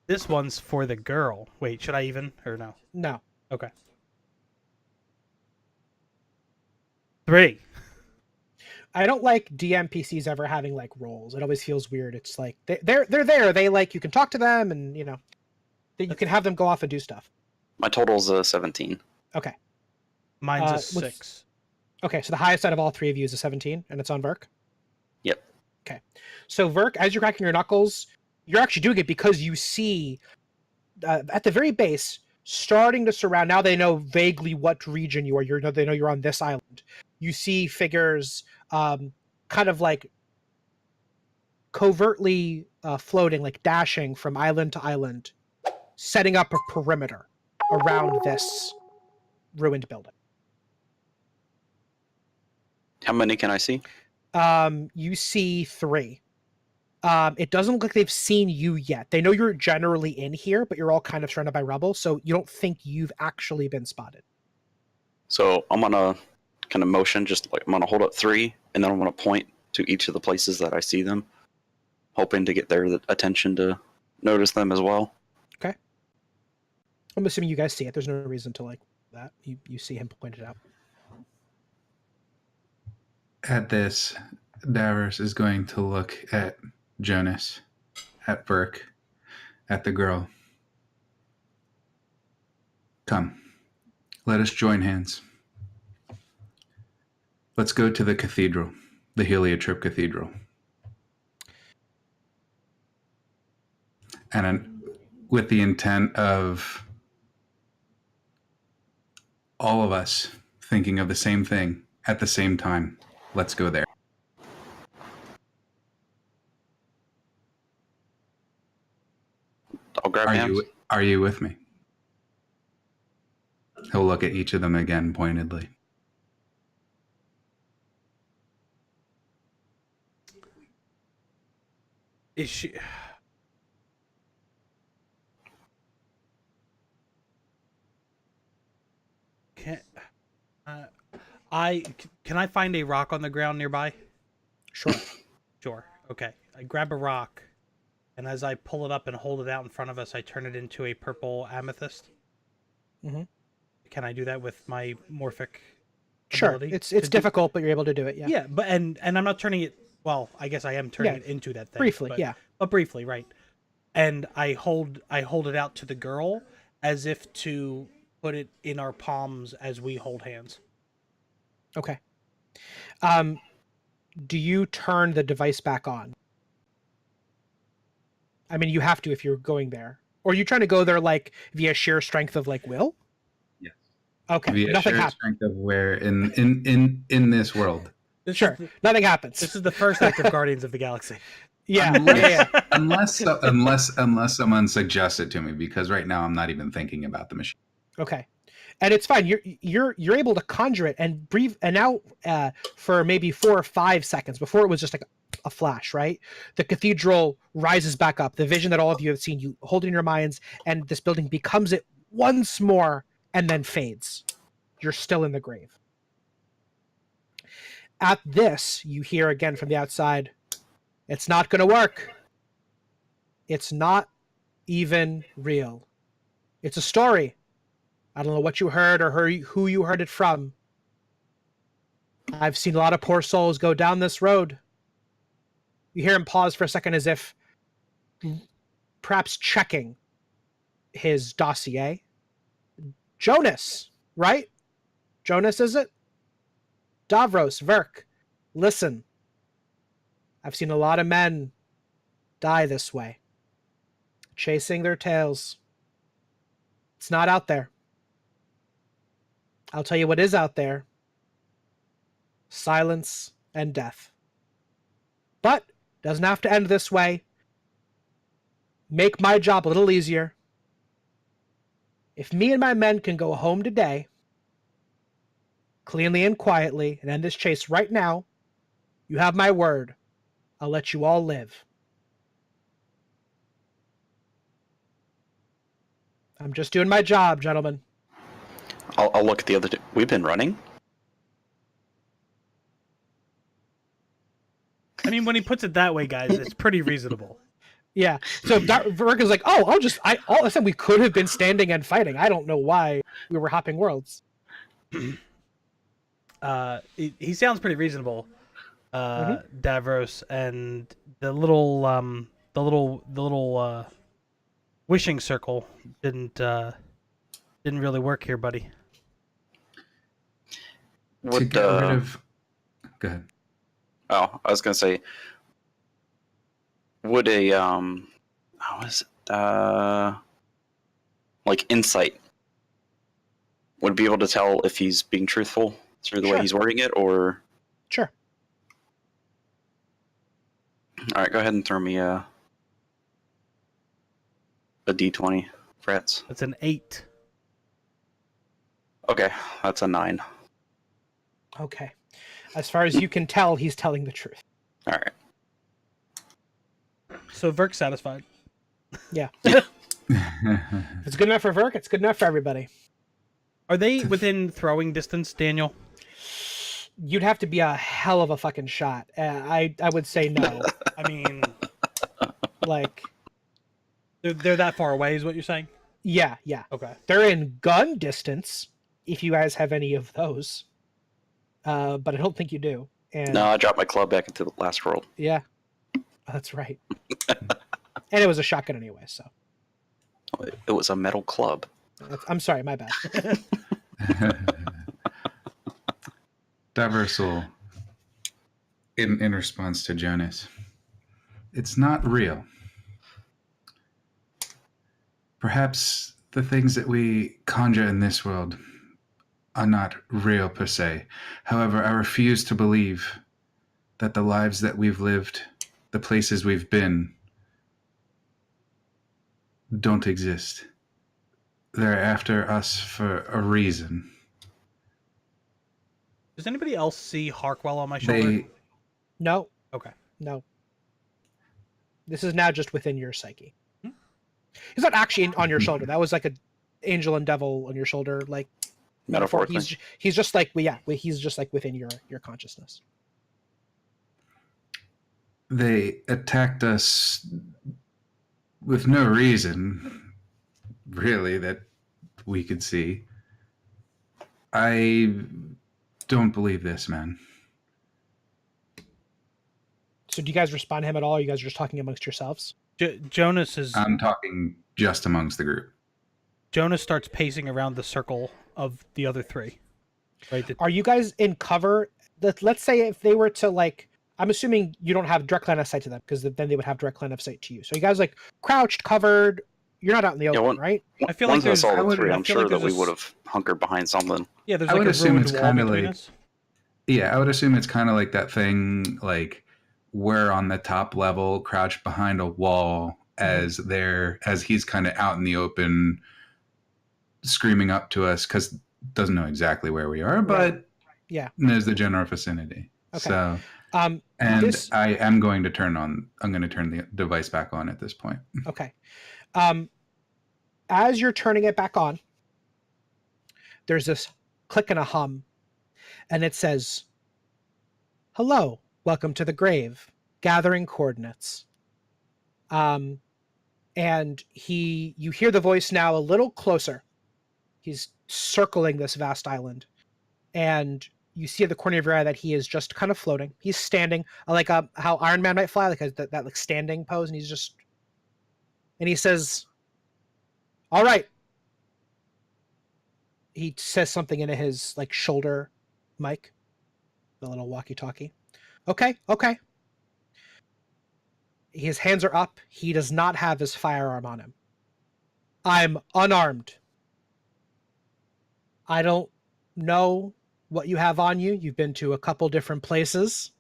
This one's for the girl. Wait, should I even or no? No. Okay. 3. I don't like DMPCs ever having like roles. It always feels weird. It's like they're there. They like you can talk to them, and you can have them go off and do stuff. My total's 17. Okay. Mine's a 6. Okay, so the highest out of all three of you is a 17, and it's on Verk? Yep. Okay. So Verk, as you're cracking your knuckles, you're actually doing it because you see at the very base starting to surround. Now they know vaguely what region you are. They know you're on this island. You see figures kind of like covertly floating, like dashing from island to island, setting up a perimeter around this ruined building. How many can I see? You see 3. It doesn't look like they've seen you yet. They know you're generally in here, but you're all kind of surrounded by rubble, so you don't think you've actually been spotted. So I'm gonna kind of motion, just like I'm gonna hold up 3, and then I'm gonna point to each of the places that I see them, hoping to get their attention to notice them as well. Okay. I'm assuming you guys see it. There's no reason to like that. You see him pointed out. At this, Davros is going to look at Jonas, at Burke, at the girl. Come, let us join hands. Let's go to the cathedral, the Heliotrope Cathedral. And with the intent of all of us thinking of the same thing at the same time. Let's go there. I'll grab hands. Are you with me? He'll look at each of them again pointedly. Is she? Can I find a rock on the ground nearby? Sure. Sure. Okay. I grab a rock, and as I pull it up and hold it out in front of us, I turn it into a purple amethyst. Mm-hmm. Can I do that with my morphic Sure. ability? It's difficult, but you're able to do it. Yeah. Yeah, but and I'm not turning it. Well, I guess I am turning it into that thing. Briefly, but, yeah. But briefly, right? And I hold it out to the girl as if to put it in our palms as we hold hands. Okay. Do you turn the device back on? I mean, you have to if you're going there. Or are you trying to go there like via sheer strength of like will? Yes. Okay. Via Nothing sheer happens. strength of where in this world. Sure. Nothing happens. This is the first act of Guardians of the Galaxy. Yeah. Unless someone suggests it to me, because right now I'm not even thinking about the machine. Okay. And it's fine. You're able to conjure it and breathe. And now, for maybe 4 or 5 seconds, before it was just like a flash, right? The cathedral rises back up. The vision that all of you have seen, you hold it in your minds, and this building becomes it once more, and then fades. You're still in the grave. At this, you hear again from the outside, "It's not going to work. It's not even real. It's a story. I don't know what you heard or who you heard it from. I've seen a lot of poor souls go down this road." You hear him pause for a second as if perhaps checking his dossier. Jonas, right? Jonas, is it? Davros, Verk, listen. I've seen a lot of men die this way, chasing their tails. It's not out there. I'll tell you what is out there. Silence and death. But doesn't have to end this way. Make my job a little easier. If me and my men can go home today, cleanly and quietly, and end this chase right now, you have my word. I'll let you all live. I'm just doing my job, gentlemen. I'll look at the other two. We've been running. I mean, when he puts it that way, guys, it's pretty reasonable. Yeah. So Verk is like, oh, all of a sudden we could have been standing and fighting. I don't know why we were hopping worlds. He sounds pretty reasonable, Davros, and the little wishing circle didn't really work here, buddy. To get rid of... Go ahead. Oh, I was gonna say, would a how is it? Like insight, would it be able to tell if he's being truthful through the way he's wording it, or? Sure. All right, go ahead and throw me a d20, Frets. That's an 8. Okay, that's a 9. Okay. As far as you can tell, he's telling the truth. All right. So Verk's satisfied. Yeah. If it's good enough for Verk, it's good enough for everybody. Are they within throwing distance, Daniel? You'd have to be a hell of a fucking shot. I would say no. I mean, Like, they're that far away, is what you're saying? yeah. Okay. They're in gun distance, if you guys have any of those. But I don't think you do. And No, I dropped my club back into the last world. yeah, that's right. And it was a shotgun anyway, so. It was a metal club. I'm sorry, my bad. Diversal, in response to Jonas, it's not real. Perhaps the things that we conjure in this world are not real per se. However, I refuse to believe that the lives that we've lived, the places we've been, don't exist. They're after us for a reason. Does anybody else see Harkwell on my shoulder? No. Okay. No. This is now just within your psyche. He's not actually on your shoulder. That was like an angel and devil on your shoulder, like metaphor. Metaphorically. He's just like, he's just like within your consciousness. They attacked us with no reason, really, that we could see. I don't believe this, man. So do you guys respond to him at all? Or you guys are just talking amongst yourselves? Jonas is. I'm talking just amongst the group. Jonas starts pacing around the circle of the other three. Right. Are you guys in cover? Let's say if they were to, like, I'm assuming you don't have direct line of sight to them, because then they would have direct line of sight to you. So you guys like crouched, covered. You're not out in the open, right? I feel like Once I there's. saw I the would- three, I I'm feel sure like that there's we a would have hunkered behind something. Yeah, there's I like would a assume ruined it's wall kinda between like- us. Yeah, I would assume it's kind of like that thing, like we're on the top level, crouched behind a wall, as he's kind of out in the open, screaming up to us, because doesn't know exactly where we are, but Yeah. there's the general vicinity. Okay. So, And I am going to turn the device back on at this point. Okay. As you're turning it back on, there's this click and a hum, and it says, "Hello, welcome to the grave, gathering coordinates." And you hear the voice now a little closer. He's circling this vast island, and you see at the corner of your eye that he is just kind of floating. He's standing, like how Iron Man might fly, like that like standing pose, and he says, All right. He says something into his like shoulder mic, the little walkie-talkie. Okay, okay. His hands are up. He does not have his firearm on him. I'm unarmed. I don't know what you have on you. You've been to a couple different places.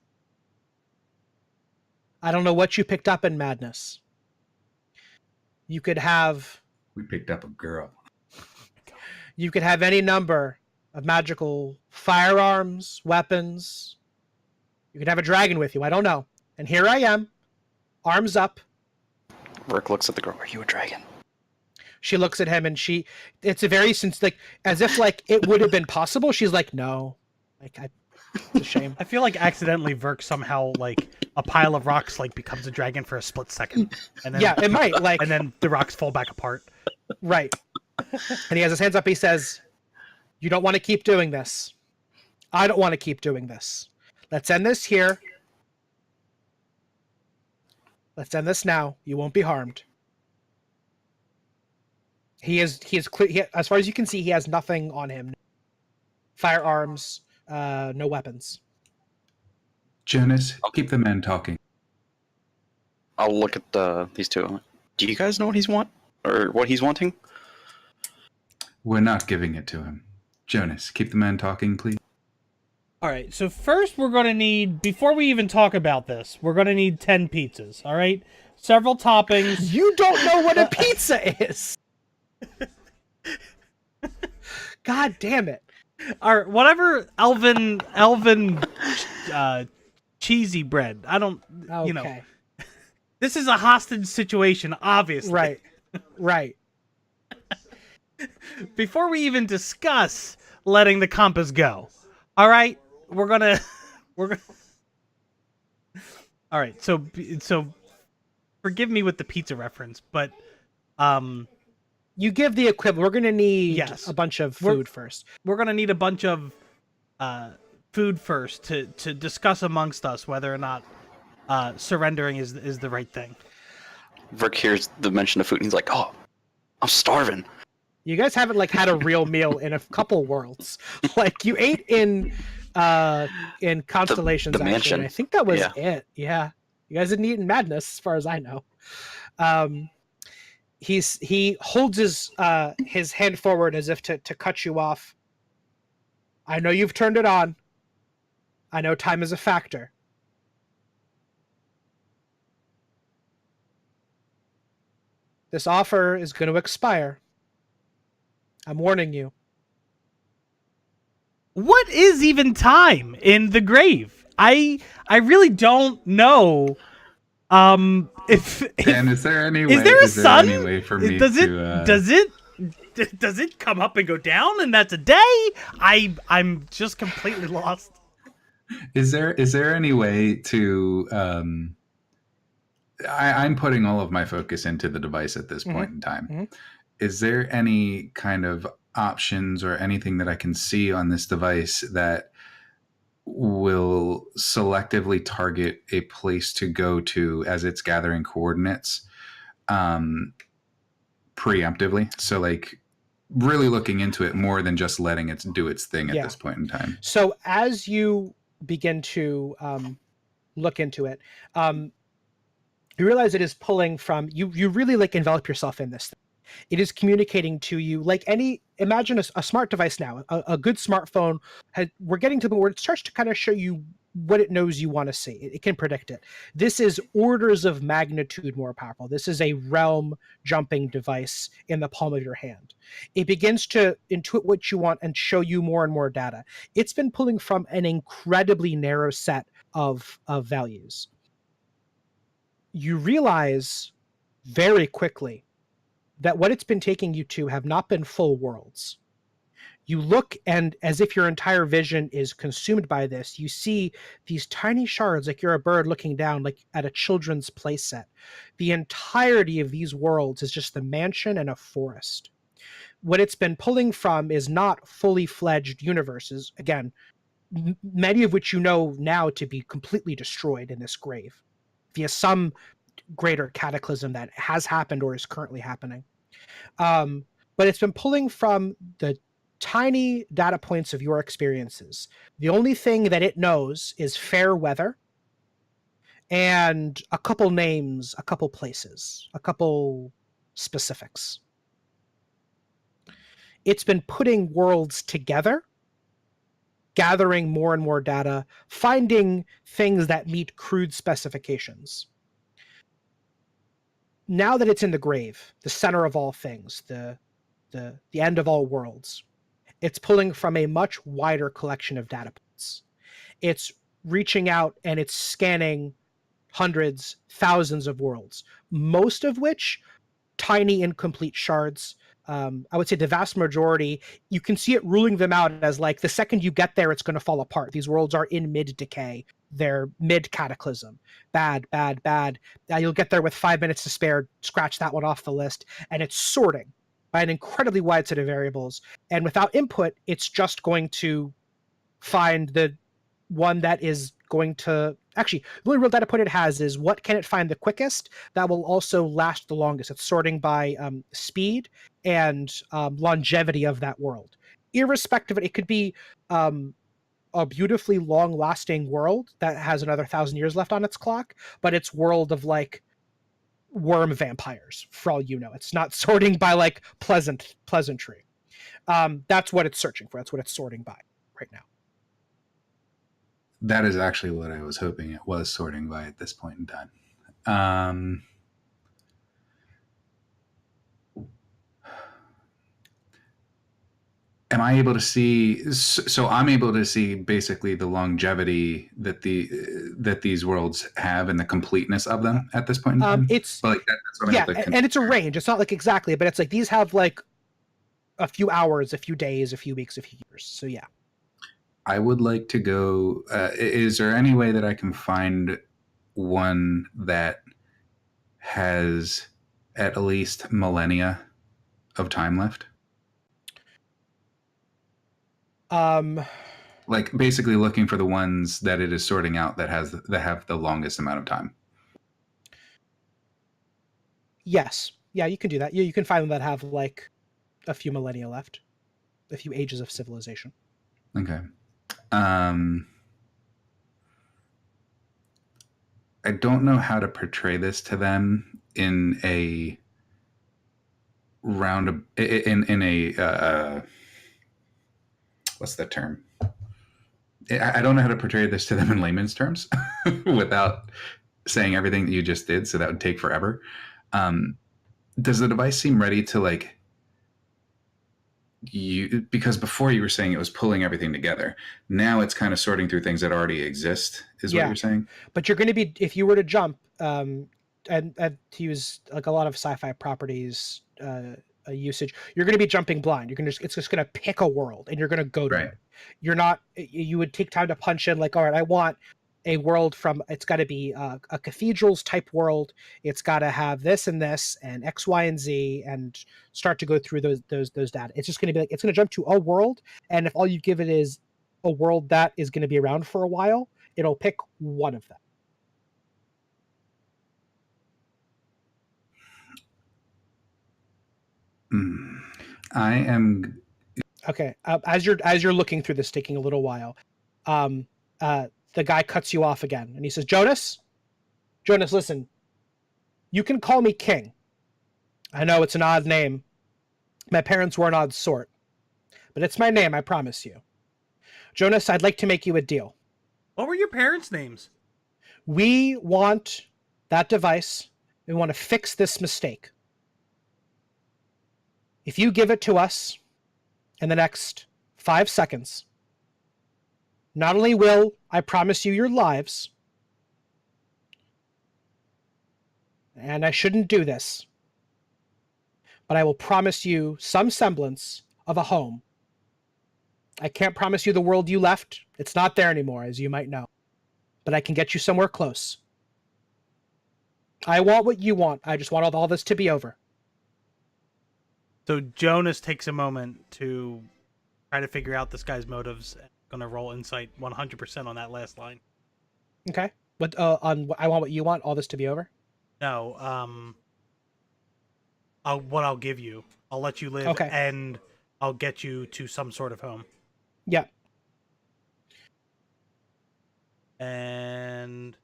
I don't know what you picked up in Madness. You could have We picked up a girl. any number of magical firearms, weapons. You could have a dragon with you. I don't know. And here I am, arms up. Rick looks at the girl. Are you a dragon? She looks at him and it's a very like as if like it would have been possible. She's like, no, like it's a shame. I feel like accidentally Verk somehow like a pile of rocks like becomes a dragon for a split second, and then Yeah, it might like and then the rocks fall back apart. right. And he has his hands up. He says, "You don't want to keep doing this. I don't want to keep doing this. Let's end this here. Let's end this now. You won't be harmed." He is clear. As far as you can see, he has nothing on him. Firearms, no weapons. Jonas, keep the man talking. I'll look at these two. Do you guys know what he's wanting? We're not giving it to him. Jonas, keep the man talking, please. All right, so first we're going to need, before we even talk about this, we're going to need 10 pizzas, all right? Several toppings. You don't know what a pizza is. God damn it. Or whatever elven cheesy bread. I don't, Okay. you know. This is a hostage situation, obviously. Right. Right. Before we even discuss letting the compass go, all right? We're gonna. All right, so forgive me with the pizza reference, but You give the equivalent. We're going to need Yes. a bunch of food first. we're gonna need a bunch of food first to discuss amongst us whether or not surrendering is the right thing. Rick hears the mention of food and he's like, "Oh, I'm starving." You guys haven't like had a real meal in a couple worlds. Like you ate in Constellations. the actually, mansion. and I think that was Yeah. it. Yeah, you guys didn't eat in Madness, as far as I know. He holds his hand forward as if to cut you off. I know you've turned it on. I know time is a factor. This offer is going to expire. I'm warning you. What is even time in the grave? I really don't know. If And is there any way? is there a sun? Any way for me does it to? does it come up and go down and that's a day? I'm just completely lost. Is there any way to? I'm putting all of my focus into the device at this point in time. Mhm. Is there any kind of options or anything that I can see on this device that will selectively target a place to go to as it's gathering coordinates preemptively? So like really looking into it more than just letting it do its thing at Yeah. this point in time. So as you begin to look into it, you realize it is pulling from you. You really like envelop yourself in this thing. It is communicating to you like imagine a smart device now, a good smartphone. We're getting to the point where it starts to kind of show you what it knows you want to see. It can predict it. This is orders of magnitude more powerful. This is a realm jumping device in the palm of your hand. It begins to intuit what you want and show you more and more data. It's been pulling from an incredibly narrow set of values. You realize very quickly that what it's been taking you to have not been full worlds. You look, and as if your entire vision is consumed by this, you see these tiny shards like you're a bird looking down like at a children's play set. The entirety of these worlds is just the mansion and a forest. What it's been pulling from is not fully fledged universes, again, many of which you know now to be completely destroyed in this grave via some greater cataclysm that has happened or is currently happening. But it's been pulling from the tiny data points of your experiences. The only thing that it knows is fair weather and a couple names, a couple places, a couple specifics. It's been putting worlds together, gathering more and more data, finding things that meet crude specifications. Now that it's in the grave, the center of all things, the end of all worlds, it's pulling from a much wider collection of data points. It's reaching out and it's scanning hundreds, thousands of worlds, most of which tiny incomplete shards. I would say the vast majority, you can see it ruling them out as like the second you get there, it's going to fall apart. These worlds are in mid-decay. They're mid-cataclysm. Bad, bad, bad. You'll get there with 5 minutes to spare, scratch that one off the list, and it's sorting by an incredibly wide set of variables. And without input, it's just going to find the one that is going to actually, the only real data point it has is what can it find the quickest that will also last the longest. It's sorting by speed and longevity of that world. Irrespective of it, could be a beautifully long-lasting world that has another 1,000 years left on its clock, but it's world of like worm vampires for all you know. It's not sorting by like pleasantry. That's what it's searching for. That's what it's sorting by right now. That is actually what I was hoping it was sorting by at this point in time. Am I able to see? So I'm able to see basically the longevity that these worlds have and the completeness of them at this point in time. It's but like that's what yeah, and it's a range. It's not like exactly, but it's like these have like a few hours, a few days, a few weeks, a few years. So yeah. I would like to go. Is there any way that I can find one that has at least millennia of time left? Like basically looking for the ones that it is sorting out that have the longest amount of time. Yes. Yeah, you can do that. You can find them that have like a few millennia left, a few ages of civilization. Okay. I don't know how to portray this to them in a round of in a what's the term? I don't know how to portray this to them in layman's terms without saying everything that you just did. So that would take forever. Does the device seem ready to like because before you were saying it was pulling everything together. Now it's kind of sorting through things that already exist is what you're saying. But you're going to be, if you were to jump and to use like a lot of sci-fi properties usage, you're going to be jumping blind. It's just going to pick a world and you're going to go to it. You're not, you would take time to punch in like, all right, I want a world from, it's got to be a cathedrals type world. It's got to have this and this and X, Y, and Z, and start to go through those data. It's just going to be like, it's going to jump to a world. And if all you give it is a world that is going to be around for a while, it'll pick one of them. I am okay. As you're looking through this, taking a little while, the guy cuts you off again, and he says, Jonas, listen. You can call me King. I know it's an odd name. My parents were an odd sort, but it's my name. I promise you, Jonas. I'd like to make you a deal. What were your parents' names? We want that device. We want to fix this mistake. If you give it to us in the next 5 seconds, not only will I promise you your lives, and I shouldn't do this, but I will promise you some semblance of a home. I can't promise you the world you left. It's not there anymore, as you might know. But I can get you somewhere close. I want what you want. I just want all this to be over. So Jonas takes a moment to try to figure out this guy's motives. Gonna roll insight 100% on that last line. Okay. But on I want what you want, all this to be over? No. what I'll give you. I'll let you live, Okay. and I'll get you to some sort of home. Yeah. And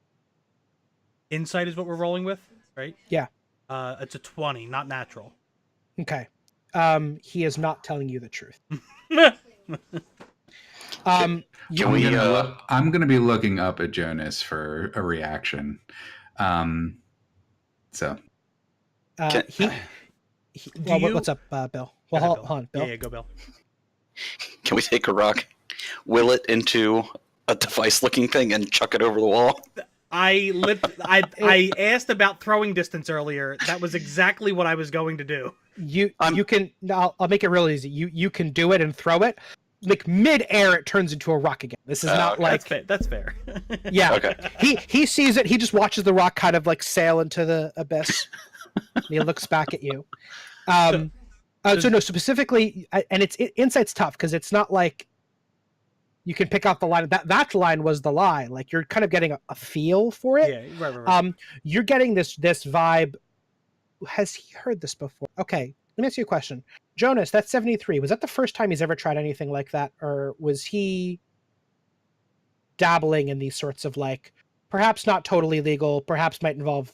insight is what we're rolling with, right? Yeah. It's a 20, not natural. Okay. He is not telling you the truth. Can we? I'm gonna be looking up at Jonas for a reaction. So what's up, Bill? Well, Go ahead, hold on, Bill. Yeah, go Bill. Can we take a rock, will it into a device-looking thing, and chuck it over the wall? I asked about throwing distance earlier. That was exactly what I was going to do. You can. I'll make it real easy. You can do it and throw it. Like mid-air, it turns into a rock again. This is not okay. like That's fair. yeah. Okay. He sees it. He just watches the rock kind of like sail into the abyss. And he looks back at you. So no, specifically, and insight's tough because it's not like you can pick out the line. That line was the lie. Like you're kind of getting a feel for it. Yeah, right. You're getting this vibe. Has he heard this before? Okay, let me ask you a question. Jonas, that's 73. Was that the first time he's ever tried anything like that? Or was he dabbling in these sorts of like, perhaps not totally legal, perhaps might involve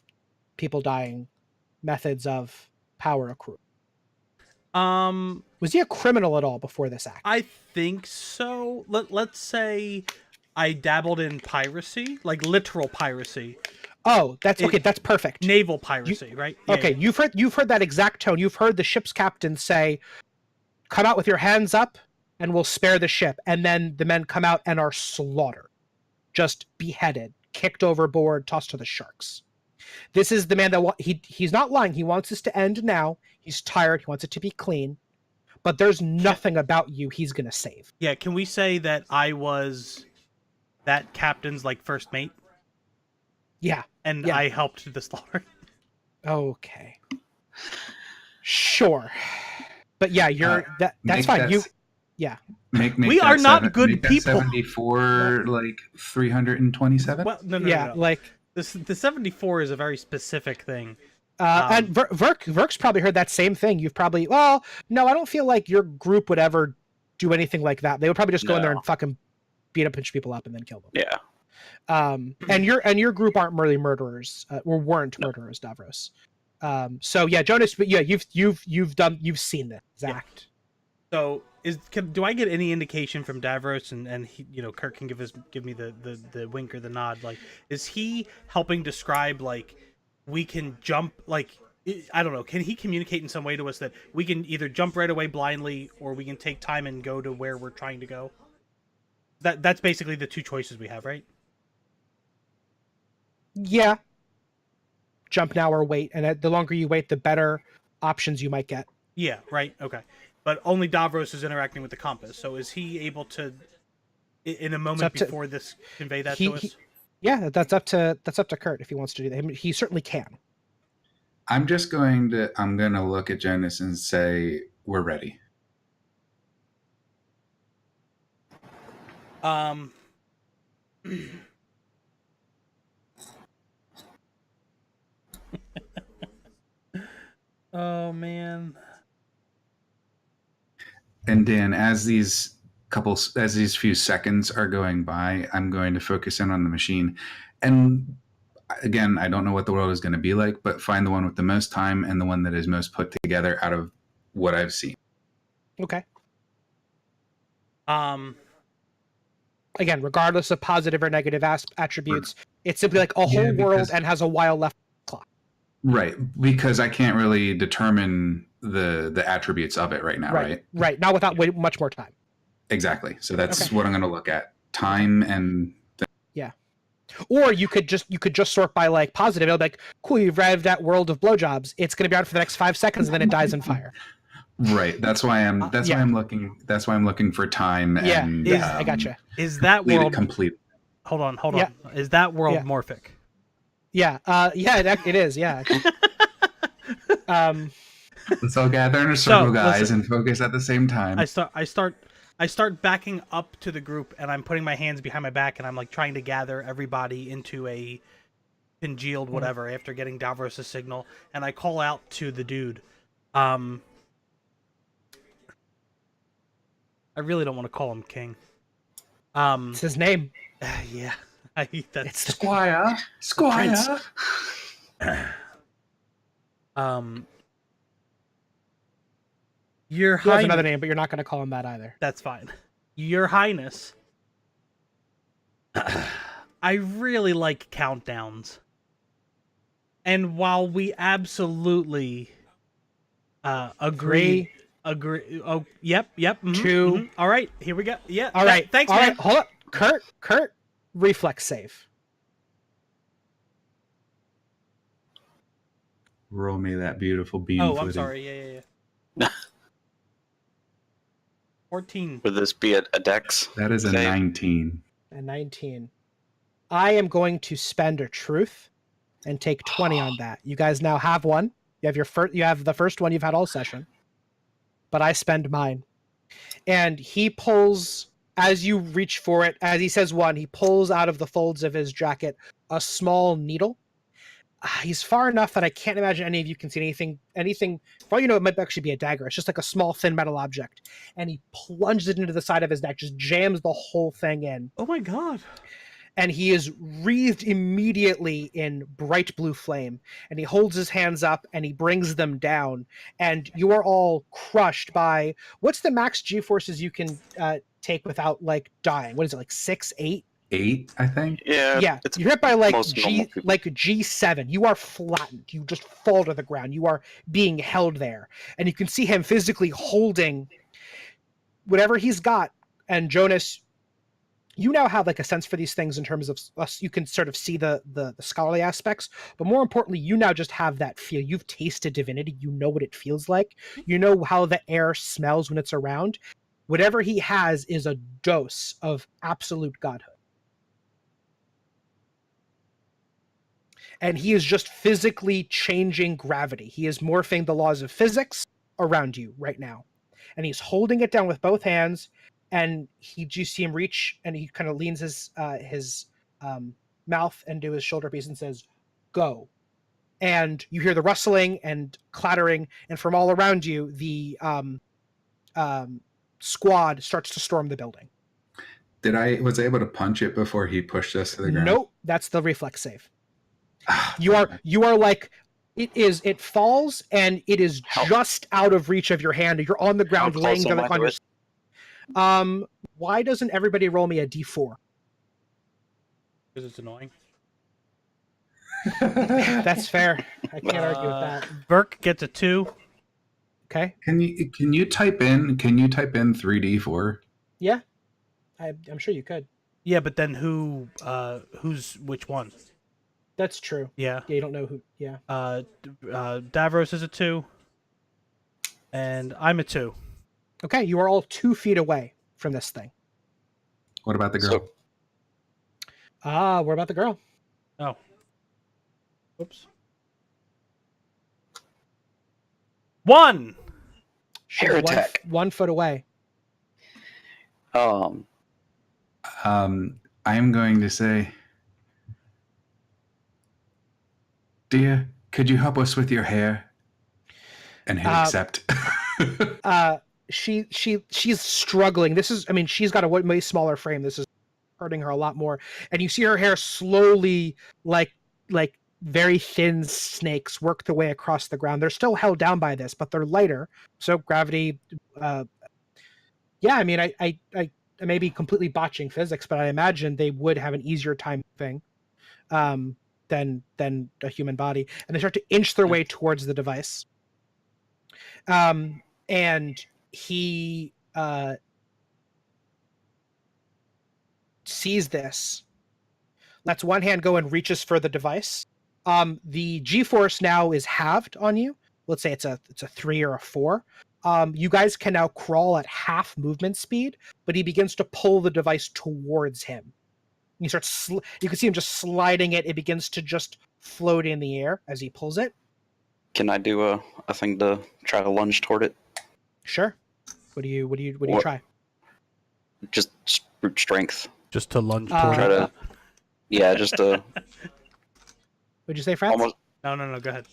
people dying, methods of power accrual? Was he a criminal at all before this act? I think so. Let's say I dabbled in piracy, like literal piracy. Oh, that's okay. That's perfect. Naval piracy, right? Yeah, okay, yeah. You've heard that exact tone. You've heard the ship's captain say, "Come out with your hands up, and we'll spare the ship." And then the men come out and are slaughtered, just beheaded, kicked overboard, tossed to the sharks. This is the man that he's not lying. He wants this to end now. He's tired. He wants it to be clean. But there's nothing about you he's gonna save. Yeah, can we say that I was that captain's like first mate? Yeah. And yeah. I helped the slaughter. Okay. Sure. But yeah, that's fine. We are not good people. 74 like 327. Well, no. Like the 74 is a very specific thing. And Verk's probably heard that same thing. You've probably no, I don't feel like your group would ever do anything like that. They would probably just go in there and fucking beat a bunch of people up and then kill them. Yeah. And your group aren't really murderers, or weren't murderers, Davros. So yeah, Jonas, but yeah, you've seen this act. So do I get any indication from Davros and he, Kirk can give me the wink or the nod? Like, is he helping describe like we can jump? Like, I don't know. Can he communicate in some way to us that we can either jump right away blindly or we can take time and go to where we're trying to go? That's basically the two choices we have, right? Yeah. Jump now or wait, and the longer you wait, the better options you might get. Yeah, right. Okay. But only Davros is interacting with the compass, so is he able to, in a moment before this, convey that to us? Yeah, that's up to Kurt if he wants to do that. I mean, he certainly can. I'm going to look at Jonas and say, we're ready. Oh man. And Dan, as these few seconds are going by, I'm going to focus in on the machine. And again, I don't know what the world is going to be like, but find the one with the most time and the one that is most put together out of what I've seen. Okay. Again, regardless of positive or negative attributes, it's simply like a whole world and has a while left clock. Right, because I can't really determine the attributes of it right now, right? Right, not without much more time. Exactly. So that's what I'm going to look at. Time and... Yeah. Or you could just sort by like positive. It'll be like, cool, you've arrived at world of blowjobs. It's going to be on for the next 5 seconds and then it dies in fire. Right. That's why I'm looking for time. Yeah. And, I gotcha. Is that world complete? Hold on. Is that world morphic? Yeah. It is. Yeah. Let's all gather in a circle, guys, and focus at the same time. I start backing up to the group, and I'm putting my hands behind my back, and I'm like trying to gather everybody into a congealed whatever after getting Davros' signal, and I call out to the dude, I really don't want to call him king. It's his name. Yeah, It's that's the Squire, Prince. Squire. Your He has Highness. another name, but you're not going to call him that either. That's fine. Your Highness. I really like countdowns. And while we absolutely agree. Oh, yep. 2. All right, here we go. Yeah. All right. Thanks, all man. right. Hold up. Kurt, reflex save. Roll me that beautiful beam. Oh, I'm footing. sorry. Yeah. 14. Would this be a dex? That is a save? 19. And 19. I am going to spend a truth and take 20 on that. You guys now have one. You have you have the first one you've had all session. But I spend mine. And he pulls, as you reach for it, as he says one, he pulls out of the folds of his jacket a small needle. He's far enough that I can't imagine any of you can see anything. For all you know, it might actually be a dagger. It's just like a small thin metal object. And he plunges it into the side of his neck, just jams the whole thing in. Oh my god. And he is wreathed immediately in bright blue flame. And he holds his hands up and he brings them down. And you are all crushed by, what's the max G-forces you can take without like dying? What is it, like 6, 8? 8, I think. Yeah, It's you're hit by like most normal people. G7. You are flattened. You just fall to the ground. You are being held there. And you can see him physically holding whatever he's got. And Jonas, you now have like a sense for these things in terms of us. You can sort of see the scholarly aspects, but more importantly, you now just have that feel. You've tasted divinity. You know what it feels like. You know how the air smells when it's around. Whatever he has is a dose of absolute godhood. And he is just physically changing gravity. He is morphing the laws of physics around you right now. And he's holding it down with both hands. And you see him reach, and he kind of leans his mouth into his shoulder piece and says, "Go." And you hear the rustling and clattering, and from all around you, the squad starts to storm the building. Was I able to punch it before he pushed us to the ground? Nope, that's the reflex save. You are like, it falls and it is just out of reach of your hand. You're on the ground laying there on your. Why doesn't everybody roll me a d4? Because it's annoying. That's fair. I can't argue with that. Burke gets a 2. Okay. Can you type in 3d4? Yeah, I'm sure you could. Yeah, but then who's which one? That's true. Yeah. Yeah, you don't know who. Yeah. Davros is a 2, and I'm a 2. Okay, you are all 2 feet away from this thing. What about the girl? What about the girl? Oh. Oops. 1. She's Hair attack. 1 foot away. I'm going to say, "Dear, could you help us with your hair?" And he'll accept. She's struggling. She's got a way smaller frame. This is hurting her a lot more. And you see her hair slowly, like very thin snakes, work their way across the ground. They're still held down by this, but they're lighter. So gravity. I may be completely botching physics, but I imagine they would have an easier time moving than a human body. And they start to inch their way towards the device. And he sees this, lets one hand go and reaches for the device. The G-force now is halved on you. Let's say it's a 3 or a 4. You guys can now crawl at half movement speed, but he begins to pull the device towards him. You can see him just sliding it. It begins to just float in the air as he pulls it. Can I do a thing to try to lunge toward it? Sure. What do you try? Just brute strength. Just to lunge Uh, toward Try it. to. Yeah, just to What'd you say, Franz? almost No, go ahead.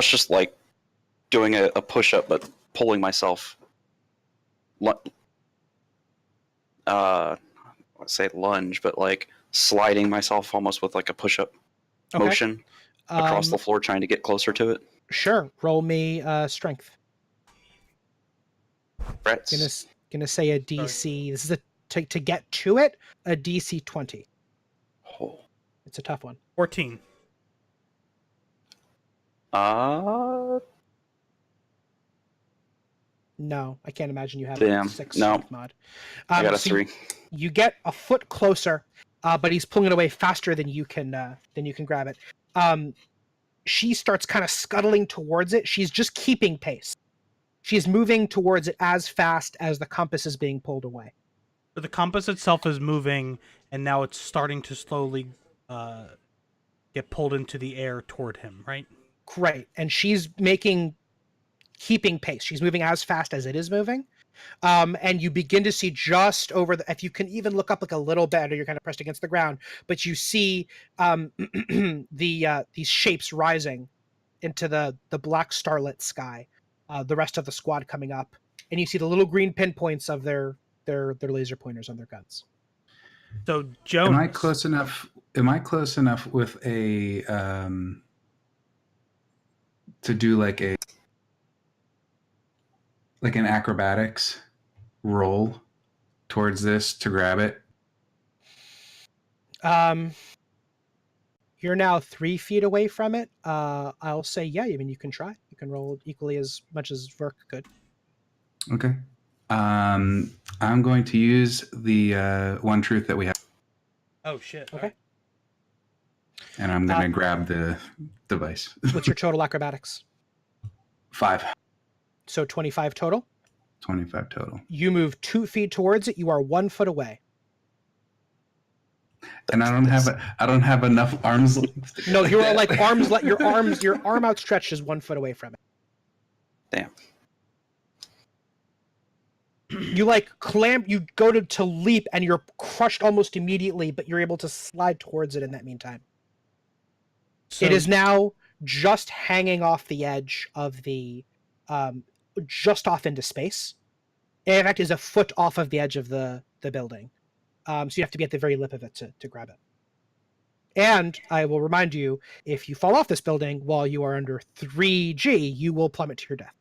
just like doing a push-up, but pulling myself. I say lunge, but like sliding myself almost with like a push-up motion across the floor, trying to get closer to it. Sure. Roll me strength. Frets. Gonna say a DC. This is to get to it, a DC 20. Oh. It's a tough one. 14. No, I can't imagine you have Damn. 6 No. strength mod. I got a so 3. You get a foot closer, but he's pulling it away faster than you can grab it. She starts kind of scuttling towards it. She's just keeping pace. She's moving towards it as fast as the compass is being pulled away. So the compass itself is moving, and now it's starting to slowly get pulled into the air toward him, right? Great. And she's keeping pace. She's moving as fast as it is moving. And you begin to see just over if you can even look up like a little bit, or you're kind of pressed against the ground, but you see these shapes rising into the black starlit sky. The rest of the squad coming up, and you see the little green pinpoints of their laser pointers on their guns. So Jonas, Am I close enough? Am I close enough with a to do like an acrobatics roll towards this to grab it? You're now 3 feet away from it. I'll say, yeah. I mean, you can try. You can roll equally as much as Verk could. Okay. I'm going to use the one truth that we have. Oh shit. Okay. And I'm going to grab the device. What's your total acrobatics? 5. So 25 total. 25 total. You move 2 feet towards it. You are 1 foot away. And I don't have enough arms length. No, you're like your arm outstretched is 1 foot away from it. Damn. You like clamp, you go to leap, and you're crushed almost immediately, but you're able to slide towards it in that meantime. So, It is now just hanging off the edge of the, just off into space. In fact, is a foot off of the edge of the building. So you have to be at the very lip of it to grab it. And I will remind you, if you fall off this building while you are under 3G, you will plummet to your death.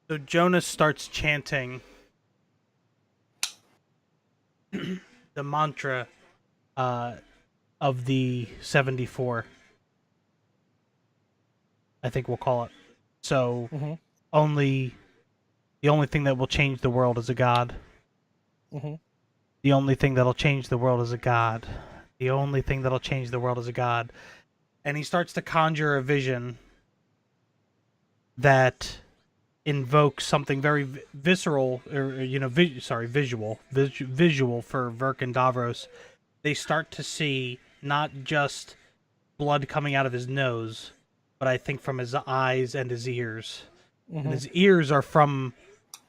So Jonas starts chanting the mantra of the 74. I think we'll call it. So Mm-hmm. the only thing that will change the world is a god. Mm-hmm. The only thing that'll change the world is a god. The only thing that'll change the world is a god. And he starts to conjure a vision that invokes something very visceral, or visual for Verk and Davros. They start to see not just blood coming out of his nose, but I think from his eyes and his ears. Mm-hmm. And his ears are from...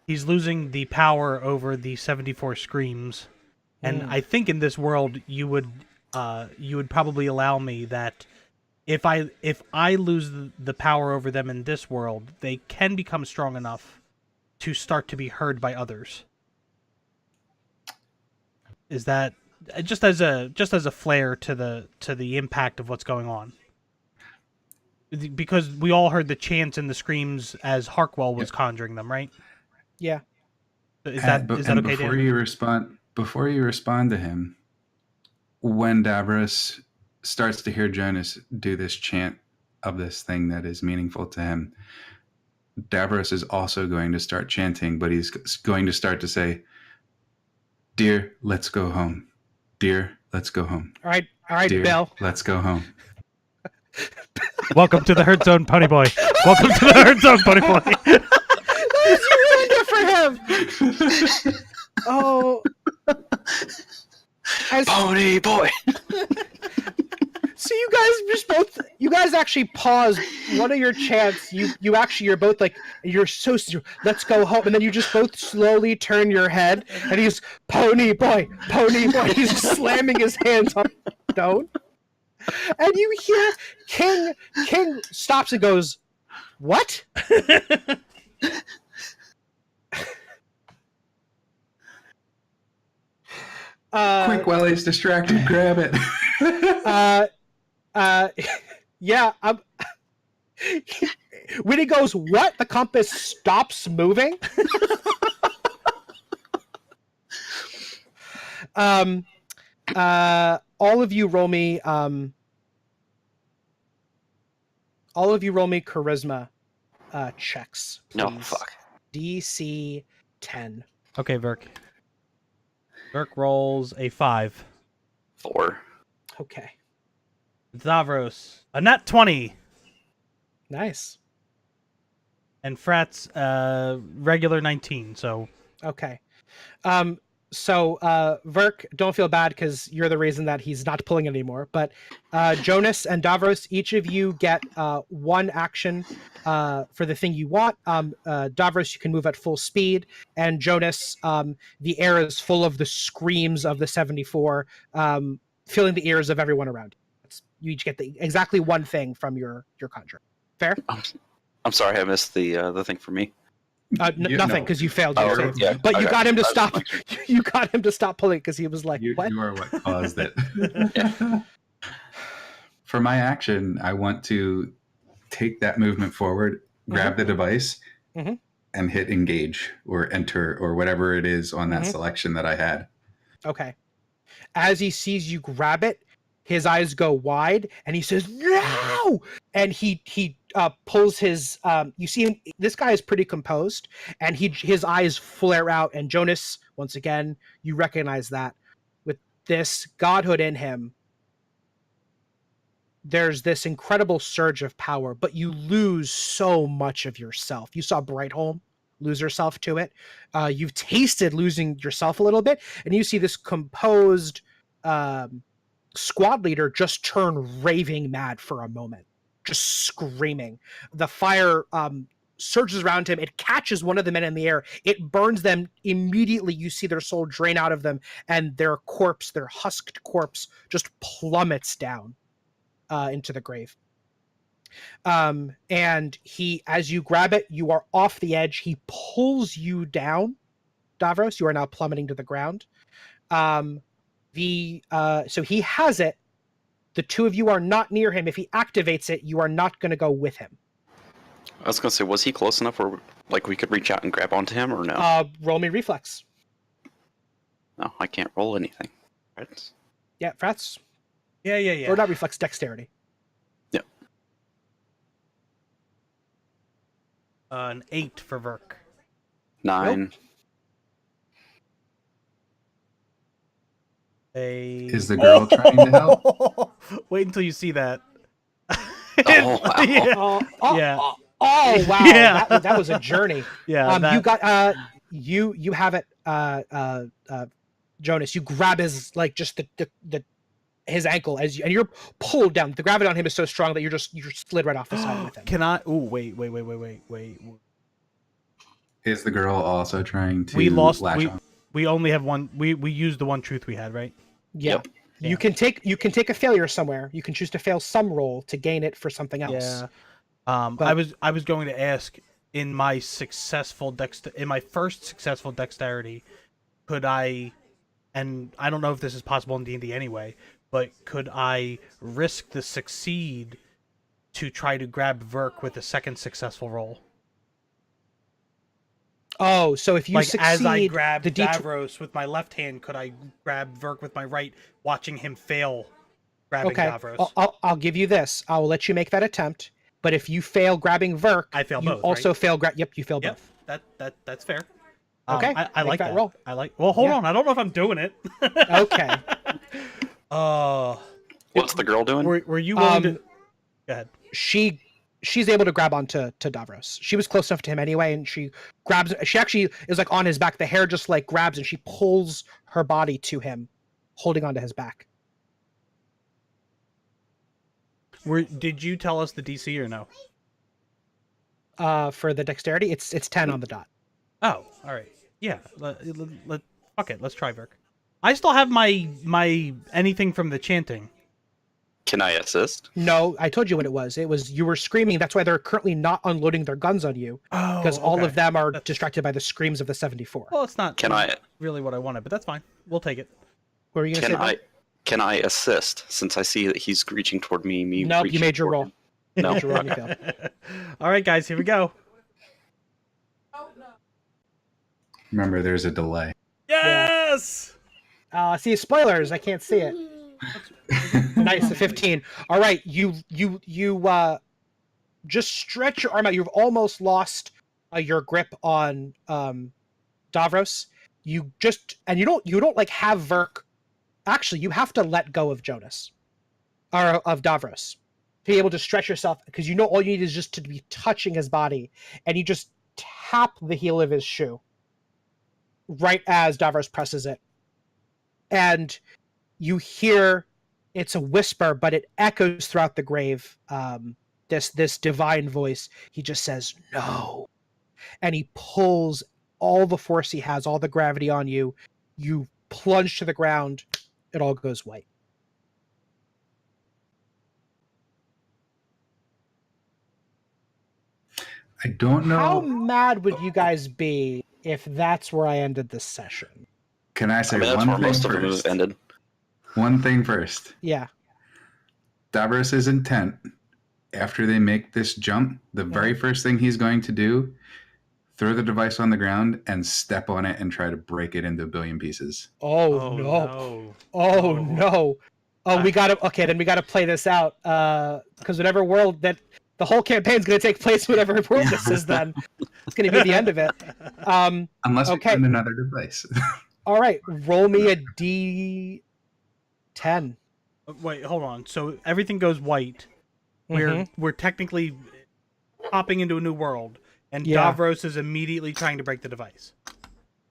He's losing the power over the 74 screams. And I think in this world you would probably allow me that if I lose the power over them in this world, they can become strong enough to start to be heard by others. Is that just as a flair to the impact of what's going on? Because we all heard the chants and the screams as Harkwell was conjuring them, right? Yeah. Is that okay, before Dan? Before you respond to him, when Davros starts to hear Jonas do this chant of this thing that is meaningful to him, Davros is also going to start chanting, but he's going to start to say, "Dear, let's go home. Dear, let's go home. All right, Dear, Bill. let's go home." Welcome to the Hurt Zone, Pony Boy. Welcome to the Hurt Zone, Pony Boy. You ruined it for him. Oh, Pony Boy. So you guys actually paused one of your chants. You're both like, let's go home, and then you just both slowly turn your head, and he's Pony Boy. He's just slamming his hands on the stone. And you hear King stops and goes, "What?" Quick, while he's distracted, grab it. Yeah. When he goes, "What?" the compass stops moving. All of you roll me. All of you roll me charisma checks, please. No, fuck. DC 10. Okay, Verk. Verk rolls a 5. 4. Okay. Davros, a nat 20. Nice. And Frat's regular 19, so... Okay. So Verk, don't feel bad because you're the reason that he's not pulling anymore. But Jonas and Davros, each of you get one action for the thing you want. Davros, you can move at full speed, and Jonas, the air is full of the screams of the 74, filling the ears of everyone around you. You each get exactly one thing from your conjure. Fair? I'm sorry, I missed the thing for me. Nothing, because you failed your save. Yeah, But you okay. got him to That's stop. my turn. You got him to stop pulling because he was like, "What?" You are what caused it. For my action, I want to take that movement forward, grab the device, Mhm. and hit engage or enter or whatever it is on that selection that I had. Okay. As he sees you grab it, his eyes go wide, and he says, "No!" And he pulls his. You see him. This guy is pretty composed, and his eyes flare out. And Jonas, once again, you recognize that with this godhood in him, there's this incredible surge of power, but you lose so much of yourself. You saw Brightholm lose herself to it. You've tasted losing yourself a little bit, and you see this composed squad leader just turn raving mad for a moment, just screaming. The fire surges around him. It catches one of the men in the air. It burns them immediately. You see their soul drain out of them, and their corpse, their husked corpse, just plummets down into the grave. And he, as you grab it, you are off the edge. He pulls you down, Davros. You are now plummeting to the ground. So he has it. The two of you are not near him. If he activates it, you are not going to go with him. I was gonna say, was he close enough where like we could reach out and grab onto him, or no? Roll me reflex. No, I can't roll anything. Right? Yeah, Frats. Yeah. Or not reflex, dexterity. Yep. An 8 for Verk. 9. Is the girl trying to help? Wait until you see that. Oh, wow. Yeah. Oh wow! Yeah. That was a journey. Yeah. You got you have it, Jonas. You grab his like just the his ankle and you're pulled down. The gravity on him is so strong that you're slid right off the side with him. Can I? Oh, wait. Is the girl also trying to We lost. latch on? We only have one. We used the one truth we had, right? Yeah. Yep. You can take a failure somewhere. You can choose to fail some roll to gain it for something else. Yeah. But- I was going to ask in my first successful dexterity, could I, and I don't know if this is possible in D&D anyway, but could I risk the succeed to try to grab Verk with a second successful roll? Oh, so if you Like succeed, as I grab the Davros with my left hand, could I grab Verk with my right, watching him fail grabbing Davros? I'll give you this. I will let you make that attempt. But if you fail grabbing Verk, I fail you both, also right? fail. Yep, you fail Yep, both. that's fair. Okay, I make like that that. roll. I like. Well, hold Yeah. on. I don't know if I'm doing it. Okay. What's the girl doing? Were you willing to? Go ahead. She's able to grab onto Davros. She was close enough to him anyway, and she grabs. She actually is like on his back. The hair just like grabs, and she pulls her body to him, holding onto his back. Did you tell us the DC or no? For the dexterity, it's 10 on the dot. Oh, all right. Yeah. Fuck it. Let's try Verk. I still have my anything from the chanting. Can I assist? No, I told you what it was. It was you were screaming. That's why they're currently not unloading their guns on you, because all okay. of them are That's- distracted by the screams of the 74. Well, it's not Can I really what I wanted, but that's fine. We'll take it. What were you going to say? can I assist since I see that he's reaching toward me? Nope, you reaching made your toward roll. him? No. Your roll and you failed. All right, guys, here we go. Remember, there's a delay. Yes. See, spoilers. I can't see it. Nice, a 15. All right, you just stretch your arm out. You've almost lost your grip on Davros. You don't like have Verk. Actually, you have to let go of Jonas or of Davros to be able to stretch yourself, because you know all you need is just to be touching his body, and you just tap the heel of his shoe right as Davros presses it, and you hear, it's a whisper, but it echoes throughout the grave. This divine voice. He just says no, and he pulls all the force he has, all the gravity on you. You plunge to the ground. It all goes white. I don't know. How mad would you guys be if that's where I ended this session? Can I say That's one where thing most of them first? have ended. One thing first. Yeah. Davros' intent, after they make this jump, the very first thing he's going to do, throw the device on the ground and step on it and try to break it into a billion pieces. Oh, no. Oh no. Oh, we gotta play this out. Because whatever world that the whole campaign's gonna take place, whatever world this is, then it's gonna be the end of it. Unless we okay. find another device. All right, roll me a D10. Wait, hold on. So everything goes white. We're technically hopping into a new world, and Davros is immediately trying to break the device.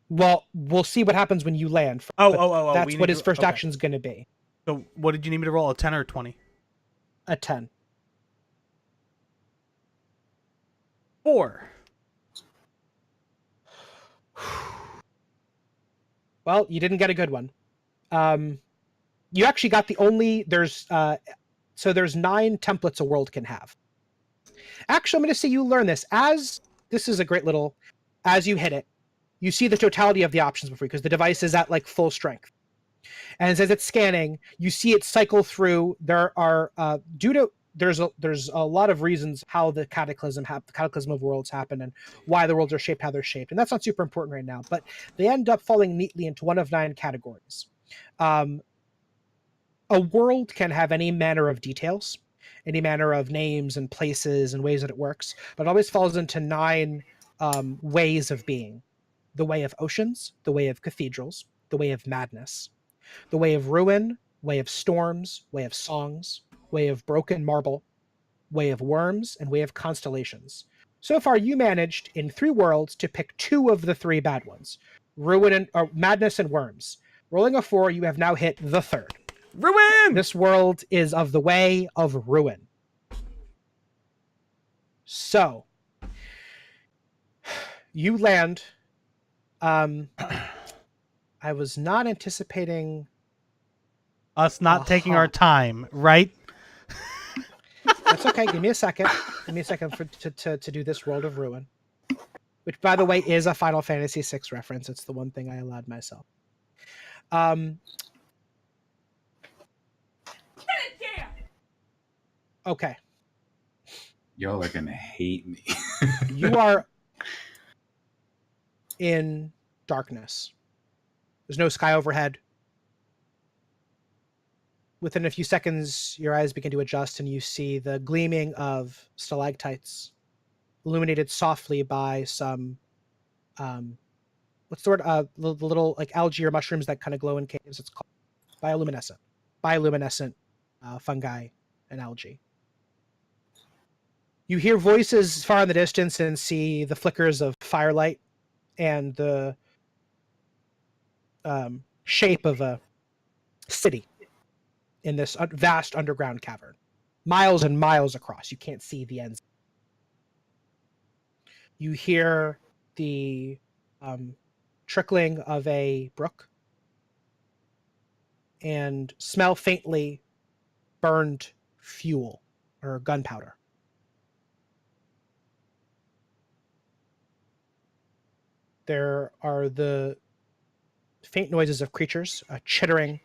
Well, we'll see what happens when you land. Oh! That's what his first action's going to be. So what did you need me to roll? A 10 or a 20? A 10. 4. Well, you didn't get a good one. You actually got there's 9 templates a world can have. Actually, I'm going to say you learn this as you hit it, you see the totality of the options before you, because the device is at like full strength. And as it's scanning, you see it cycle through. There are there's a lot of reasons how the cataclysm of worlds happen and why the worlds are shaped how they're shaped, and that's not super important right now. But they end up falling neatly into one of 9 categories. A world can have any manner of details, any manner of names and places and ways that it works, but it always falls into 9 ways of being: the way of oceans, the way of cathedrals, the way of madness, the way of ruin, way of storms, way of songs, way of broken marble, way of worms, and way of constellations. So far, you managed in 3 worlds to pick 2 of the 3 bad ones: ruin and madness and worms. Rolling a 4, you have now hit the 3rd. Ruin! This world is of the way of ruin. So, you land. I was not anticipating us not taking our time, right? That's okay. Give me a second. To do this World of Ruin, which, by the way, is a Final Fantasy VI reference. It's the one thing I allowed myself. Okay. Y'all are gonna hate me. You are in darkness. There's no sky overhead. Within a few seconds, your eyes begin to adjust, and you see the gleaming of stalactites, illuminated softly by some, what's the word? The little like algae or mushrooms that kind of glow in caves. It's called bioluminescent fungi and algae. You hear voices far in the distance and see the flickers of firelight and the shape of a city in this vast underground cavern, miles and miles across. You can't see the ends. You hear the trickling of a brook and smell faintly burned fuel or gunpowder. There are the faint noises of creatures, a chittering,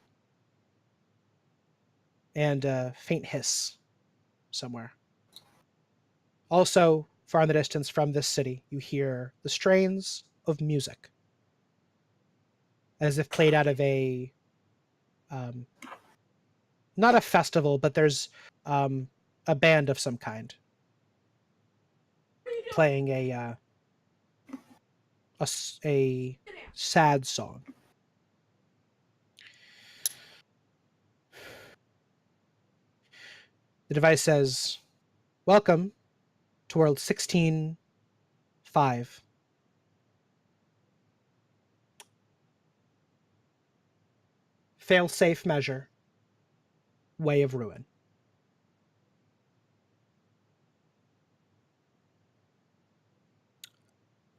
and a faint hiss somewhere. Also, far in the distance from this city, you hear the strains of music, as if played out of a, not a festival, but there's a band of some kind playing a sad song. The device says, "Welcome to World 16-5. Fail-safe measure. Way of ruin."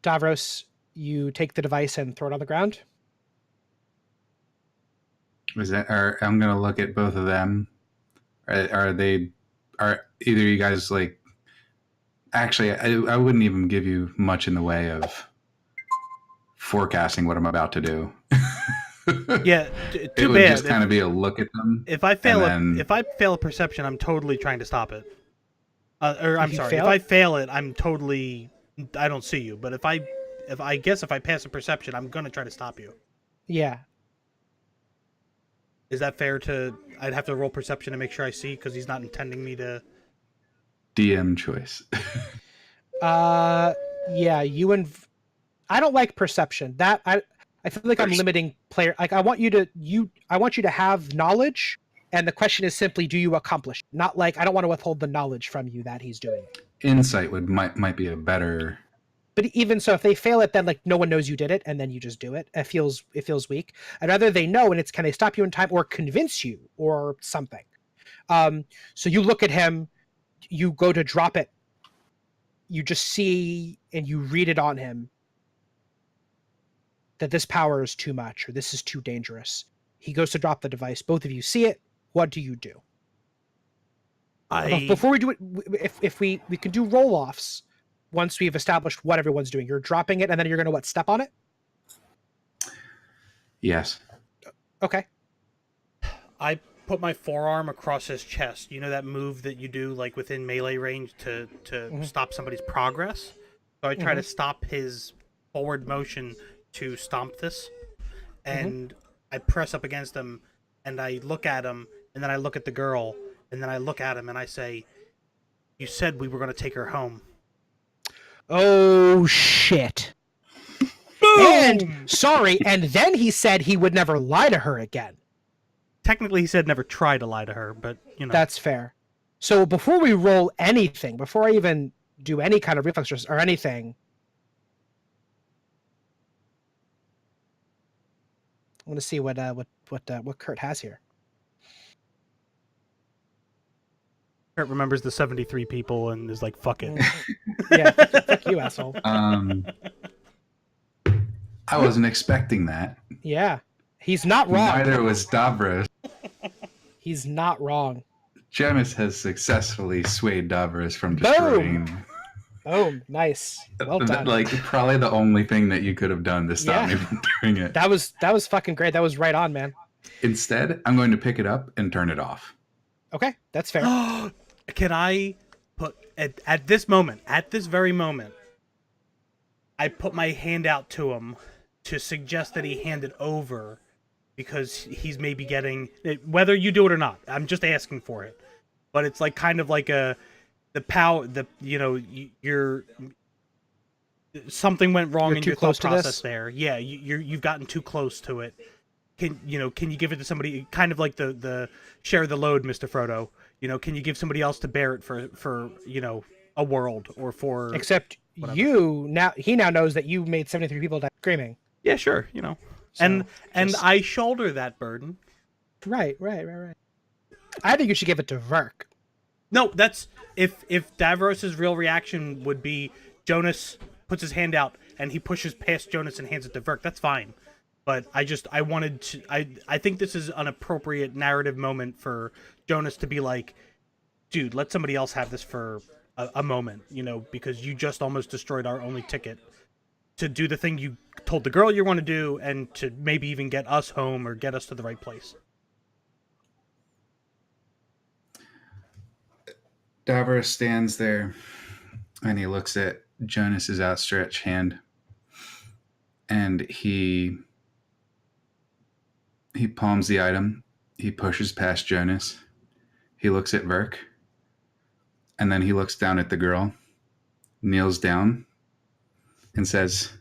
Davros, you take the device and throw it on the ground. I'm gonna look at both of them. Are either you guys like? Actually, I wouldn't even give you much in the way of forecasting what I'm about to do. Yeah, It too would bad. just kind of be a look at them. If I fail a perception, I'm totally trying to stop it. If I fail it, I'm totally. I don't see you. But if I pass a perception, I'm gonna try to stop you. Yeah. Is that fair? I'd have to roll perception to make sure I see because he's not intending me to. DM choice. Yeah. I don't like perception. I feel like I'm limiting player. Like I want you to have knowledge, and the question is simply, do you accomplish? Not like I don't want to withhold the knowledge from you that he's doing it. Insight might be a better. But even so, if they fail it, then like no one knows you did it, and then you just do it. It feels weak. I'd rather they know, and it's can they stop you in time or convince you or something. So you look at him, you go to drop it, you just see and you read it on him that this power is too much or this is too dangerous. He goes to drop the device. Both of you see it. What do you do? Before we do it, if we can do roll-offs once we've established what everyone's doing. You're dropping it and then you're going to step on it? Yes. Okay. I put my forearm across his chest. You know that move that you do like within melee range to stop somebody's progress? So I try to stop his forward motion to stomp this. And I press up against him and I look at him and then I look at the girl and then I look at him and I say, "You said we were going to take her home." Oh, shit. Boom! And, sorry, and then he said he would never lie to her again. Technically, he said never try to lie to her, but, you know. That's fair. So before we roll anything, before I even do any kind of reflex or anything, I want to see what Kurt has here. Kurt remembers the 73 people and is like, "Fuck it." Yeah, fuck you, asshole. I wasn't expecting that. Yeah, he's not wrong. Neither was Davros. He's not wrong. Jemis has successfully swayed Davros from destroying. Boom! Nice. Well done. Like probably the only thing that you could have done to stop me from doing it. That was fucking great. That was right on, man. Instead, I'm going to pick it up and turn it off. Okay, that's fair. Can I put at this very moment, I put my hand out to him to suggest that he hand it over because he's maybe getting, whether you do it or not, I'm just asking for it. But it's like kind of like the power, you're something went wrong in your thought process there. Yeah, you've gotten too close to it. Can you give it to somebody, kind of like the share the load, Mr. Frodo? Can you give somebody else to bear it for a world or for? Except whatever. He now knows that you made 73 people die screaming. Yeah, sure. So and I shoulder that burden. Right. I think you should give it to Verk. No, that's if Davros' real reaction would be Jonas puts his hand out and he pushes past Jonas and hands it to Verk. That's fine. but I wanted to. I think this is an appropriate narrative moment for Jonas to be like, dude, let somebody else have this for a moment, because you just almost destroyed our only ticket to do the thing you told the girl you want to do, and to maybe even get us home or get us to the right place. Davros stands there and he looks at Jonas's outstretched hand, and he palms the item. He pushes past Jonas. He looks at Verk, and then he looks down at the girl, kneels down, and says,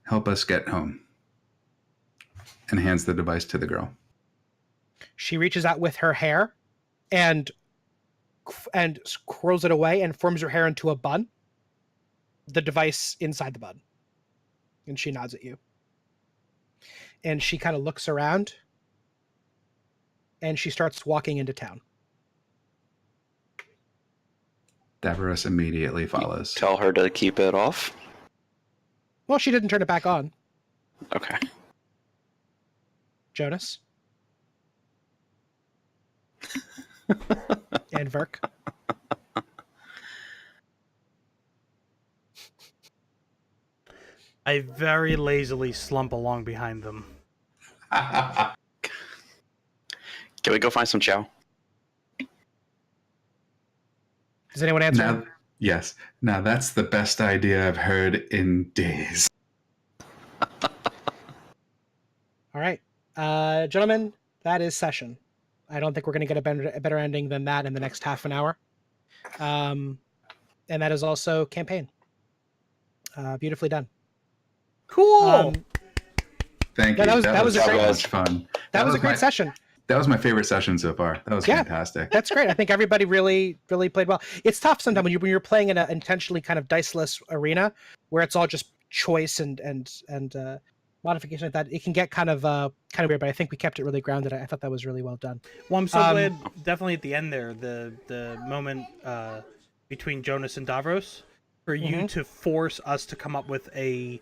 "Help us get home," and hands the device to the girl. She reaches out with her hair and curls it away and forms her hair into a bun. The device inside the bun. And she nods at you. And she kind of looks around. And she starts walking into town. Davros immediately follows. Tell her to keep it off. Well, she didn't turn it back on. Okay. Jonas? And Verk? I very lazily slump along behind them. Can we go find some chow? Does anyone answer? Now, yes. Now that's the best idea I've heard in days. All right. Gentlemen, that is session. I don't think we're going to get a better ending than that in the next half an hour. And that is also campaign. Beautifully done. Cool. Thank you. That was a great so much fun. That was a great session. That was my favorite session so far. That was fantastic. That's great. I think everybody really played well. It's tough sometimes when you're playing in an intentionally kind of diceless arena where it's all just choice and modification like that. It can get kind of weird, but I think we kept it really grounded. I thought that was really well done. Well, I'm so glad. Definitely at the end there, the moment between Jonas and Davros, for you to force us to come up with a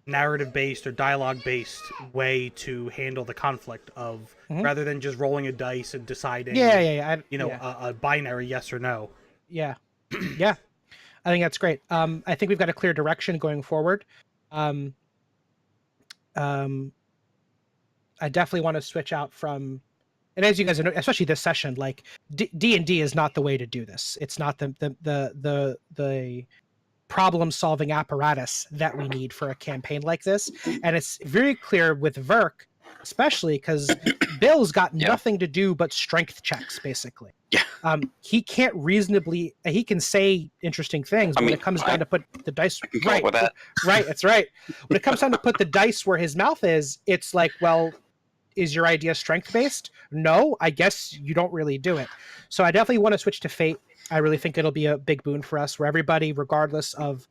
narrative-based or dialogue-based way to handle the conflict of, rather than just rolling a dice and deciding, a binary yes or no. Yeah. Yeah. I think that's great. I think we've got a clear direction going forward. I definitely want to switch out from, and as you guys know, especially this session, like D&D is not the way to do this. It's not the problem-solving apparatus that we need for a campaign like this, and it's very clear with Verk, especially because Bill's got nothing to do but strength checks, basically. Yeah. He can't reasonably. He can say interesting things, but when it comes down to put the dice right. That's right. When it comes down to put the dice where his mouth is, it's like, well, is your idea strength based? No, I guess you don't really do it. So I definitely want to switch to Fate. I really think it'll be a big boon for us, where everybody, regardless of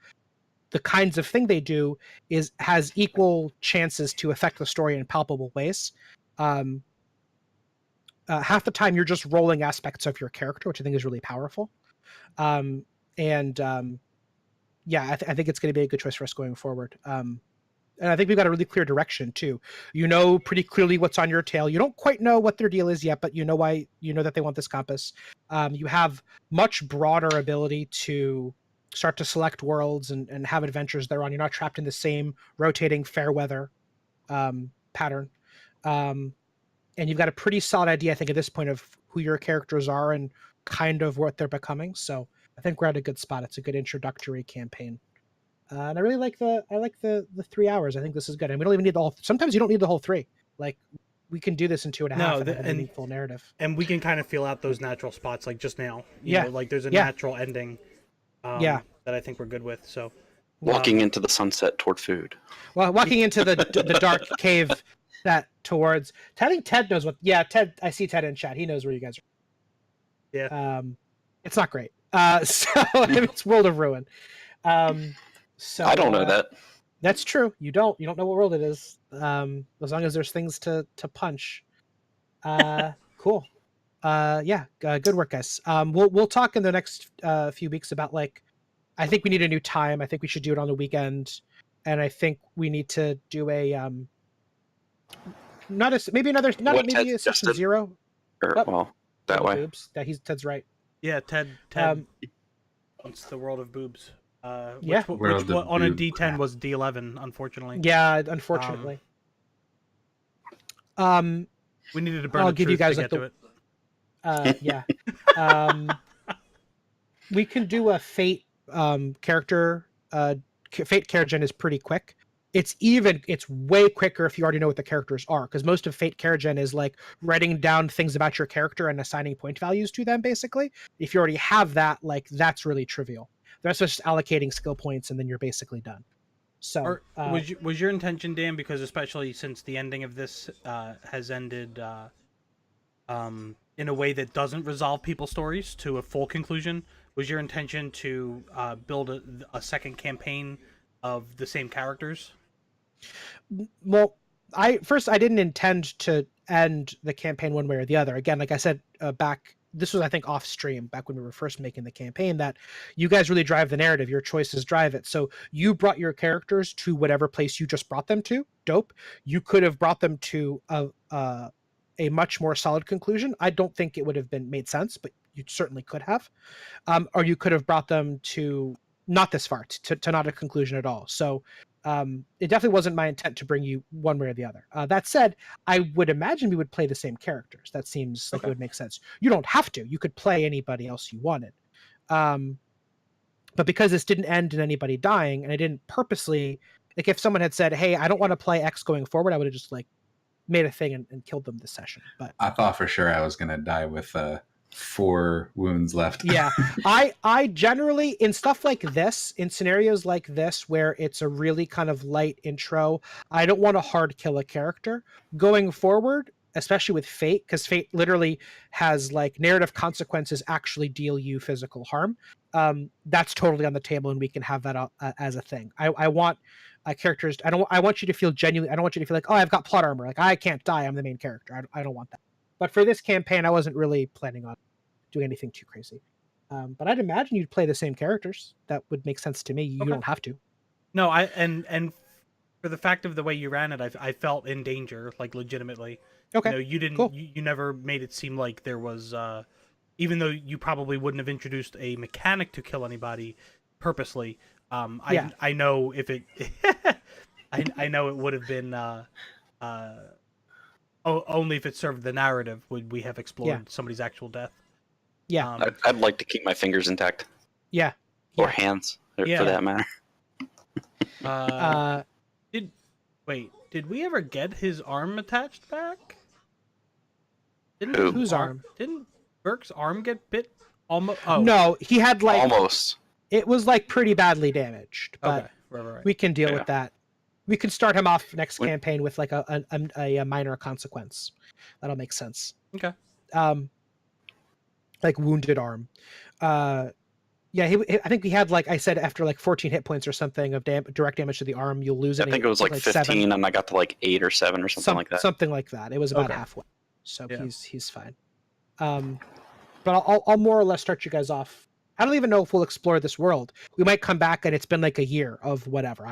the kinds of thing they do, has equal chances to affect the story in palpable ways. Half the time you're just rolling aspects of your character, which I think is really powerful. I think it's going to be a good choice for us going forward. And I think we've got a really clear direction too. You know pretty clearly what's on your tail. You don't quite know what their deal is yet, but you know why. You know that they want this compass. You have much broader ability to start to select worlds and have adventures they're on. You're not trapped in the same rotating fair weather pattern. And you've got a pretty solid idea, I think, at this point of who your characters are and kind of what they're becoming. So I think we're at a good spot. It's a good introductory campaign. And I really like the 3 hours. I think this is good. And we don't even need the whole. Sometimes you don't need the whole 3. Like, we can do this in 2.5 and have a meaningful narrative. And we can kind of feel out those natural spots, like just now. You know, like there's a natural ending. That I think we're good with. So walking into the sunset toward food. Well, walking into the dark cave that towards. I think Ted knows what. Yeah, Ted. I see Ted in chat. He knows where you guys are. Yeah. It's not great. So it's World of Ruin. So I don't know that. That's true. You don't know what world it is. As long as there's things to punch. Cool. Good work, guys. We'll talk in the next few weeks about, like, I think we need a new time. I think we should do it on the weekend. and I think we need to do a not a maybe another not What maybe Ted a session suggested? 0. Or, Oh, well, that World of way. Boobs. That Ted's right. Yeah, Ted Um, wants the world of boobs. Yeah. World of On a boob D10 crap. was D11, unfortunately. Yeah, unfortunately. We needed to burn I'll the give you truth guys to like get to the it. yeah. We can do a fate character. Fate character gen is pretty quick. It's way quicker if you already know what the characters are, because most of fate character gen is like writing down things about your character and assigning point values to them. Basically, if you already have that, like that's really trivial. The rest is just allocating skill points, and then you're basically done. So, Or was your intention, Dan? Because especially since the ending of this has ended in a way that doesn't resolve people's stories to a full conclusion, was your intention to build a second campaign of the same characters? well, I didn't intend to end the campaign one way or the other. Again, like I said back, this was I think off stream back when we were first making the campaign, that you guys really drive the narrative. Your choices drive it. So you brought your characters to whatever place you just brought them to. Dope. You could have brought them to a much more solid conclusion. I don't think it would have been made sense, but you certainly could have. Or you could have brought them to not this far, to not a conclusion at all. So it definitely wasn't my intent to bring you one way or the other. That said, I would imagine we would play the same characters. That seems like it would make sense. You don't have to. You could play anybody else you wanted. But because this didn't end in anybody dying, and I didn't purposely, like if someone had said, hey, I don't want to play X going forward, I would have just like made a thing and killed them this session. But I thought for sure I was going to die with 4 wounds left. Yeah. I generally, in stuff like this, in scenarios like this where it's a really kind of light intro, I don't want to hard kill a character going forward, especially with fate, because fate literally has like narrative consequences actually deal you physical harm. That's totally on the table, and we can have that as a thing. I want characters. I want you to feel genuinely. I don't want you to feel like, oh, I've got plot armor, like I can't die, I'm the main character. I don't want that. But for this campaign, I wasn't really planning on doing anything too crazy. But I'd imagine you'd play the same characters. That would make sense to me. You don't have to. No, and for the fact of the way you ran it, I felt in danger, like legitimately. Okay. You didn't. Cool. You never made it seem like there was. Even though you probably wouldn't have introduced a mechanic to kill anybody purposely. I know if it. I know it would have been. Only if it served the narrative would we have explored somebody's actual death. Yeah. I'd like to keep my fingers intact. Yeah. Or hands, for that matter. Did we ever get his arm attached back? Whose arm? Didn't Burke's arm get bit? Almost. Oh no, he had like almost. It was like pretty badly damaged, but right. We can deal with that. We can start him off next campaign with like a minor consequence. That'll make sense. Okay. Like wounded arm. Yeah, I think he had, like I said, after like 14 hit points or something of direct damage to the arm, you'll lose it. I think it was like 15, 7. And I got to like 8 or 7 or something like that. Something like that. It was about halfway, so he's fine. But I'll more or less start you guys off. I don't even know if we'll explore this world. We might come back and it's been like a year of whatever.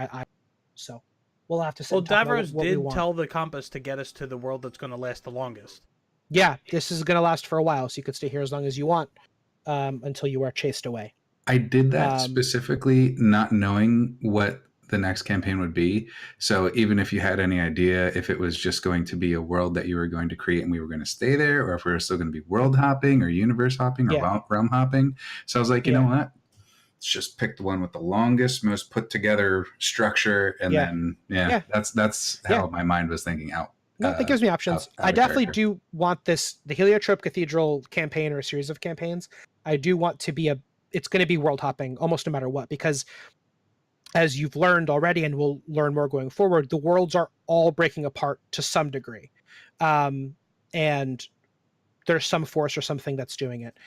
So we'll have to. Well, Davros did tell the compass to get us to the world that's going to last the longest. Yeah, this is going to last for a while, so you could stay here as long as you want until you are chased away. I did that specifically not knowing what the next campaign would be. So even if you had any idea if it was just going to be a world that you were going to create and we were going to stay there, or if we were still going to be world hopping or universe hopping or realm hopping. So I was like, you know what? Let's just pick the one with the longest, most put together structure. And then, that's how my mind was thinking out. No, that gives me options. I definitely do want the Heliotrope Cathedral campaign or a series of campaigns. I do want to be it's going to be world hopping almost no matter what, because as you've learned already and we'll learn more going forward, the worlds are all breaking apart to some degree. And there's some force or something that's doing it.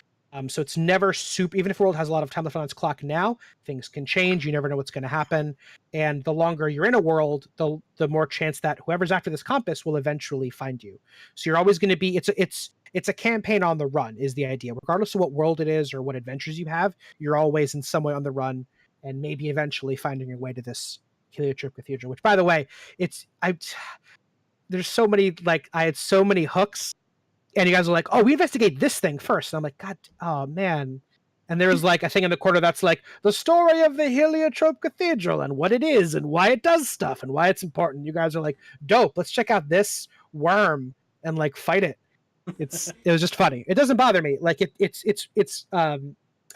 So it's never super, even if the world has a lot of time left on its clock now, things can change. You never know what's going to happen. And the longer you're in a world, the more chance that whoever's after this compass will eventually find you. So you're always going to be, it's a campaign on the run is the idea. Regardless of what world it is or what adventures you have, you're always in some way on the run and maybe eventually finding your way to this Heliotrope Cathedral, which, by the way, there's so many, like, I had so many hooks, and you guys were like, oh, we investigate this thing first. And I'm like, God, oh man. And there was like a thing in the corner that's like the story of the Heliotrope Cathedral and what it is and why it does stuff and why it's important. You guys are like, dope. Let's check out this worm and like fight it. It was just funny. It doesn't bother me. Like it's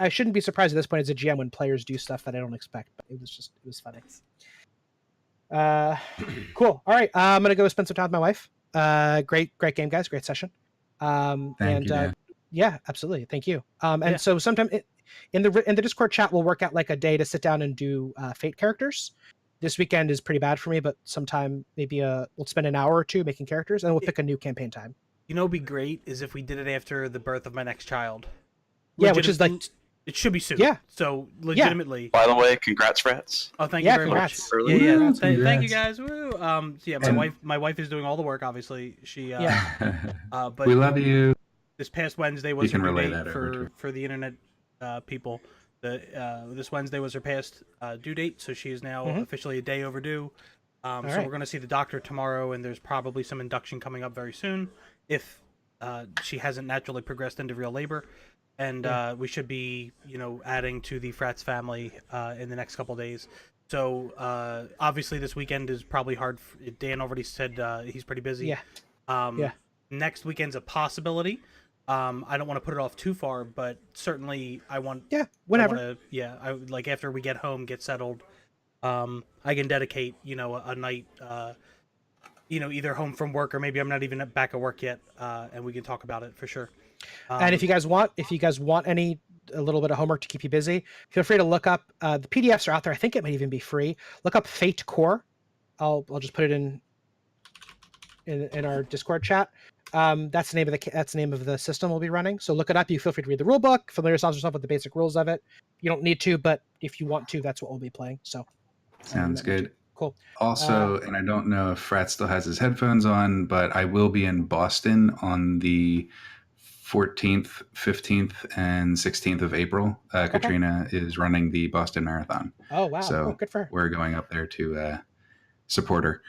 I shouldn't be surprised at this point as a GM when players do stuff that I don't expect. But it was funny. Cool. All right. I'm gonna go spend some time with my wife. Great game, guys. Great session. Thank you, Dan. Yeah, absolutely. Thank you. And Yeah. so sometime in the Discord chat, we'll work out like a day to sit down and do Fate characters. This weekend is pretty bad for me, but sometime maybe we'll spend an hour or two making characters, and we'll pick a new campaign time. You know, what'd be great is if we did it after the birth of my next child. Yeah, which is like it should be soon. Yeah. So legitimately. By the way, congrats, Frats. Oh, thank you very congrats. much. Early. Yeah. Woo, Thank you congrats. guys. Woo. Yeah, And- my wife is doing all the work. Obviously, she. But We love you. this past Wednesday was You her can due relay date that over for the internet people. This Wednesday was her past due date, so she is now officially a day overdue. So right. we're going to see the doctor tomorrow, and there's probably some induction coming up very soon if she hasn't naturally progressed into real labor. And we should be, adding to the Frats family in the next couple days. So obviously this weekend is probably hard. Dan already said he's pretty busy. Yeah. Next weekend's a possibility. I don't want to put it off too far, but certainly I want. Yeah. Whenever. I would like after we get home, get settled. I can dedicate, a night, either home from work or maybe I'm not even back at work yet, and we can talk about it for sure. And if you guys want a little bit of homework to keep you busy, feel free to look up the PDFs are out there. I think it might even be free. Look up Fate Core. I'll just put it in our Discord chat. That's the name of the system we'll be running. So look it up. You feel free to read the rule book, familiarize yourself with the basic rules of it. You don't need to, but if you want to, that's what we'll be playing. So Sounds good. Cool. Also, and I don't know if Frat still has his headphones on, but I will be in Boston on the 14th, 15th, and 16th of April. Katrina is running the Boston Marathon. Oh, wow. So good for her. we're going up there to support her.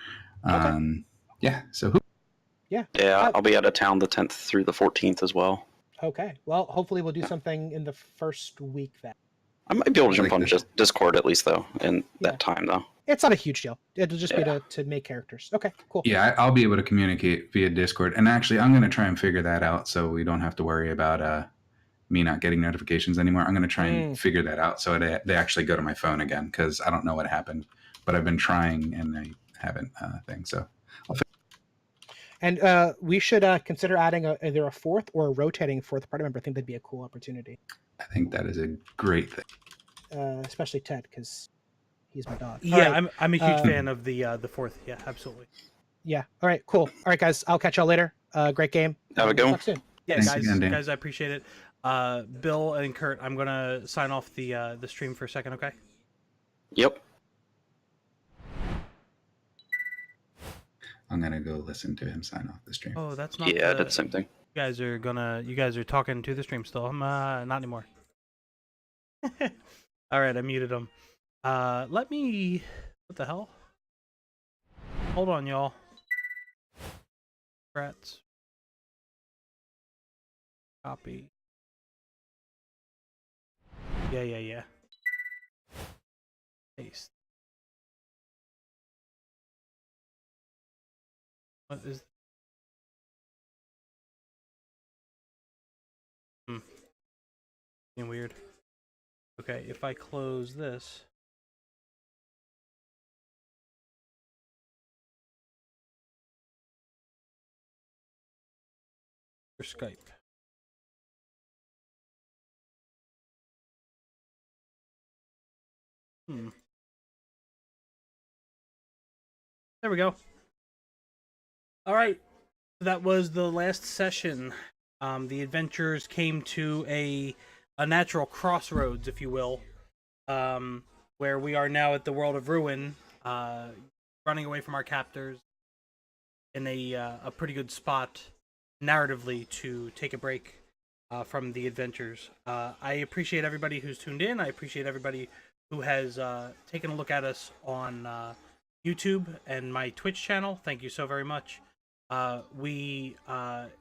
Okay. Yeah. So Yeah. I'll be out of town the 10th through the 14th as well. Okay. Well, hopefully we'll do something in the first week then. I might be able to jump Like on this. Discord at least, though, in Yeah. that time, though. It's not a huge deal. It'll just be to make characters. Okay, cool. yeah, I'll be able to communicate via Discord. And actually, I'm going to try and figure that out so we don't have to worry about me not getting notifications anymore. I'm going to try and figure that out so they actually go to my phone again because I don't know what happened. But I've been trying and I haven't So And we should consider adding either a fourth or a rotating fourth party member. I think that'd be a cool opportunity. I think that is a great thing. Especially Ted, because he's my dog. Yeah, All right. I'm a huge fan of the fourth. Yeah, absolutely. Yeah. All right. Cool. All right, guys. I'll catch y'all later. Great game. Have a good one. Talk soon. Yeah, Thanks guys, again, Dan. I appreciate it. Bill and Kurt, I'm gonna sign off the stream for a second, okay? Yep. I'm going to go listen to him sign off the stream. Oh, that's not. Yeah, I did the same thing. You guys are talking to the stream still. I'm not anymore. All right, I muted him. Let me. What the hell? Hold on, y'all. Rats. Copy. Yeah. Paste. What is? Being weird. Okay, if I close this. For Skype. There we go. All right. That was the last session. The adventurers came to a natural crossroads, if you will, where we are now at the world of ruin, running away from our captors in a pretty good spot narratively to take a break from the adventures. I appreciate everybody who's tuned in. I appreciate everybody who has taken a look at us on YouTube and my Twitch channel. Thank you so very much. We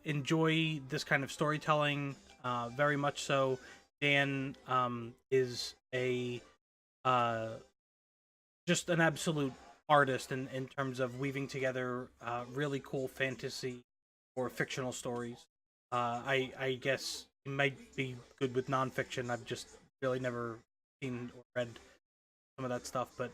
enjoy this kind of storytelling very much so. Dan is a just an absolute artist in terms of weaving together really cool fantasy or fictional stories. I guess he might be good with nonfiction. I've just really never seen or read some of that stuff, but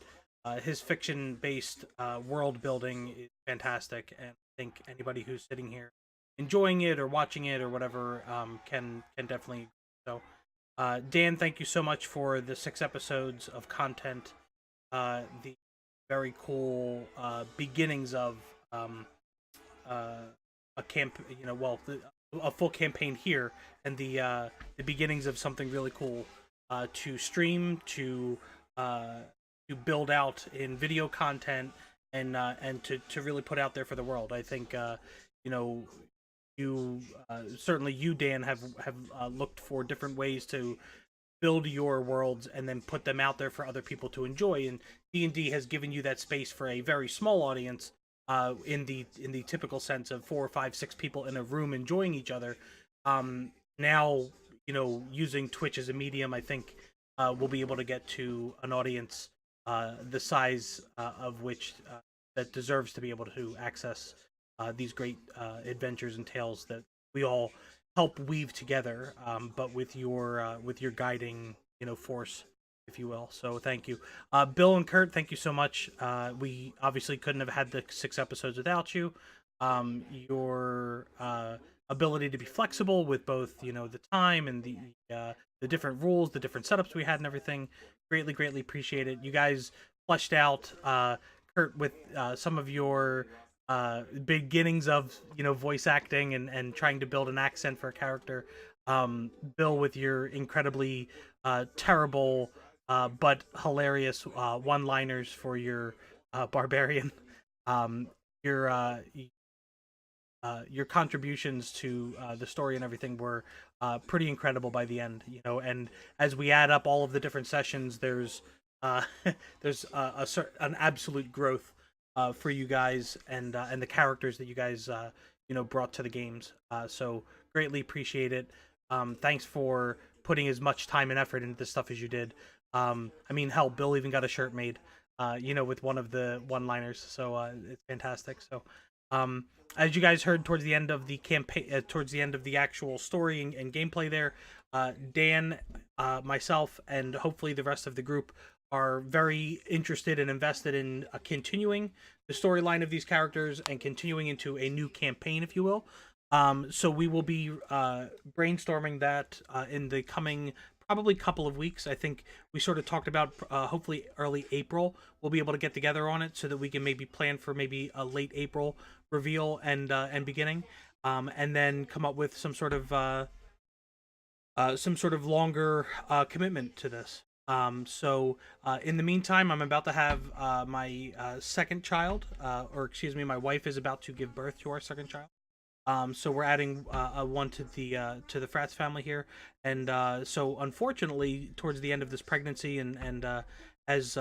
his fiction-based world building is fantastic, and I think anybody who's sitting here enjoying it or watching it or whatever can definitely. So, Dan, thank you so much for the 6 episodes of content, the very cool beginnings of uh, a camp. A full campaign here, and the beginnings of something really cool to stream uh, to build out in video content and to really put out there for the world. I think you know you certainly you Dan have looked for different ways to build your worlds and then put them out there for other people to enjoy. And D&D has given you that space for a very small audience, in the typical sense of 4 or 5, 6 people in a room enjoying each other. Now, using Twitch as a medium, I think we'll be able to get to an audience the size of which that deserves to be able to access these great adventures and tales that we all help weave together, but with your guiding force, if you will. So thank you, Bill and Kurt. Thank you so much. We obviously couldn't have had the 6 episodes without you. Your ability to be flexible with both the time and the different rules, the different setups we had, and everything. Greatly appreciate it. You guys fleshed out Kurt with some of your beginnings of voice acting and trying to build an accent for a character. Bill, with your incredibly terrible but hilarious one-liners for your barbarian. um, your your contributions to the story and everything were pretty incredible by the end. And as we add up all of the different sessions, there's uh, there's an absolute growth for you guys and the characters that you guys brought to the games. So greatly appreciate it. Thanks for putting as much time and effort into this stuff as you did. I mean, hell, Bill even got a shirt made, with one of the one-liners. So it's fantastic. So, as you guys heard towards the end of the campaign, towards the end of the actual story and gameplay, there, Dan, myself, and hopefully the rest of the group are very interested and invested in continuing the storyline of these characters and continuing into a new campaign, if you will. So we will be brainstorming that in the coming probably couple of weeks. I think we sort of talked about hopefully early April we'll be able to get together on it so that we can maybe plan for maybe a late April reveal and beginning, and then come up with some sort of longer commitment to this. So in the meantime, I'm about to have my second child, or excuse me, my wife is about to give birth to our second child. So we're adding a one to the Frats family here, and so unfortunately, towards the end of this pregnancy and as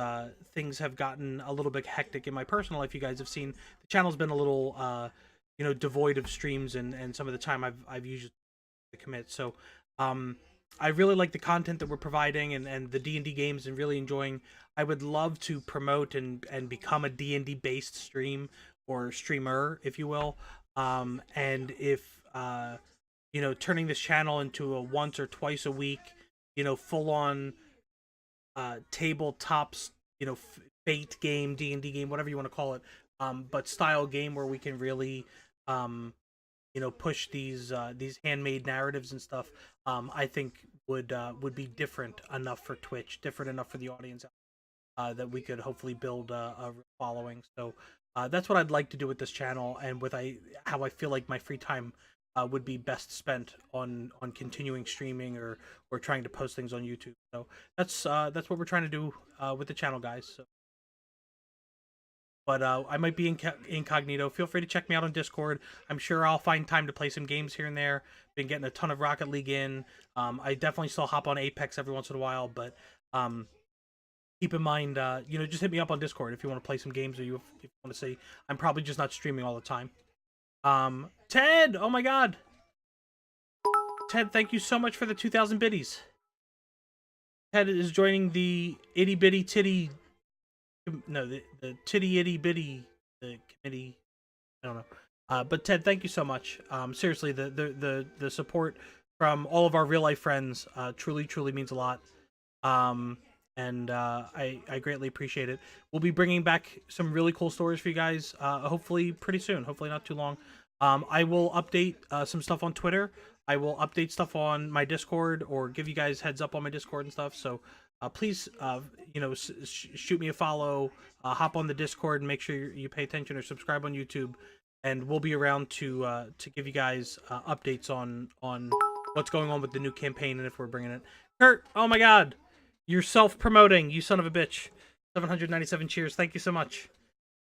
things have gotten a little bit hectic in my personal life, you guys have seen the channel's been a little devoid of streams and some of the time I've used to commit. So I really like the content that we're providing and the D&D games and really enjoying. I would love to promote and become a D&D based stream or streamer, if you will. And if turning this channel into a once or twice a week, full on tabletops, fate game, D&D game, whatever you want to call it, but style game where we can really push these handmade narratives and stuff, I think would be different enough for Twitch, different enough for the audience, that we could hopefully build a following. So that's what I'd like to do with this channel, and how I feel like my free time would be best spent on continuing streaming or trying to post things on YouTube. So that's what we're trying to do with the channel, guys. So, but I might be incognito. Feel free to check me out on Discord. I'm sure I'll find time to play some games here and there. Been getting a ton of Rocket League in. I definitely still hop on Apex every once in a while, but keep in mind, just hit me up on Discord if you want to play some games or if you want to see. I'm probably just not streaming all the time. Ted, oh my God, Ted, thank you so much for the 2,000 biddies. Ted is joining the itty bitty titty. No, the titty itty bitty the committee. I don't know. But Ted, thank you so much. Seriously, the support from all of our real life friends truly means a lot. And I greatly appreciate it. We'll be bringing back some really cool stories for you guys. Hopefully pretty soon. Hopefully not too long. I will update some stuff on Twitter. I will update stuff on my Discord or give you guys heads up on my Discord and stuff. So please, shoot me a follow. Hop on the Discord and make sure you pay attention or subscribe on YouTube. And we'll be around to give you guys updates on what's going on with the new campaign and if we're bringing it. Kurt, oh my God, you're self-promoting, you son of a bitch. 797 cheers. Thank you so much.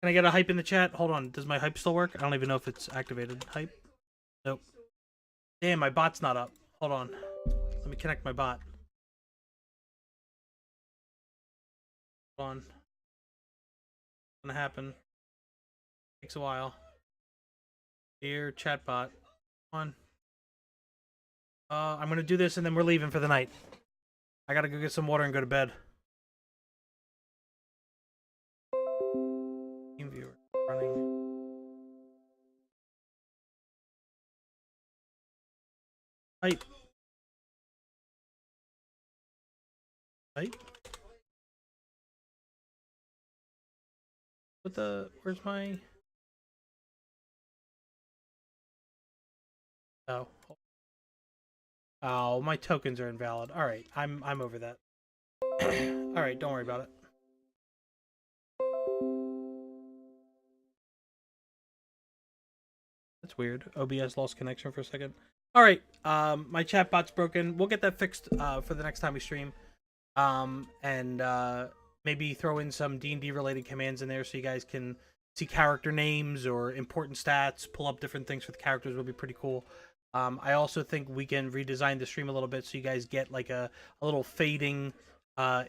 Can I get a hype in the chat? Hold on. Does my hype still work? I don't even know if it's activated. Hype? Nope. Damn, my bot's not up. Hold on. Let me connect my bot. Hold on. What's gonna happen? Takes a while. Dear chatbot. Come on. I'm gonna do this and then we're leaving for the night. I gotta go get some water and go to bed. Team viewer running. Hype. Hype. What the? Where's my? Oh. Oh, my tokens are invalid. All right, I'm over that. All right, don't worry about it. That's weird. OBS lost connection for a second. All right, my chat bot's broken. We'll get that fixed for the next time we stream. And maybe throw in some D&D related commands in there so you guys can see character names or important stats, pull up different things for the characters would be pretty cool. I also think we can redesign the stream a little bit so you guys get like a little fading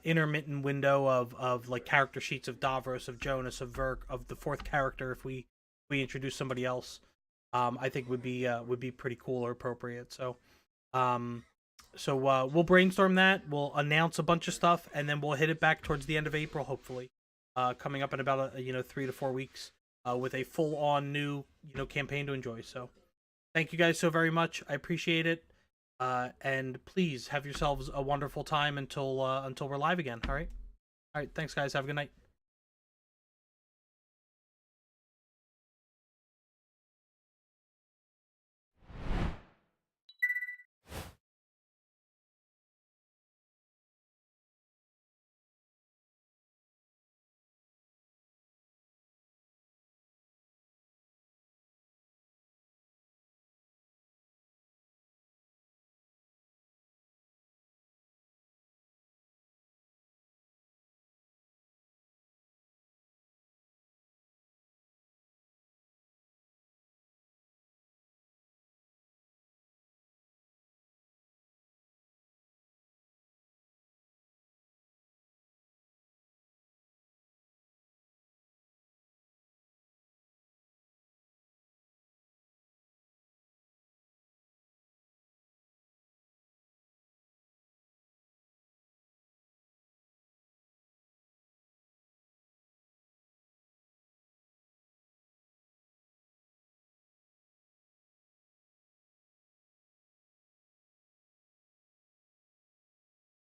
intermittent window of like character sheets of Davros, of Jonas, of Verk, of the fourth character if we introduce somebody else. I think would be pretty cool or appropriate. So we'll brainstorm that. We'll announce a bunch of stuff, and then we'll hit it back towards the end of April, hopefully, coming up in about 3 to 4 weeks, with a full-on new campaign to enjoy. So, thank you guys so very much. I appreciate it, and please have yourselves a wonderful time until we're live again. All right, thanks guys. Have a good night.